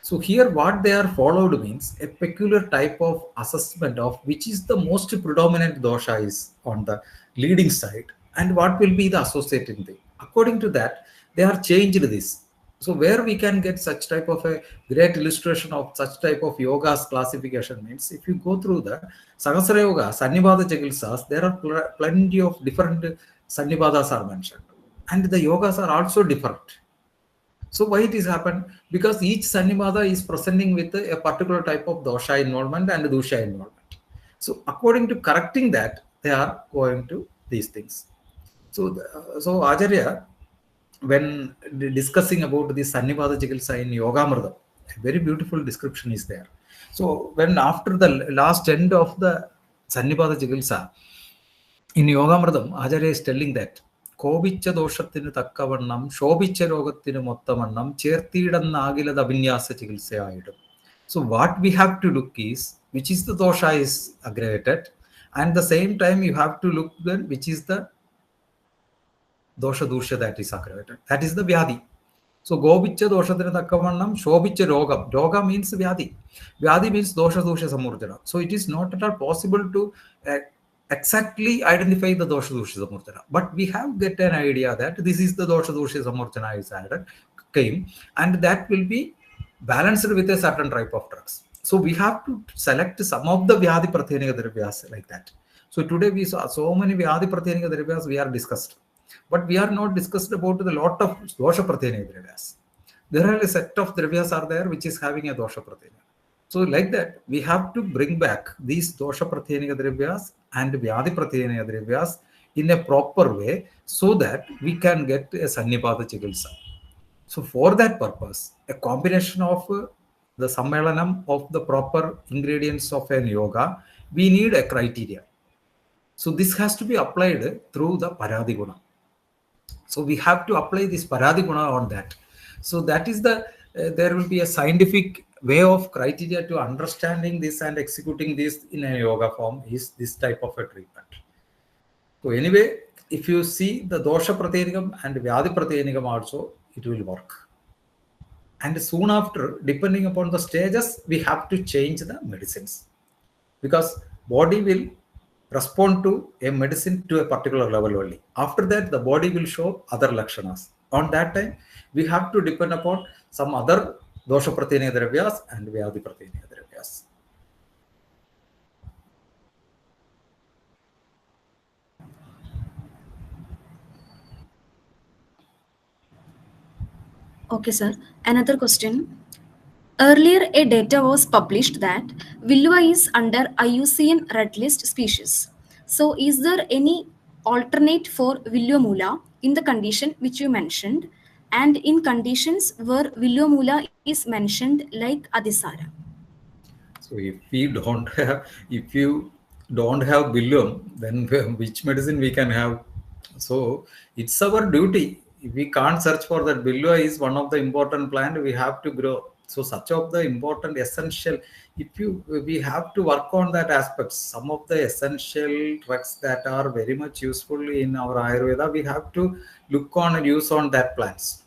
So here what they are followed means a peculiar type of assessment of which is the most predominant dosha is on the leading side and what will be the associating thing. According to that, they are changed this. So where we can get such type of a great illustration of such type of yoga's classification means if you go through the Sahasra Yoga, Sannibada Chikilsas, there are plenty of different Sannibadas are mentioned. And the yogas are also different. So why it is happened? Because each Sannibada is presenting with a particular type of dosha involvement and dosha involvement. So according to correcting that, they are going to these things. So Acharya, when discussing about the Sannibada Chikilsa in Yogamrta, a very beautiful description is there. So when after the last end of the Sannibada Chikilsa, in Yogamrtam, Acharya is telling that കോപിച്ച ദോഷത്തിന് തക്കവണ്ണം ശോഭിച്ച രോഗത്തിന് മൊത്തവണ്ണം ചേർത്തിയിടുന്നാകിലത് അഭിന്യാസ ചികിത്സയായിടും. So what we have to look is which is the dosha is aggravated, and the same time you have to look then which is the dosha dusha that is aggravated. That is the vyadi. So gobicha doshathinu takkavannam shobhicha rogam. Roga means vyadi. Vyadi means dosha dusha samurjana. So it is not at all possible to exactly identify the dosha dosha samurjana, but we have get an idea that this is the dosha dosha samurjana is added came, and that will be balanced with a certain type of drugs. So we have to select some of the vyadi pratyanika dravyas like that. So today we saw so many vyadi pratyanika dravyas we are discussed, but we are not discussed about the lot of dosha pratyanika dravyas. There are a set of dravyas are there which is having a dosha pratyanika. So like that, we have to bring back these dosha pratyanika dravyas and vyadi pratyanika dravyas in a proper way so that we can get a Sannibada Chikilsa. So for that purpose, a combination of the sammelanam of the proper ingredients of an yoga, we need a criteria. So this has to be applied through the Paradiguna. So we have to apply this Paradiguna on that. So that is the, there will be a scientific way of criteria to understanding this and executing this in a yoga form is this type of a treatment. So anyway, if you see the dosha pratyanikam and vyadi pratyanikam also, it will work. And soon after, depending upon the stages, we have to change the medicines because body will respond to a medicine to a particular level only. After that, the body will show other lakshanas. On that time, we have to depend upon some other dosha pratyanika dravyas and vyadi pratyanika dravyas. Okay, sir. Another question. Earlier, a data was published that Villua is under IUCN Red List species. So, is there any alternate for Villua mula in the condition which you mentioned, and in conditions where Villua mula is mentioned like Adisara? So if you don't have Villum, then which medicine we can have? So it's our duty. If we can't search for that, Villua is one of the important plant we have to grow. So such of the important essential, we have to work on that aspect. Some of the essential drugs that are very much useful in our Ayurveda, we have to look on and use on that plants.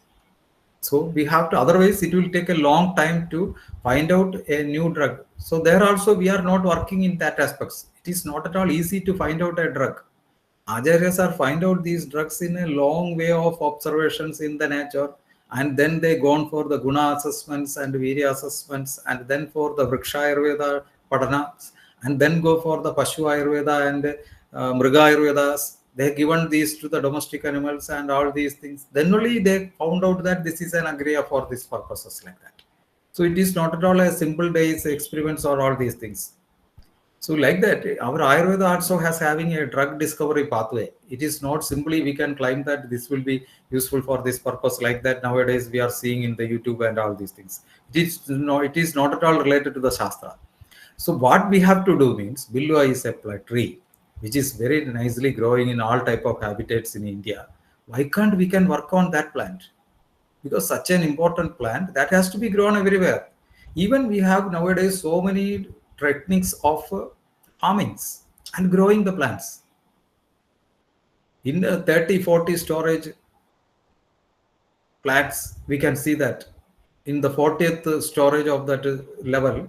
So we have to, otherwise it will take a long time to find out a new drug. So there also we are not working in that aspects. It is not at all easy to find out a drug. Acharyas are find out these drugs in a long way of observations in the nature, and then they gone for the guna assessments and virya assessments, and then for the vriksha ayurveda padana, and then go for the pashu ayurveda and mriga ayurvedas, They given these to the domestic animals and all these things. Then only they found out that this is an agria for these purposes like that. So it is not at all a simple days experiments or all these things. So like that, our Ayurveda also has having a drug discovery pathway. It is not simply we can claim that this will be useful for this purpose like that. Nowadays we are seeing in the YouTube and all these things. It is not at all related to the Shastra. So what we have to do means, Bilwa is a tree which is very nicely growing in all type of habitats in India. Why can't we can work on that plant? Because such an important plant that has to be grown everywhere. Even we have nowadays so many techniques of farmings and growing the plants. In the 30-40 storage plants, we can see that in the 40th storage of that level,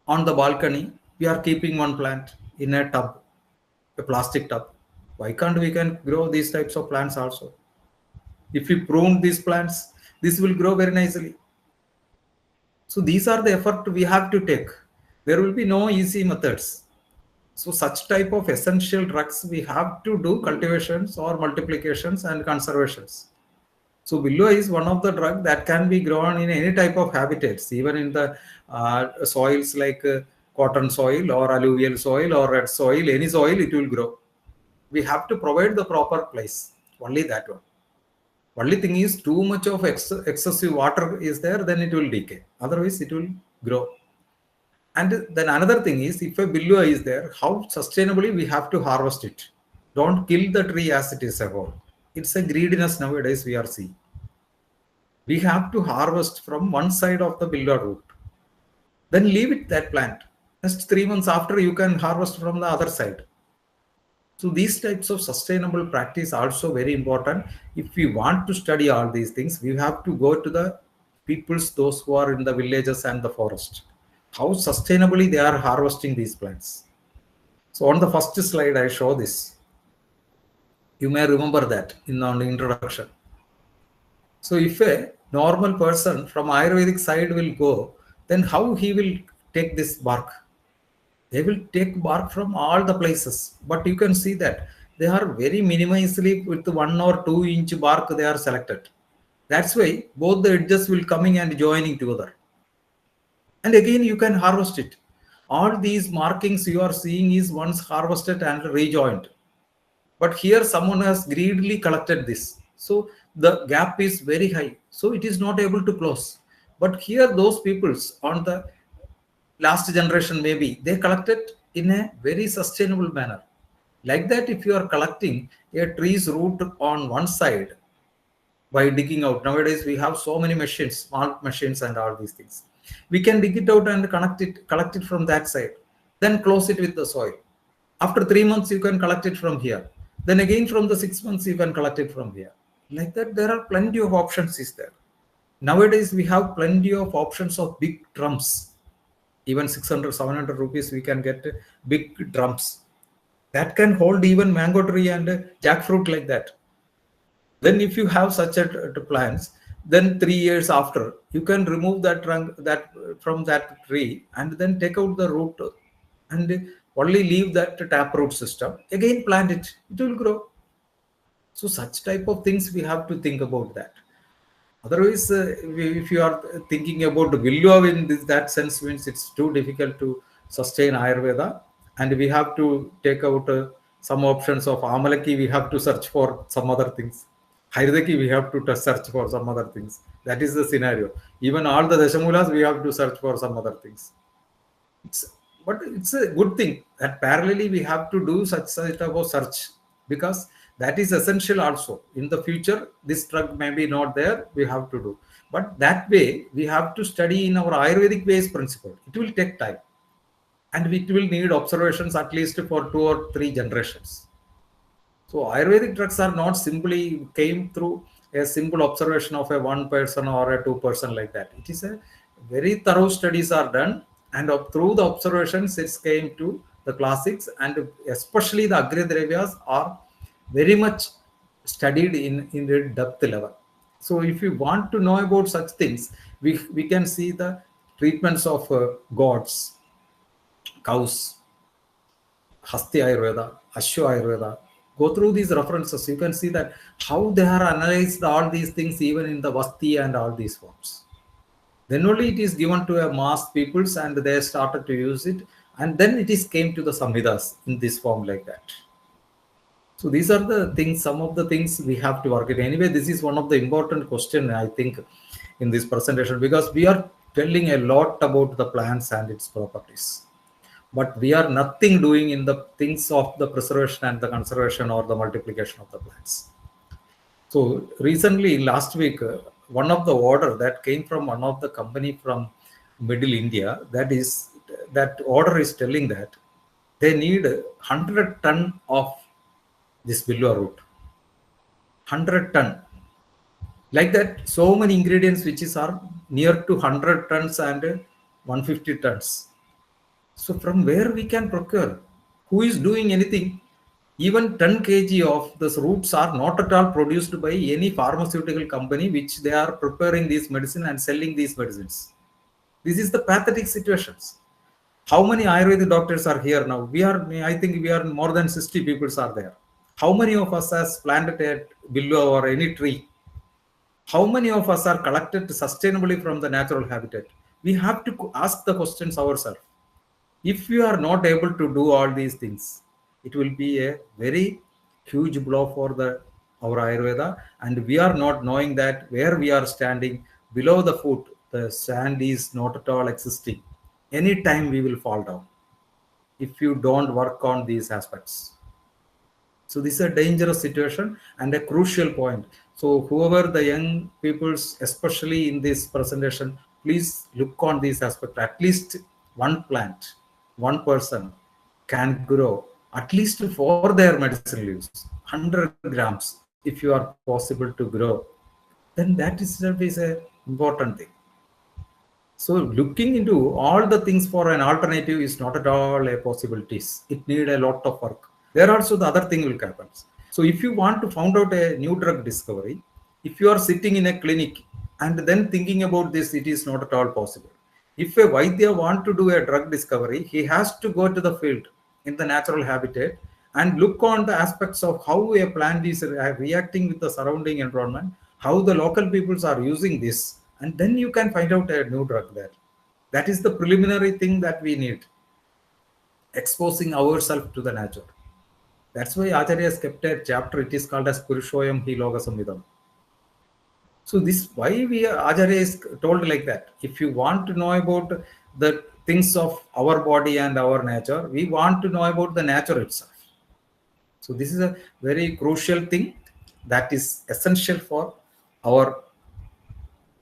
on the balcony, we are keeping one plant in a tub, a plastic tub. Why can't we can grow these types of plants also? If we prune these plants, this will grow very nicely. So these are the effort we have to take. There will be no easy methods. So such type of essential drugs we have to do cultivations or multiplications and conservations. So Bilwa is one of the drugs that can be grown in any type of habitats, even in the soils like cotton soil or alluvial soil or red soil, any soil it will grow. We have to provide the proper place, only that one. Only thing is too much of excessive water is there, then it will decay. Otherwise it will grow. And then another thing is, if a Bilwa is there, how sustainably we have to harvest it. Don't kill the tree as it is a whole. It's a greediness nowadays we are seeing. We have to harvest from one side of the Bilwa root. Then leave it that plant. Just 3 months after you can harvest from the other side. So these types of sustainable practice are also very important. If we want to study all these things, we have to go to the peoples, those who are in the villages and the forest. How sustainably they are harvesting these plants. So on the first slide, I show this. You may remember that on the introduction. So if a normal person from Ayurvedic side will go, then how he will take this bark? They will take bark from all the places, but you can see that they are very minimally with 1 or 2 inch bark they are selected. That's why both the edges will coming and joining together. And again you can harvest it. All these markings you are seeing is once harvested and rejoined. But here someone has greedily collected this. So the gap is very high. So it is not able to close. But here those peoples on the last generation maybe, they collected in a very sustainable manner. Like that, if you are collecting a tree's root on one side by digging out, nowadays we have so many machines, small machines and all these things. We can dig it out and collect it from that side. Then close it with the soil. After 3 months, you can collect it from here. Then again from the 6 months, you can collect it from here. Like that, there are plenty of options is there. Nowadays, we have plenty of options of big drums. Even 600, 700 rupees, we can get big drums that can hold even mango tree and jackfruit like that. Then if you have such a plants, then 3 years after, you can remove that trunk from that tree and then take out the root and only leave that taproot system. Again plant it, it will grow. So such type of things we have to think about that. Otherwise, if you are thinking about Bilwa in that sense, means it's too difficult to sustain Ayurveda, and we have to take out some options of Amalaki. We have to search for some other things. Haridaki, we have to search for some other things. That is the scenario. Even all the Dashamulas, we have to search for some other things. But it's a good thing that parallelly we have to do such type of search, because that is essential also. In the future, this drug may be not there, we have to do. But that way, we have to study in our Ayurvedic based principle. It will take time. And it will need observations at least for 2 or 3 generations. So Ayurvedic drugs are not simply came through a simple observation of a 1 person or a 2 person like that. It is a very thorough studies are done, and through the observations, it came to the classics, and especially the Agri Dravyas are very much studied in the depth level. So if you want to know about such things, we can see the treatments of gods, cows, Hasti Ayurveda, Ashwa Ayurveda, Go through these references, you can see that how they are analyzed all these things even in the Vasti and all these forms. Then only it is given to a mass peoples and they started to use it, and then it is came to the Samhitas in this form like that. So these are the things, some of the things we have to work it. Anyway, this is one of the important question I think in this presentation, because we are telling a lot about the plants and its properties, but we are nothing doing in the things of the preservation and the conservation or the multiplication of the plants. So recently, last week, one of the order that came from one of the company from Middle India, that order is telling that they need 100 ton of this bilwa root. 100 ton. Like that, so many ingredients which are near to 100 tons and 150 tons. So from where we can procure? Who is doing anything? Even 10 kg of these roots are not at all produced by any pharmaceutical company which they are preparing these medicine and selling these medicines. This is the pathetic situations. How many Ayurvedic doctors are here now? I think we are more than 60 people are there. How many of us has planted a bilwa or any tree? How many of us are collected sustainably from the natural habitat? We have to ask the questions ourselves. If we are not able to do all these things, it will be a very huge blow for our Ayurveda, and we are not knowing that where we are standing below the foot, the sand is not at all existing. Anytime we will fall down if you don't work on these aspects. So this is a dangerous situation and a crucial point. So whoever the young peoples, especially in this presentation, please look on this aspect. At least one plant, one person can grow at least for their medicinal use, 100 grams. If you are possible to grow, then that itself is a important thing. So looking into all the things for an alternative is not at all a possibility. It needs a lot of work. There also the other thing will happen. So if you want to find out a new drug discovery, if you are sitting in a clinic and then thinking about this, it is not at all possible. If a Vaidya want to do a drug discovery, he has to go to the field in the natural habitat and look on the aspects of how a plant is reacting with the surrounding environment, how the local peoples are using this, and then you can find out a new drug there. That is the preliminary thing that we need, exposing ourselves to the nature. That's why Acharya has kept a chapter, it is called as Purushoyam Hi Loga Samvidam. So this, why Acharya is told like that. If you want to know about the things of our body and our nature, we want to know about the nature itself. So this is a very crucial thing that is essential for our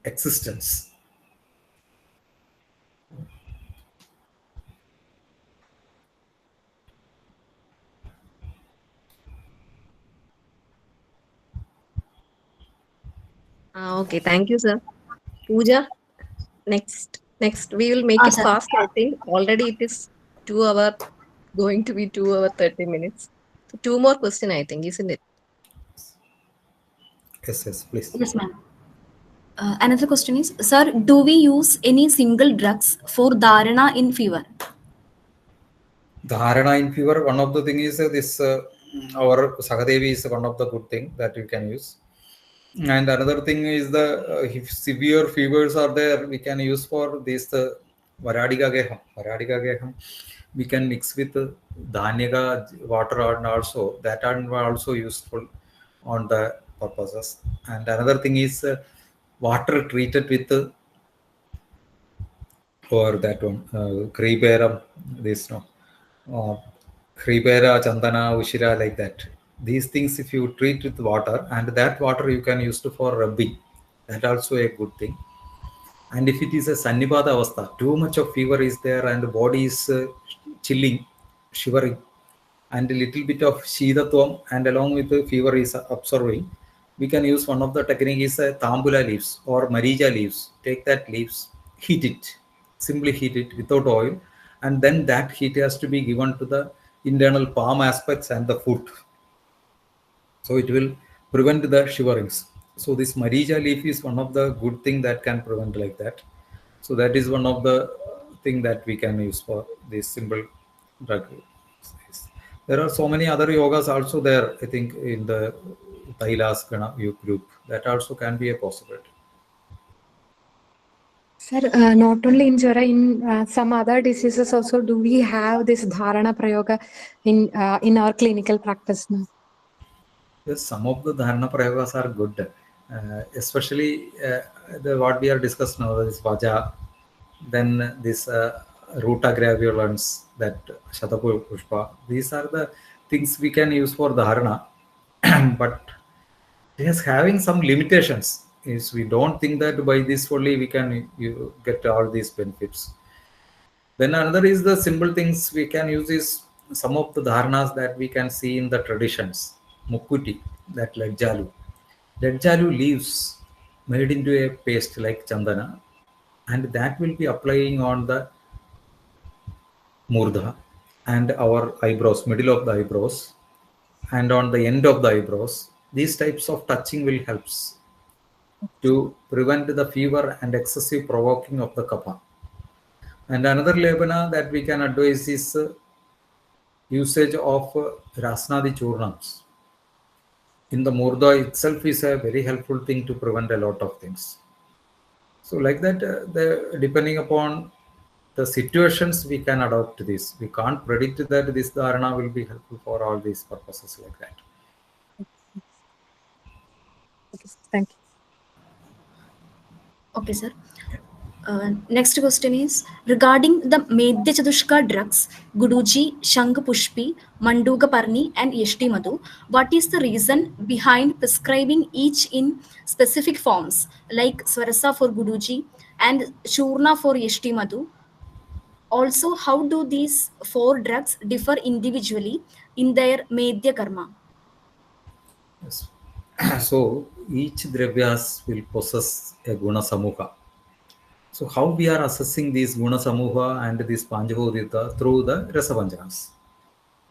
existence. Okay, thank you, sir. Pooja, next we will make it sir. fast. I think already it is 2 hour, going to be 2 hour 30 minutes. So 2 more question, I think, isn't it? Yes, please. Yes, ma'am. Another question is, sir, do we use any single drugs for dharana in fever? Dharana in fever, one of the thing is this, our Sagadevi is one of the good thing that you can use. And another thing is if severe fevers are there, we can use for this Varadiga Geham. Varadiga Geham, we can mix with Dhanyaga water, and also that are also useful on the purposes. And another thing is water treated with or that one, Kriberam, this no. Kribera, Chandana, Ushira, like that. These things, if you treat with water, and that water you can use for rubbing, that also a good thing. And if it is a Sannibada Avastha, too much of fever is there and the body is chilling, shivering, and a little bit of Shidatvam and along with the fever is absorbing, we can use one of the technique is Tambula leaves or Marija leaves. Take that leaves, heat it, simply heat it without oil, and then that heat has to be given to the internal palm aspects and the foot. So it will prevent the shiverings. So this Marija leaf is one of the good thing that can prevent like that. So that is one of the thing that we can use for this simple drug. There are so many other yogas also there, I think, in the Tailaskana group. That also can be a possibility. Sir, not only in Jara, in some other diseases also, do we have this Dharana Prayoga in our clinical practice now? Yes, some of the Dharana Prayogas are good, especially what we are discussing now, this Vaja, then this Ruta gravulans, that Shatapu Pushpa. These are the things we can use for Dharana, but it is having some limitations. Is we don't think that by this only we can get all these benefits. Then another is the simple things we can use is some of the dharanas that we can see in the traditions. Mukkuti, that ledjalu. Ledjalu leaves made into a paste like chandana, and that will be applying on the murdha and our eyebrows, middle of the eyebrows, and on the end of the eyebrows. These types of touching will helps to prevent the fever and excessive provoking of the kapha. And another lebana that we can advise is usage of Rasnadi Churnams. In the Murda itself is a very helpful thing to prevent a lot of things. So like that, depending upon the situations, we can adopt this. We can't predict that this dharana will be helpful for all these purposes like that. Okay, thank you. Okay, sir. Next question is regarding the Medhya Chadushka drugs, Guduji, Shangapushpi, Manduga Parni, and Yeshti Madhu. What is the reason behind prescribing each in specific forms, like Swarasa for Guduji and Churna for Yeshti Madhu? Also, how do these four drugs differ individually in their Medhya Karma? Yes. So each dravyas will possess a guna samuha. So how we are assessing these guna samuha and this panchavodita through the rasavanjanas.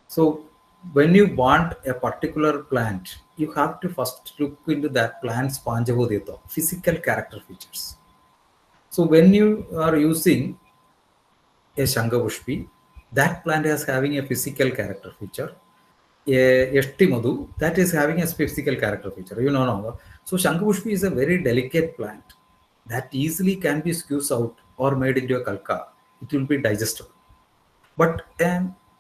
So when you want a particular plant, you have to first look into that plant's panchavodita, physical character features. So when you are using a Shangavushpi, that plant is having a physical character feature. A Yeshti Madhu, that is having a physical character feature. You know, no. So Shangavushpi is a very delicate plant that easily can be squeezed out or made into a kalka. It will be digestible. But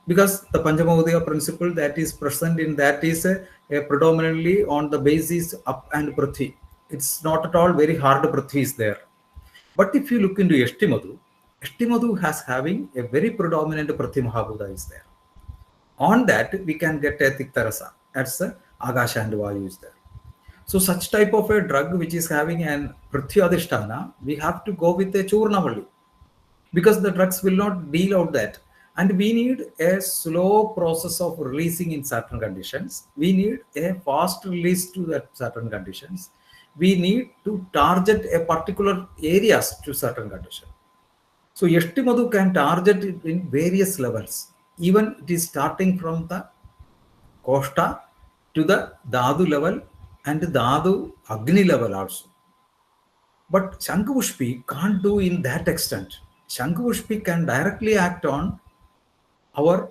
because the Panchamahodaya principle that is present in that is predominantly on the basis up and Prithvi. It's not at all very hard Prithvi is there. But if you look into Yeshti Madhu has having a very predominant Prithvi Mahabhuta is there. On that, we can get a Tiktarasa. That's Agasha and Vayu is there. So such type of a drug which is having an Prithvi Adhisthana, we have to go with a Churnavalli, because the drugs will not deal out that. And we need a slow process of releasing in certain conditions. We need a fast release to that certain conditions. We need to target a particular areas to certain condition. So Yeshti Madhu can target it in various levels. Even it is starting from the Koshta to the Dadu level and Dadu Agni level also. But Shankavushpi can't do in that extent. Shankavushpi can directly act on our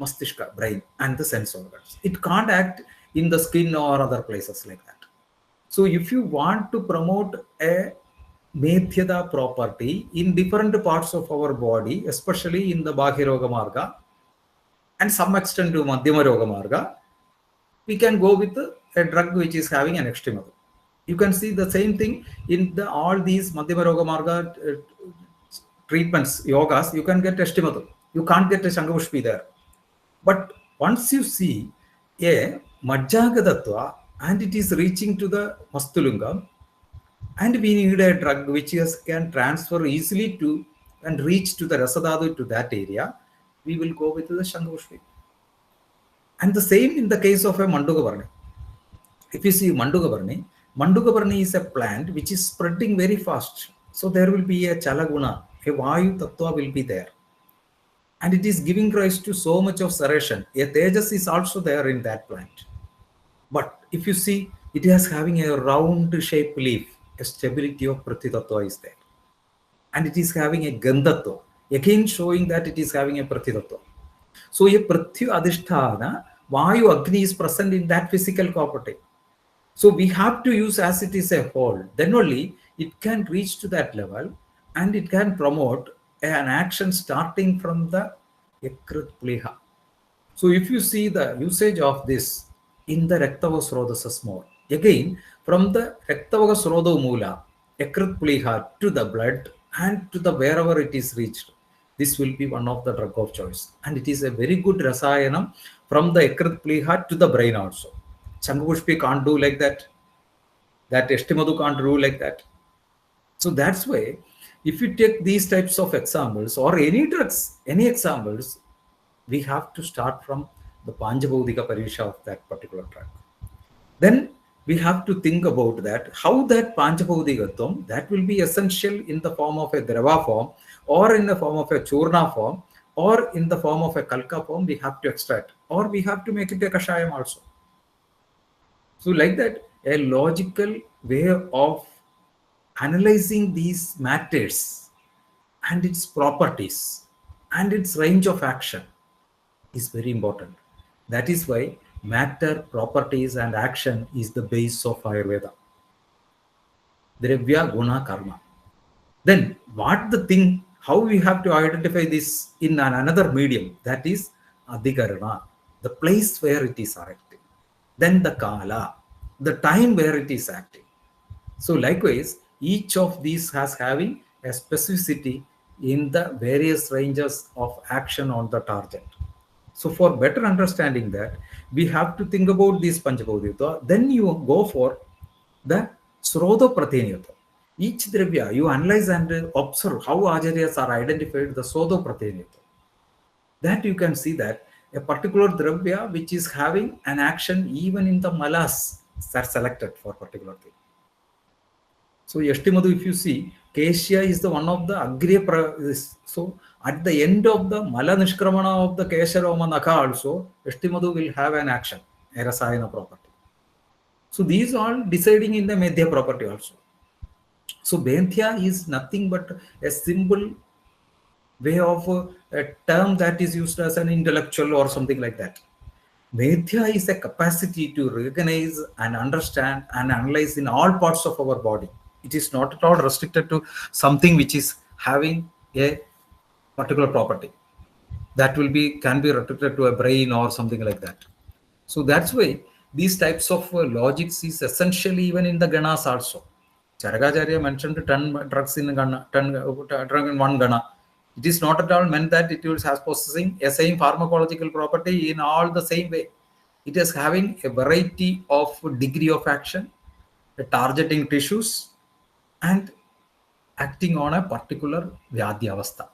Mastishka, brain, and the sense organs. It can't act in the skin or other places like that. So if you want to promote a Medhyada property in different parts of our body, especially in the Bhagiroga Marga and some extent to Madhyama Roga Marga, we can go with a drug which is having an extreme. You can see the same thing in all these Madhyama Roga Marga treatments, yogas, you can get Eshtimadu. You can't get a Shangavushpi there. But once you see a Majjagadatva and it is reaching to the Mastulungam, and we need a drug which can transfer easily to and reach to the Rasadadu to that area, we will go with the Shangavushpi. And the same in the case of a Mandugavarni. If you see Mandugavarni is a plant which is spreading very fast. So there will be a Chalaguna, a Vayu Tattva will be there. And it is giving rise to so much of saration. A Tejas is also there in that plant. But if you see, it is having a round shaped leaf. A stability of Prithvi Tattva is there. And it is having a Gandhatva. Again showing that it is having a Prithvi Tattva. So a Prithvi Adhisthana, Vayu Agni is present in that physical property. So we have to use as it is a whole. Then only it can reach to that level and it can promote an action starting from the Ekrit Pliha. So if you see the usage of this in the Raktava Srodasas more, again from the Raktava Srodo Mula, Ekrit Pliha to the blood and to the wherever it is reached, this will be one of the drug of choice. And it is a very good rasayanam from the Ekrit Pliha to the brain also. Changupushpi can't do like that. That Eshtimadu can't do like that. So that's why if you take these types of examples or any drugs, any examples, we have to start from the Panjabodhika Parisha of that particular drug. Then we have to think about that, how that Panjabodhigatvam, that will be essential in the form of a Drava form or in the form of a Churna form or in the form of a Kalka form, we have to extract or we have to make it a Kashayam also. So like that, a logical way of analyzing these matters and its properties and its range of action is very important. That is why matter, properties and action is the base of Ayurveda. Dravya, Guna, Karma. Then what the thing, how we have to identify this in another medium, that is Adhikarana, the place where it is acting. Then the Kala, the time where it is acting. So likewise, each of these has having a specificity in the various ranges of action on the target. So for better understanding that, we have to think about these Panchabodhita. Then you go for the Srodo Prateniyata. Each Dravya, you analyze and observe how Acharyas are identified the Srodo Prateniyata. That you can see that a particular Dravya which is having an action even in the malas are selected for particular thing. So Yashtimadu, if you see, Kesha is the one of the Agriya. So at the end of the Mala Nishkramana of the Kesha Roma Naka also, Yashtimadu will have an action, a Rasayana property. So these all deciding in the Medhya property also. So Benthya is nothing but a simple way of a term that is used as an intellectual or something like that. Medhya is a capacity to recognize and understand and analyze in all parts of our body. It is not at all restricted to something which is having a particular property. That will be, can be restricted to a brain or something like that. So that's why these types of logics is essential even in the Ganas also. Charagacharya mentioned 10 drugs in Gana, 10 drug in one Gana. It is not at all meant that it is possessing a same pharmacological property in all the same way. It is having a variety of degree of action, targeting tissues, and acting on a particular Vyadhi Avastha.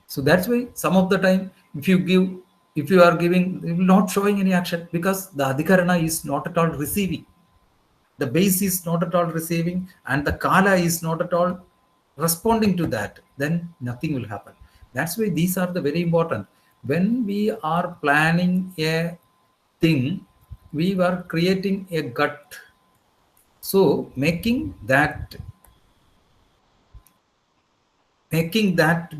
So that's why some of the time, if you are giving, it will not showing any action because the Adhikarana is not at all receiving. The base is not at all receiving and the Kala is not at all responding to that, then nothing will happen. That's why these are the very important. When we are planning a thing, we were creating a gut. So making that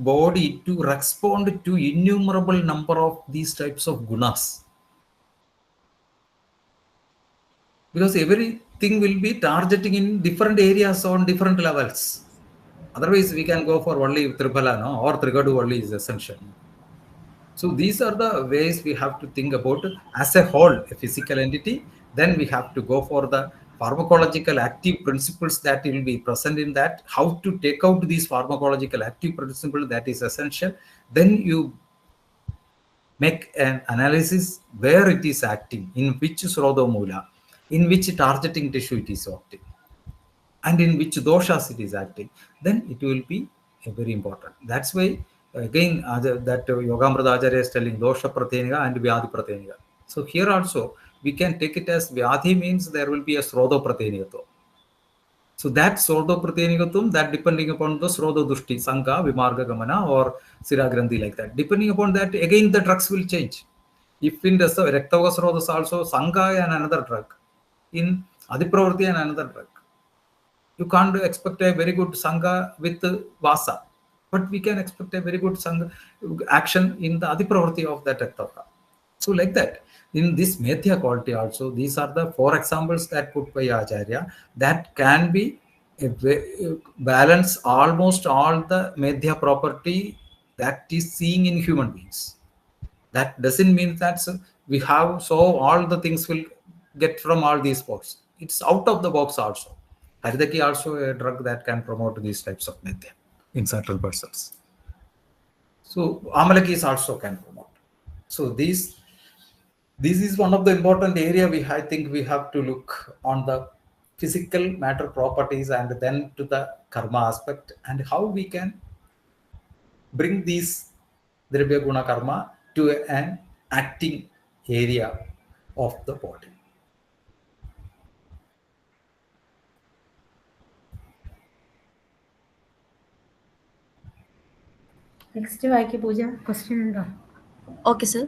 body to respond to innumerable number of these types of gunas. Because everything will be targeting in different areas on different levels. Otherwise, we can go for only Tripala, no? Or Trigadu only is essential. So these are the ways we have to think about as a whole, a physical entity. Then we have to go for the pharmacological active principles that will be present in that, how to take out these pharmacological active principles, that is essential. Then you make an analysis where it is acting, in which Srodomula, in which targeting tissue it is acting, and in which doshas it is acting. Then it will be very important. That's why again that Yogamrita Acharya is telling dosha pratyaniga and vyadhi pratyaniga. So here also we can take it as vyadhi means there will be a srodo pratyanigato. So that srodo pratyanigatum, that depending upon the srodo dushti, sanka, vimarga gamana or siragrandhi, like that. Depending upon that, again the drugs will change. If in the Rektava Srodas also sanka and another drug, in Adipravrti and another drug. You can't expect a very good Sangha with Vasa. but we can expect a very good action in the Adipravrti of that Ektaka. So like that, in this Methya quality also, these are the 4 examples that put by Acharya that can be balance almost all the Methya property that is seen in human beings. That doesn't mean that we have, so all the things will get from all these spots. It's out of the box also. Haridaki also a drug that can promote these types of method in certain persons. So Amalakis also can promote. So this is one of the important area I think we have to look on the physical matter properties and then to the karma aspect and how we can bring these Drabya Guna Karma to an acting area of the body. Next, Vaiki Pooja, question. Okay, sir.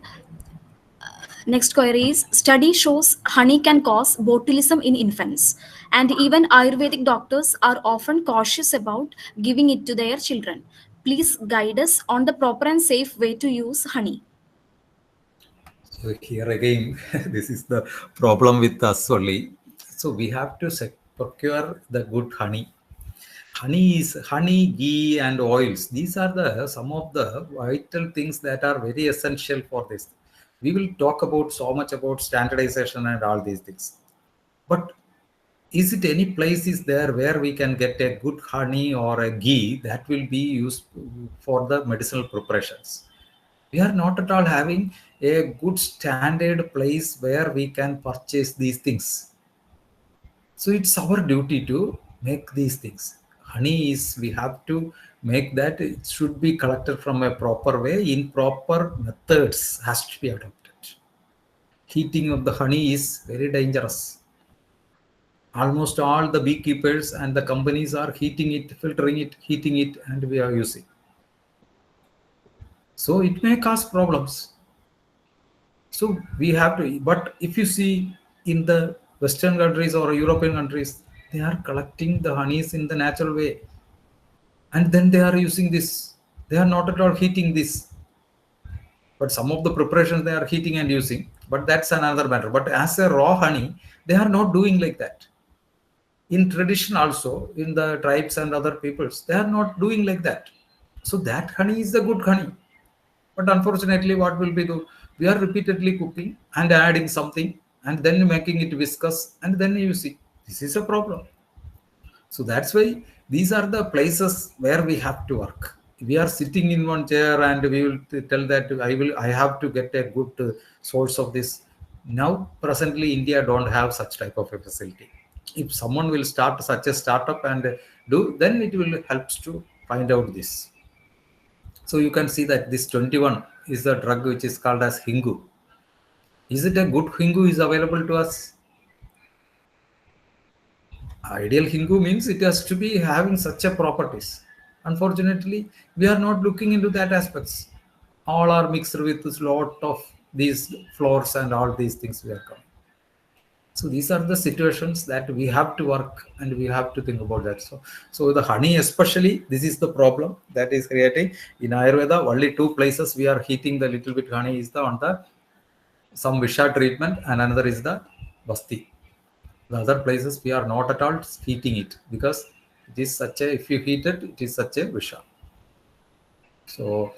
Next query is, study shows honey can cause botulism in infants, and even Ayurvedic doctors are often cautious about giving it to their children. Please guide us on the proper and safe way to use honey. So here again, this is the problem with us only. So we have to procure the good honey. Honey, ghee, and oils. These are some of the vital things that are very essential for this. We will talk about so much about standardization and all these things. But is it any place is there where we can get a good honey or a ghee that will be used for the medicinal preparations? We are not at all having a good standard place where we can purchase these things. So it's our duty to make these things. Honey is, we have to make that it should be collected from a proper way, in proper methods has to be adopted. Heating of the honey is very dangerous. Almost all the beekeepers and the companies are heating it, filtering it, heating it, and we are using. So it may cause problems. So we have to, but if you see in the Western countries or European countries, they are collecting the honeys in the natural way. And then they are using this. They are not at all heating this. But some of the preparations they are heating and using, but that's another matter. But as a raw honey, they are not doing like that. In tradition also, in the tribes and other peoples, they are not doing like that. So that honey is the good honey. But unfortunately, what will we do? We are repeatedly cooking and adding something and then making it viscous and then you see, this is a problem. So that's why these are the places where we have to work. We are sitting in one chair and we will tell that I have to get a good source of this. Now, presently, India don't have such type of a facility. If someone will start such a startup and do, then it will help to find out this. So you can see that this 21 is the drug which is called as Hingu. Is it a good Hingu is available to us? Ideal Hingu means it has to be having such a properties. Unfortunately, we are not looking into that aspects. All are mixed with a lot of these floors and all these things we are coming. So these are the situations that we have to work and we have to think about that. So the honey especially, this is the problem that is creating. In Ayurveda, only 2 places we are heating the little bit honey is on the some Visha treatment and another is the Basti. The other places we are not at all heating it because it is such a, if you heat it, it is such a Visha. So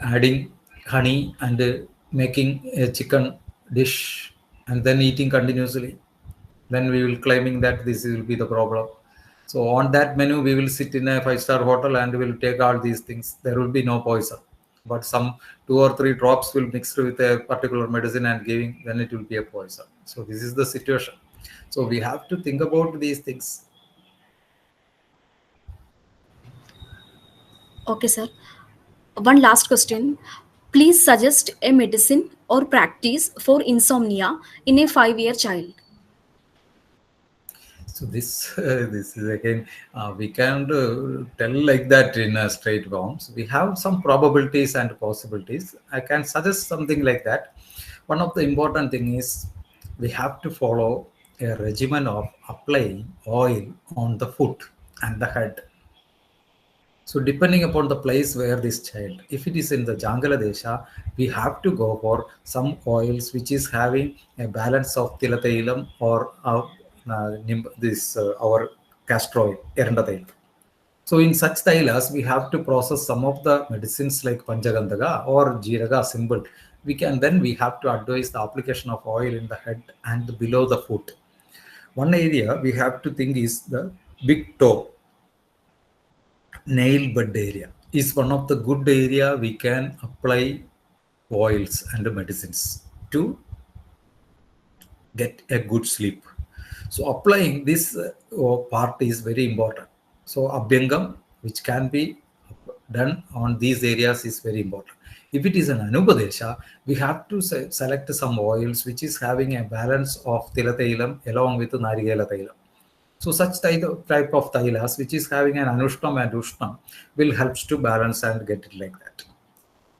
adding honey and making a chicken dish and then eating continuously, then we will claiming that this will be the problem. So on that menu, we will sit in a 5-star hotel and we will take all these things. There will be no poison, but some 2 or 3 drops will mix with a particular medicine and giving, then it will be a poison. So this is the situation. So we have to think about these things. Okay, sir. One last question. Please suggest a medicine or practice for insomnia in a 5-year child. So this this is again we can't tell like that in a straight bounds. We have some probabilities and possibilities. I can suggest something like that. One of the important thing is we have to follow a regimen of applying oil on the foot and the head. So depending upon the place where this child, if it is in the Jangala Desha, we have to go for some oils which is having a balance of tilatailam or our castor oil, eranda tailam. So in such tailas, we have to process some of the medicines like Panchagandaga or Jiraga symbol. We have to advise the application of oil in the head and below the foot. One area we have to think is the big toe, nail bud area is one of the good area we can apply oils and medicines to get a good sleep. So applying this part is very important. So abhyangam, which can be done on these areas, is very important. If it is an anupadesha, we have to select some oils which is having a balance of tilatailam along with narigala tailam. So such type of tailas which is having an anushnam and ushnam will helps to balance and get it like that.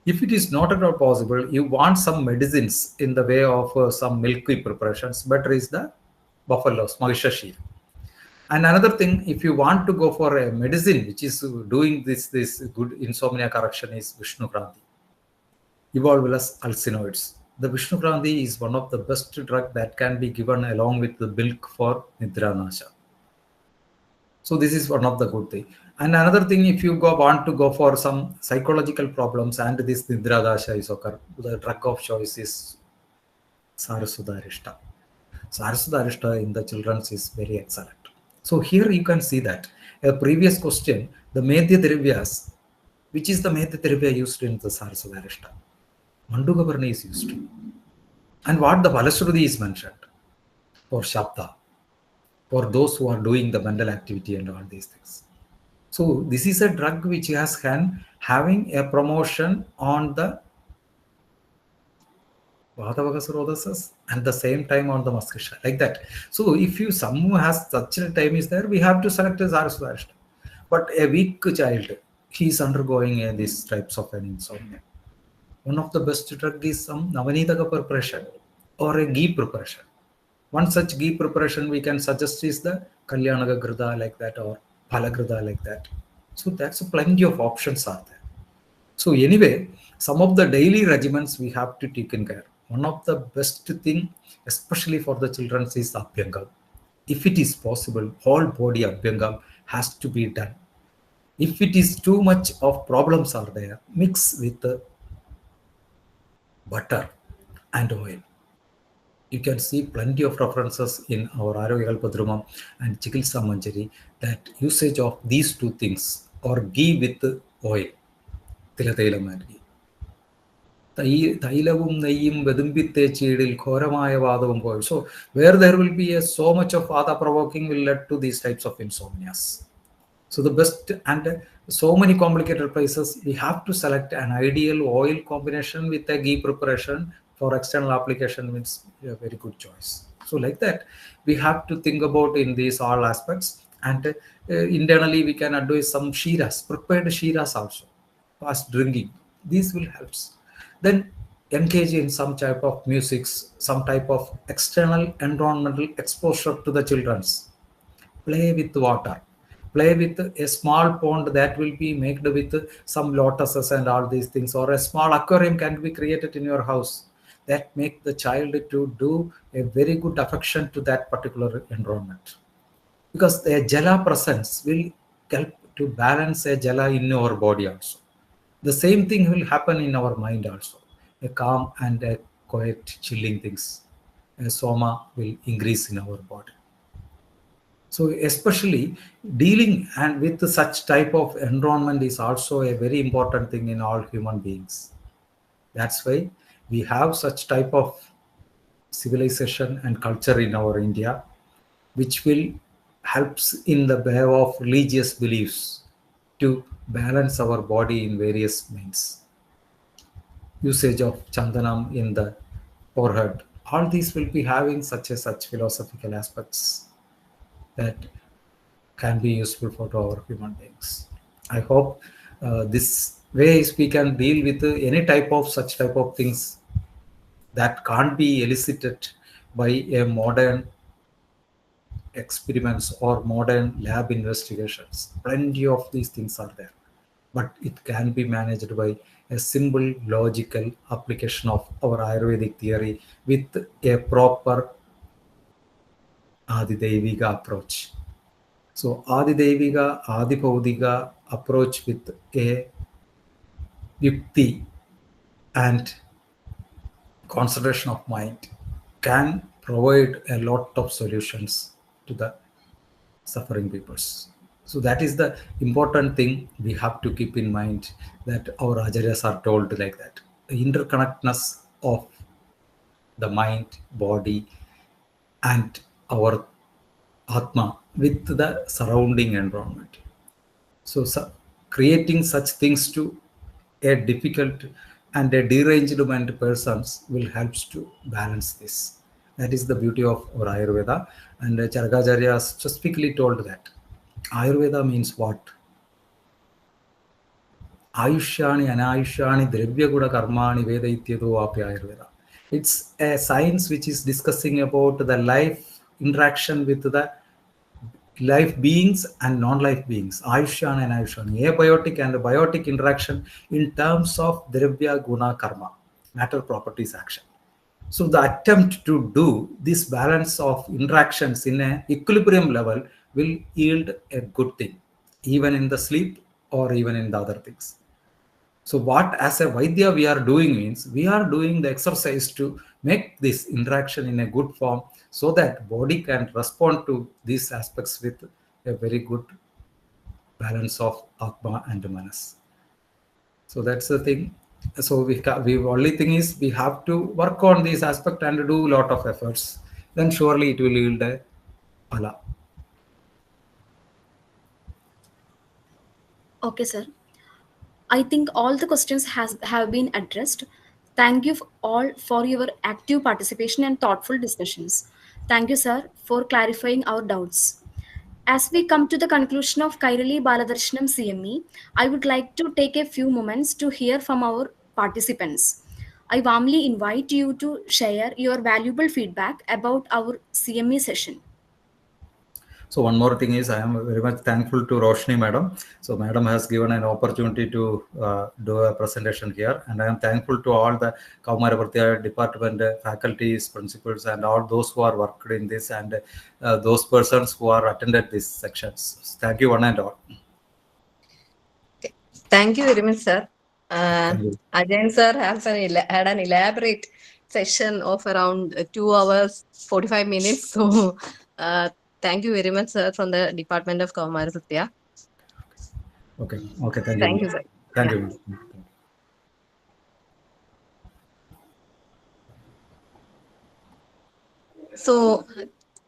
If it is not at all possible, you want some medicines in the way of some milky preparations, better is the buffaloes, Mahishashir. And another thing, if you want to go for a medicine which is doing this good insomnia correction, is Vishnu Kranti, evolvulus alsinoids. The Vishnu Kranti is one of the best drug that can be given along with the milk for Nidra Nasha. So this is one of the good thing. And another thing, if you want to go for some psychological problems and this Nidra Dasha is occur, the drug of choice is Sarasudarishta. Sarasudarishta in the children is very excellent. So here you can see that a previous question, the Medhya Drivyas, which is the Medhya Drivya used in the Sarasudarishta? Mandugavarna is used. And what the Balashruti is mentioned for Shabda, for those who are doing the mental activity and all these things. So this is a drug which has having a promotion on the and the same time on the Maskisha, like that. So if you someone has such a time is there, we have to select a Saraswashta. But a weak child, he is undergoing these types of an insomnia. One of the best drug is some Navanitaka preparation or a ghee preparation. One such ghee preparation we can suggest is the Kalyanaga Grida like that or Palagrida like that. So that's plenty of options are there. So anyway, some of the daily regimens we have to take in care. One of the best thing, especially for the children, is Abhyangam. If it is possible, whole body Abhyangam has to be done. If it is too much of problems are there, mix with the butter and oil. You can see plenty of references in our Arogyakalpadrumam and Chikilsa Manjari that usage of these two things or ghee with oil. Tilatailam and ghee. Tailavum Nayim Vedumbite Chidil Koramaya Vadavum Boil. So where there will be so much of vada provoking will lead to these types of insomnias. So the best and so many complicated places, we have to select an ideal oil combination with a ghee preparation for external application means a very good choice. So like that, we have to think about in these all aspects, and internally we can advise some shiras, prepared shiras also, fast drinking. These will help. Then engage in some type of musics, some type of external environmental exposure to the children's. Play with water. Play with a small pond that will be made with some lotuses and all these things, or a small aquarium can be created in your house that make the child to do a very good affection to that particular environment. Because the jala presence will help to balance a jala in our body also. The same thing will happen in our mind also. A calm and a quiet chilling things. A soma will increase in our body. So especially dealing and with such type of environment is also a very important thing in all human beings. That's why we have such type of civilization and culture in our India, which will helps in the way of religious beliefs to balance our body in various means. Usage of chandanam in the forehead. All these will be having such philosophical aspects that can be useful for our human beings. I hope this ways we can deal with any type of such type of things that can't be elicited by a modern experiments or modern lab investigations. Plenty of these things are there. but it can be managed by a simple logical application of our Ayurvedic theory with a proper Adidevika approach. So Adidevika, Adibhaudika approach with a yukti and concentration of mind can provide a lot of solutions to the suffering peoples. So that is the important thing we have to keep in mind, that our acharyas are told like that. The interconnectedness of the mind, body, and our Atma with the surrounding environment. So, creating such things to a difficult and a deranged mind persons will helps to balance this. That is the beauty of our Ayurveda. And Charagacharya specifically told that Ayurveda means what? Ayushani Anayushani Drevya Guda Karmani Veda Ityado Apya Ayurveda. It's a science which is discussing about the life interaction with the life beings and non-life beings, Ayushyan and Ayushyan, abiotic and biotic interaction in terms of Dravya Guna Karma, matter properties action. So the attempt to do this balance of interactions in an equilibrium level will yield a good thing, even in the sleep or even in the other things. So what as a Vaidya we are doing means, we are doing the exercise to make this interaction in a good form so that body can respond to these aspects with a very good balance of Atma and Manas. So that's the thing. So we only thing is we have to work on this aspect and do a lot of efforts. Then surely it will yield a phala. Okay, sir. I think all the questions have been addressed. Thank you all for your active participation and thoughtful discussions. Thank you, sir, for clarifying our doubts. As we come to the conclusion of Kairali Baladarshanam CME, I would like to take a few moments to hear from our participants. I warmly invite you to share your valuable feedback about our CME session. So one more thing is, I am very much thankful to Roshni madam. So madam has given an opportunity to do a presentation here, and I am thankful to all the Kaumaravartya department faculties, principals, and all those who are worked in this, and those persons who are attended these sections. Thank you one and all. Thank you very much, sir. Thank you. Ajay sir had an elaborate session of around 2 hours 45 minutes. So thank you very much, sir, from the Department of Kaumaravartya. Okay. Okay. Thank you. Thank you, sir. Thank Yeah. you. So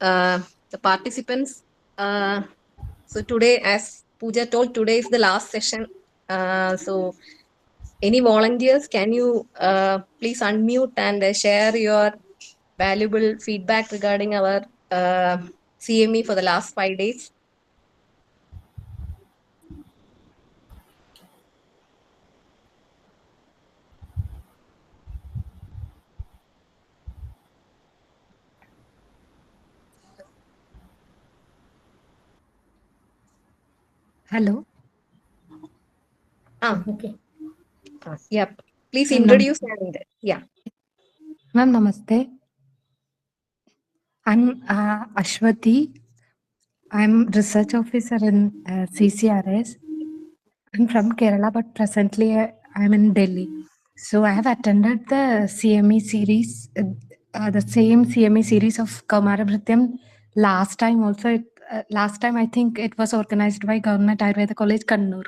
the participants, so today, as Pooja told, today is the last session. So any volunteers, can you please unmute and share your valuable feedback regarding our CME for the last 5 days? Hello. Okay. Yeah, please Ma'am, introduce and yeah. Ma'am, namaste. I'm Ashwati. I'm research officer in CCRS. I'm from Kerala, but presently I'm in Delhi. So I have attended the CME series, the same CME series of Kaumarabhrityam last time also. Last time I think it was organized by Government Ayurveda College, Kannur.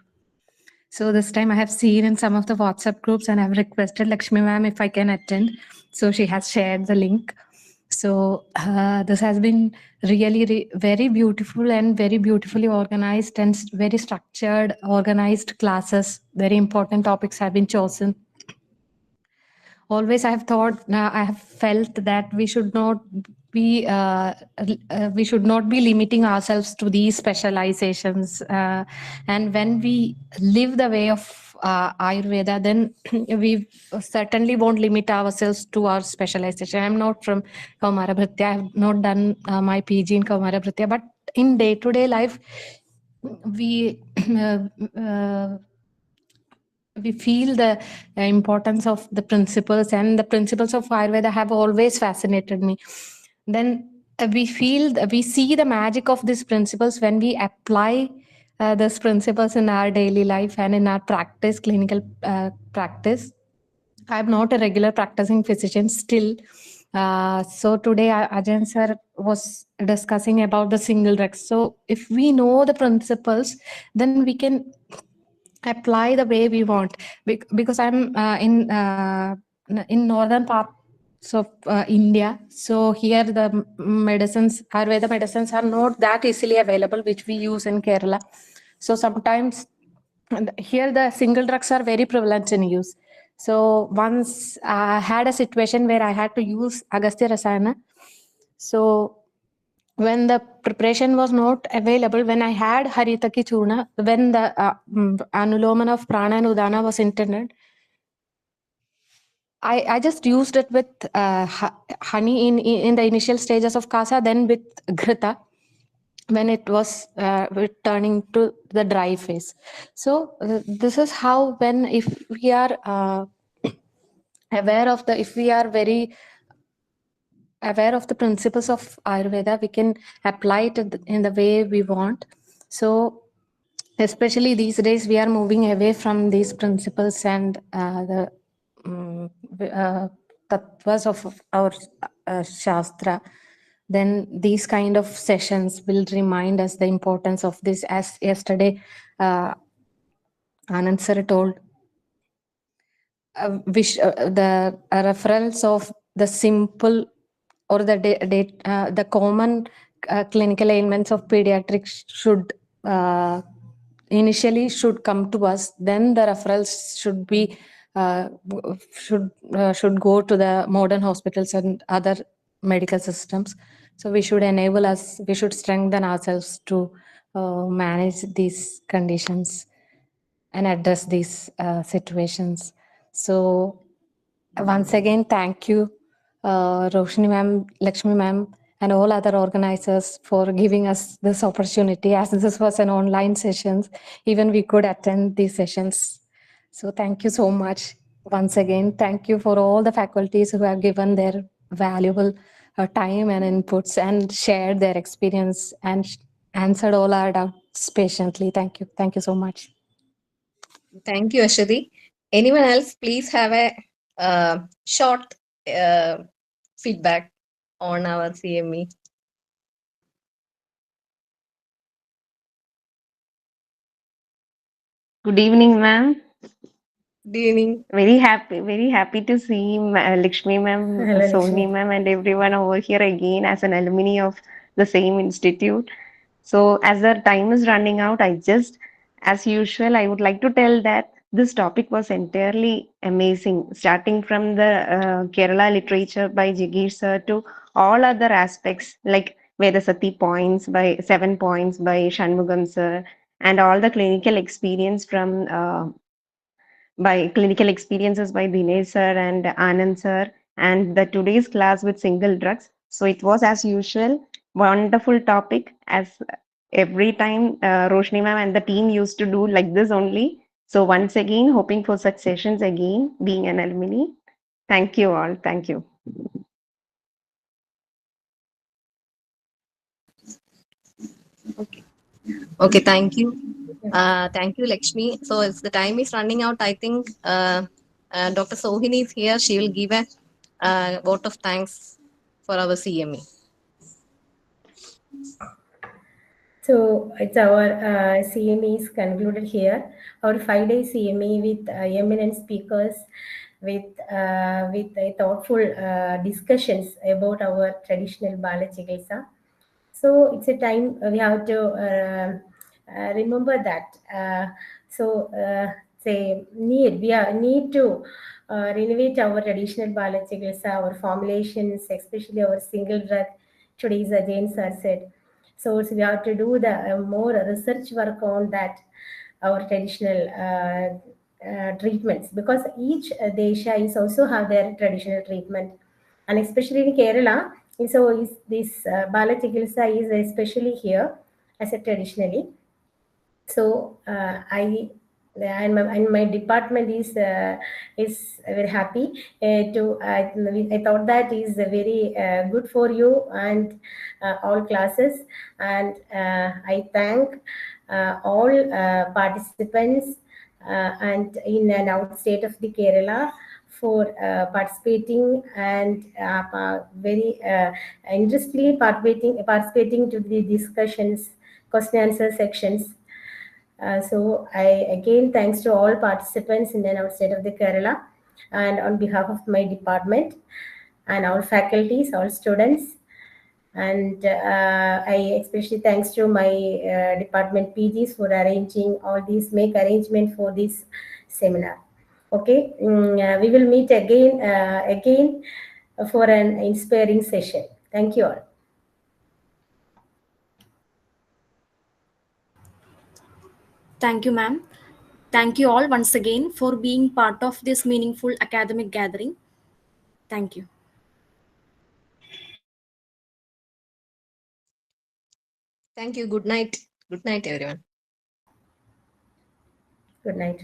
So this time I have seen in some of the WhatsApp groups and I've requested Lakshmi ma'am if I can attend. So she has shared the link. So this has been really very beautiful and very beautifully organized and very structured, organized classes. Very important topics have been chosen. Always I have thought, I have felt that we should not be limiting ourselves to these specializations. And when we live the way of Ayurveda, then we certainly won't limit ourselves to our specialization. I'm not from Kaumarabhritya. I have not done my PG in Kaumarabhritya, but in day-to-day life, we we feel the importance of the principles, and the principles of Ayurveda have always fascinated me. Then we see the magic of these principles when we apply these principles in our daily life and in our practice, clinical practice. I'm not a regular practicing physician still. So today Ajay sir was discussing about the single drugs. So if we know the principles, then we can apply the way we want. Because I'm in northern parts of India. So here the medicines, Ayurveda medicines are not that easily available, which we use in Kerala. So sometimes here the single drugs are very prevalent in use. So once I had a situation where I had to use Agastya Rasayana. So when the preparation was not available, when I had Haritaki Churna, when the Anuloman of Prana and Udana was intended, I just used it with honey in the initial stages of Kasa, then with Ghrita when it was turning to the dry phase. So this is how, when if we are aware of the, if we are very aware of the principles of Ayurveda, we can apply it in the way we want. So especially these days, we are moving away from these principles and the tattvas of our Shastra. Then these kind of sessions will remind us the importance of this. As yesterday, Anand sir told, the reference of the simple or the common clinical ailments of pediatrics should initially should come to us. Then the referrals should be should go to the modern hospitals and other medical systems. So we should enable us, we should strengthen ourselves to manage these conditions and address these situations. So once again, thank you, Roshni ma'am, Lakshmi ma'am, and all other organizers for giving us this opportunity. As this was an online session, even we could attend these sessions. So thank you so much. Once again, thank you for all the faculties who have given their valuable time and inputs and shared their experience and answered all our doubts patiently. Thank you. Thank you so much. Thank you, Ashadi. Anyone else, please have a short feedback on our CME. Good evening, ma'am. Good evening. Very happy to see Lakshmi ma'am, Hello, Sohini Lakshmi. ma'am, and everyone over here again as an alumni of the same institute. So, as the time is running out, as usual, I would like to tell that this topic was entirely amazing, starting from the Kerala literature by Jagir sir to all other aspects like Vedasati points by 7 points by Shanmugam sir, and all the clinical experience from by clinical experiences by Dinesh sir and Anand sir, and the today's class with single drugs. So it was as usual, wonderful topic as every time Roshni ma'am and the team used to do like this only. So once again, hoping for such sessions again, being an alumni. Thank you all. Thank you. Okay, thank you. Thank you, Lakshmi. So as the time is running out, I think Dr. Sohini is here. She will give a vote of thanks for our CME. So it's our CME is concluded here. Our 5-day CME with eminent speakers, with thoughtful discussions about our traditional Bala Chikitsa. So it's a time we have to remember that. Say need to renovate our traditional Bala Chikitsa, our formulations, especially our single drug. Today's Jain sir said. So we have to do the more research work on that, our traditional treatments, because each desha is also have their traditional treatment, and especially in Kerala, so is this Bala Chikitsa is especially here as a traditionally. So I and my department is very happy to. I thought that is very good for you and all classes, and I thank all participants and in and out state of the Kerala for participating and very interestingly participating to the discussions, question answer sections. So I again thanks to all participants in and outside of the Kerala, and on behalf of my department and all faculties, all students, and I especially thanks to my department PGs for arranging all these, make arrangement for this seminar. Okay, we will meet again for an inspiring session. Thank you all. Thank you, ma'am. Thank you all once again for being part of this meaningful academic gathering. Thank you. Thank you. Good night. Good night, everyone. Good night.